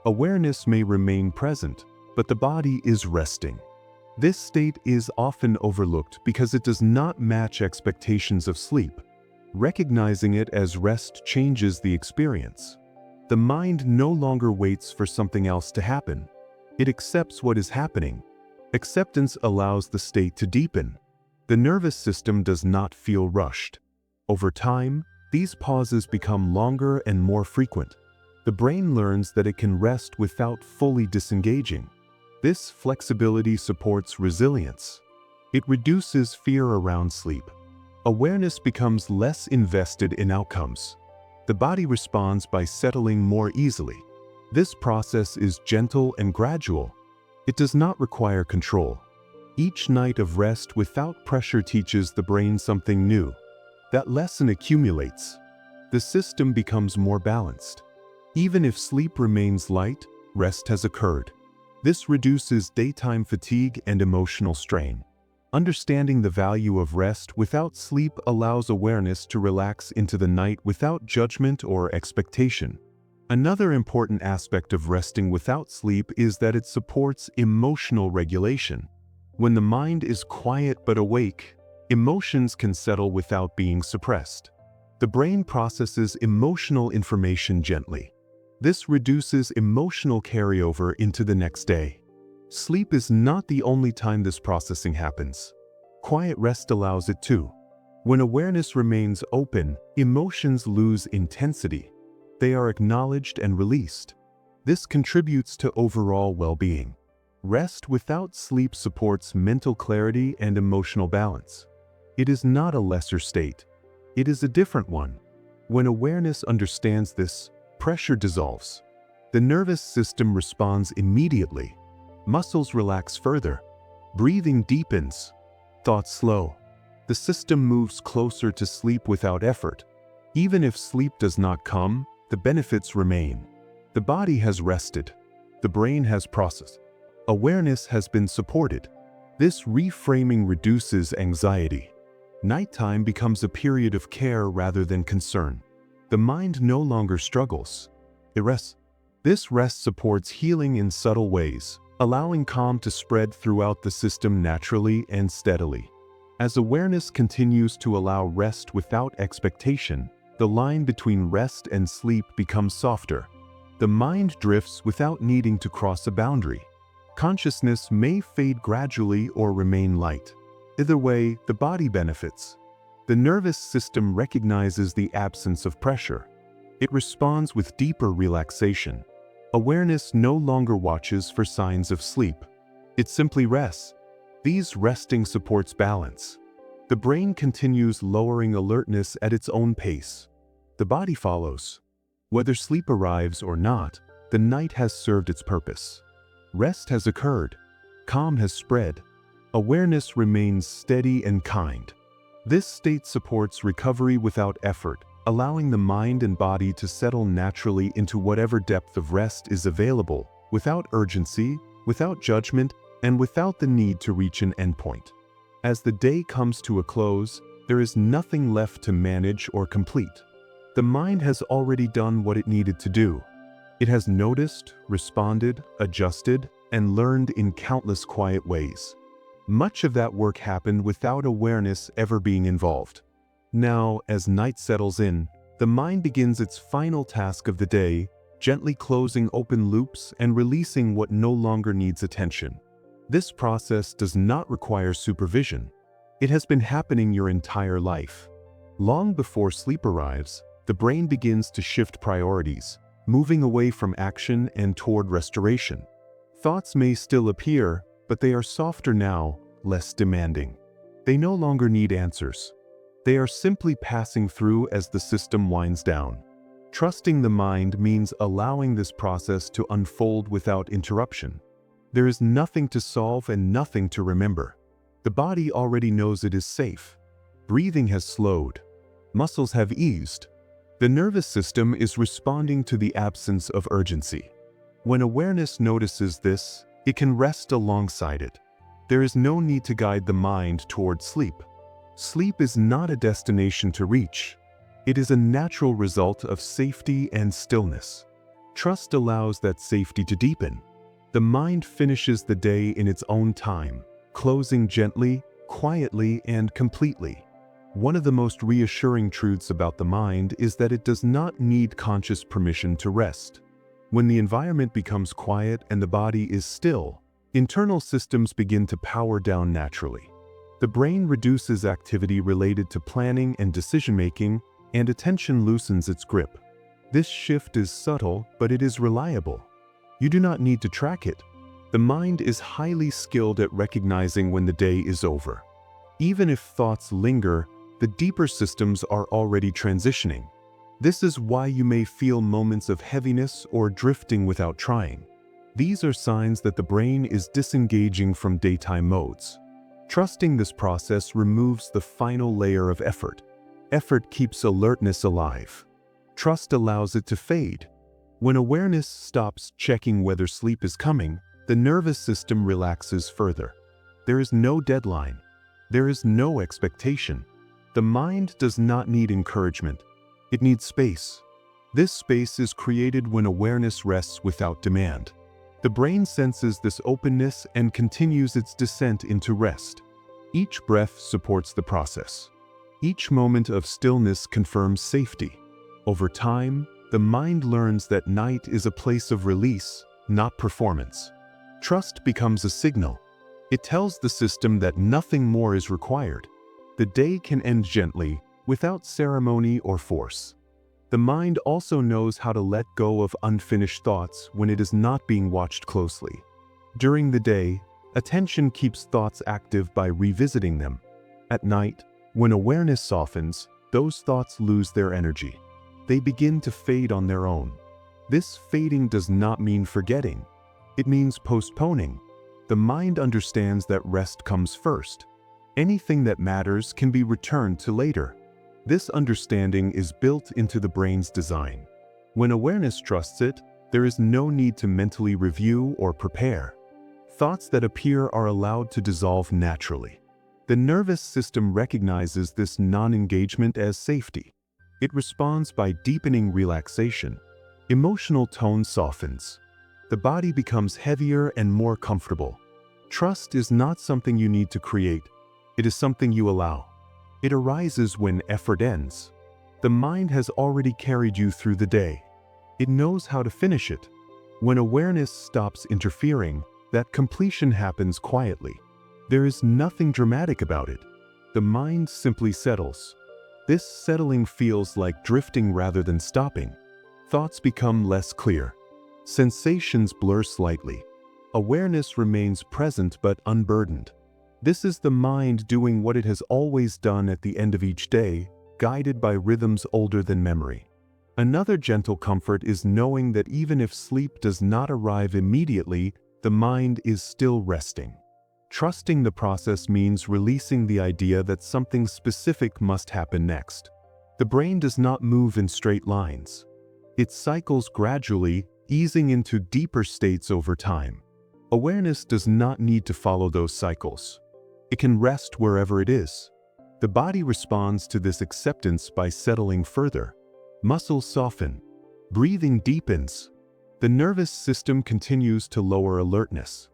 Awareness may remain present, but the body is resting. This state is often overlooked because it does not match expectations of sleep. Recognizing it as rest changes the experience. The mind no longer waits for something else to happen. It accepts what is happening. Acceptance allows the state to deepen. The nervous system does not feel rushed. Over time, these pauses become longer and more frequent. The brain learns that it can rest without fully disengaging. This flexibility supports resilience. It reduces fear around sleep. Awareness becomes less invested in outcomes. The body responds by settling more easily. This process is gentle and gradual. It does not require control. Each night of rest without pressure teaches the brain something new. That lesson accumulates. The system becomes more balanced. Even if sleep remains light, rest has occurred. This reduces daytime fatigue and emotional strain. Understanding the value of rest without sleep allows awareness to relax into the night without judgment or expectation. Another important aspect of resting without sleep is that it supports emotional regulation. When the mind is quiet but awake, emotions can settle without being suppressed. The brain processes emotional information gently. This reduces emotional carryover into the next day. Sleep is not the only time this processing happens. Quiet rest allows it too. When awareness remains open, emotions lose intensity. They are acknowledged and released. This contributes to overall well-being. Rest without sleep supports mental clarity and emotional balance. It is not a lesser state. It is a different one. When awareness understands this, pressure dissolves. The nervous system responds immediately. Muscles relax further. Breathing deepens. Thoughts slow. The system moves closer to sleep without effort. Even if sleep does not come, the benefits remain. The body has rested. The brain has processed. Awareness has been supported. This reframing reduces anxiety. Nighttime becomes a period of care rather than concern. The mind no longer struggles. It rests. This rest supports healing in subtle ways, allowing calm to spread throughout the system naturally and steadily. As awareness continues to allow rest without expectation, the line between rest and sleep becomes softer. The mind drifts without needing to cross a boundary. Consciousness may fade gradually or remain light. Either way, the body benefits. The nervous system recognizes the absence of pressure. It responds with deeper relaxation. Awareness no longer watches for signs of sleep. It simply rests. These resting supports balance. The brain continues lowering alertness at its own pace. The body follows. Whether sleep arrives or not, the night has served its purpose. Rest has occurred. Calm has spread. Awareness remains steady and kind. This state supports recovery without effort, allowing the mind and body to settle naturally into whatever depth of rest is available, without urgency, without judgment, and without the need to reach an endpoint. As the day comes to a close, there is nothing left to manage or complete. The mind has already done what it needed to do. It has noticed, responded, adjusted, and learned in countless quiet ways. Much of that work happened without awareness ever being involved. Now, as night settles in, the mind begins its final task of the day, gently closing open loops and releasing what no longer needs attention. This process does not require supervision. It has been happening your entire life. Long before sleep arrives, the brain begins to shift priorities, moving away from action and toward restoration. Thoughts may still appear, but they are softer now, less demanding. They no longer need answers. They are simply passing through as the system winds down. Trusting the mind means allowing this process to unfold without interruption. There is nothing to solve and nothing to remember. The body already knows it is safe. Breathing has slowed. Muscles have eased. The nervous system is responding to the absence of urgency. When awareness notices this, it can rest alongside it. There is no need to guide the mind toward sleep. Sleep is not a destination to reach. It is a natural result of safety and stillness. Trust allows that safety to deepen. The mind finishes the day in its own time, closing gently, quietly, and completely. One of the most reassuring truths about the mind is that it does not need conscious permission to rest. When the environment becomes quiet and the body is still, internal systems begin to power down naturally. The brain reduces activity related to planning and decision-making, and attention loosens its grip. This shift is subtle, but it is reliable. You do not need to track it. The mind is highly skilled at recognizing when the day is over. Even if thoughts linger, the deeper systems are already transitioning. This is why you may feel moments of heaviness or drifting without trying. These are signs that the brain is disengaging from daytime modes. Trusting this process removes the final layer of effort. Effort keeps alertness alive. Trust allows it to fade. When awareness stops checking whether sleep is coming, the nervous system relaxes further. There is no deadline. There is no expectation. The mind does not need encouragement. It needs space. This space is created when awareness rests without demand. The brain senses this openness and continues its descent into rest. Each breath supports the process. Each moment of stillness confirms safety. Over time, the mind learns that night is a place of release, not performance. Trust becomes a signal. It tells the system that nothing more is required. The day can end gently, without ceremony or force. The mind also knows how to let go of unfinished thoughts when it is not being watched closely. During the day, attention keeps thoughts active by revisiting them. At night, when awareness softens, those thoughts lose their energy. They begin to fade on their own. This fading does not mean forgetting. It means postponing. The mind understands that rest comes first. Anything that matters can be returned to later. This understanding is built into the brain's design. When awareness trusts it, there is no need to mentally review or prepare. Thoughts that appear are allowed to dissolve naturally. The nervous system recognizes this non-engagement as safety. It responds by deepening relaxation. Emotional tone softens. The body becomes heavier and more comfortable. Trust is not something you need to create. It is something you allow. It arises when effort ends. The mind has already carried you through the day. It knows how to finish it. When awareness stops interfering, that completion happens quietly. There is nothing dramatic about it. The mind simply settles. This settling feels like drifting rather than stopping. Thoughts become less clear. Sensations blur slightly. Awareness remains present but unburdened. This is the mind doing what it has always done at the end of each day, guided by rhythms older than memory. Another gentle comfort is knowing that even if sleep does not arrive immediately, the mind is still resting. Trusting the process means releasing the idea that something specific must happen next. The brain does not move in straight lines. It cycles gradually, easing into deeper states over time. Awareness does not need to follow those cycles. It can rest wherever it is. The body responds to this acceptance by settling further. Muscles soften. Breathing deepens. The nervous system continues to lower alertness.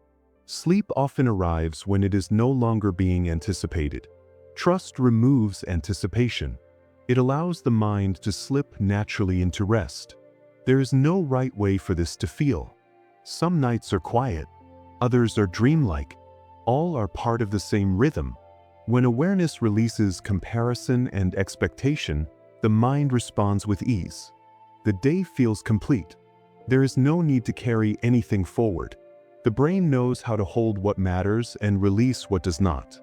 Sleep often arrives when it is no longer being anticipated. Trust removes anticipation. It allows the mind to slip naturally into rest. There is no right way for this to feel. Some nights are quiet. Others are dreamlike. All are part of the same rhythm. When awareness releases comparison and expectation, the mind responds with ease. The day feels complete. There is no need to carry anything forward. The brain knows how to hold what matters and release what does not.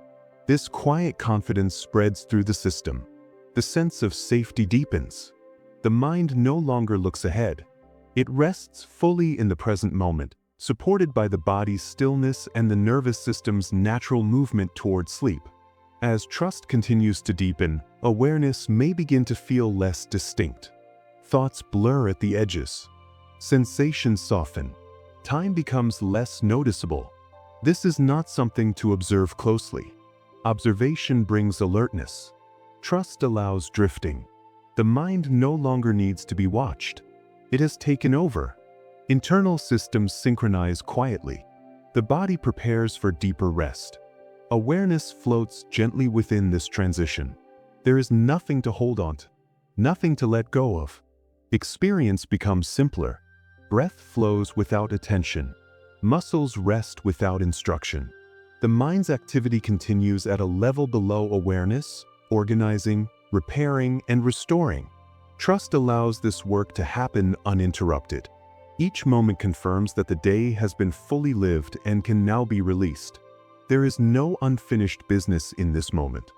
This quiet confidence spreads through the system. The sense of safety deepens. The mind no longer looks ahead. It rests fully in the present moment, supported by the body's stillness and the nervous system's natural movement toward sleep. As trust continues to deepen, awareness may begin to feel less distinct. Thoughts blur at the edges. Sensations soften. Time becomes less noticeable. This is not something to observe closely. Observation brings alertness. Trust allows drifting. The mind no longer needs to be watched. It has taken over. Internal systems synchronize quietly. The body prepares for deeper rest. Awareness floats gently within this transition. There is nothing to hold on to, nothing to let go of. Experience becomes simpler. Breath flows without attention. Muscles rest without instruction. The mind's activity continues at a level below awareness, organizing, repairing, and restoring. Trust allows this work to happen uninterrupted. Each moment confirms that the day has been fully lived and can now be released. There is no unfinished business in this moment.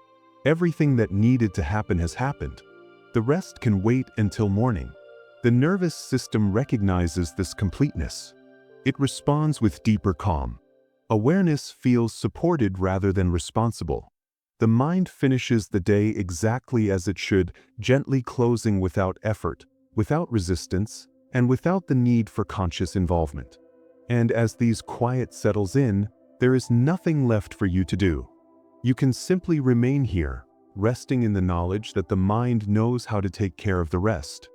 Everything that needed to happen has happened. The rest can wait until morning. The nervous system recognizes this completeness. It responds with deeper calm. Awareness feels supported rather than responsible. The mind finishes the day exactly as it should, gently closing without effort, without resistance, and without the need for conscious involvement. And as these quiet settles in, there is nothing left for you to do. You can simply remain here, resting in the knowledge that the mind knows how to take care of the rest.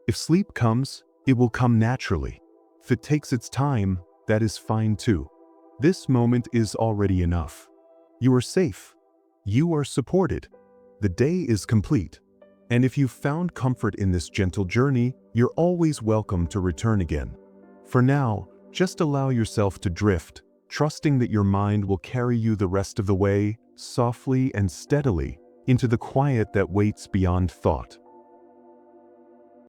If sleep comes, it will come naturally. If it takes its time, that is fine too. This moment is already enough. You are safe. You are supported. The day is complete. And if you've found comfort in this gentle journey, you're always welcome to return again. For now, just allow yourself to drift, trusting that your mind will carry you the rest of the way, softly and steadily, into the quiet that waits beyond thought.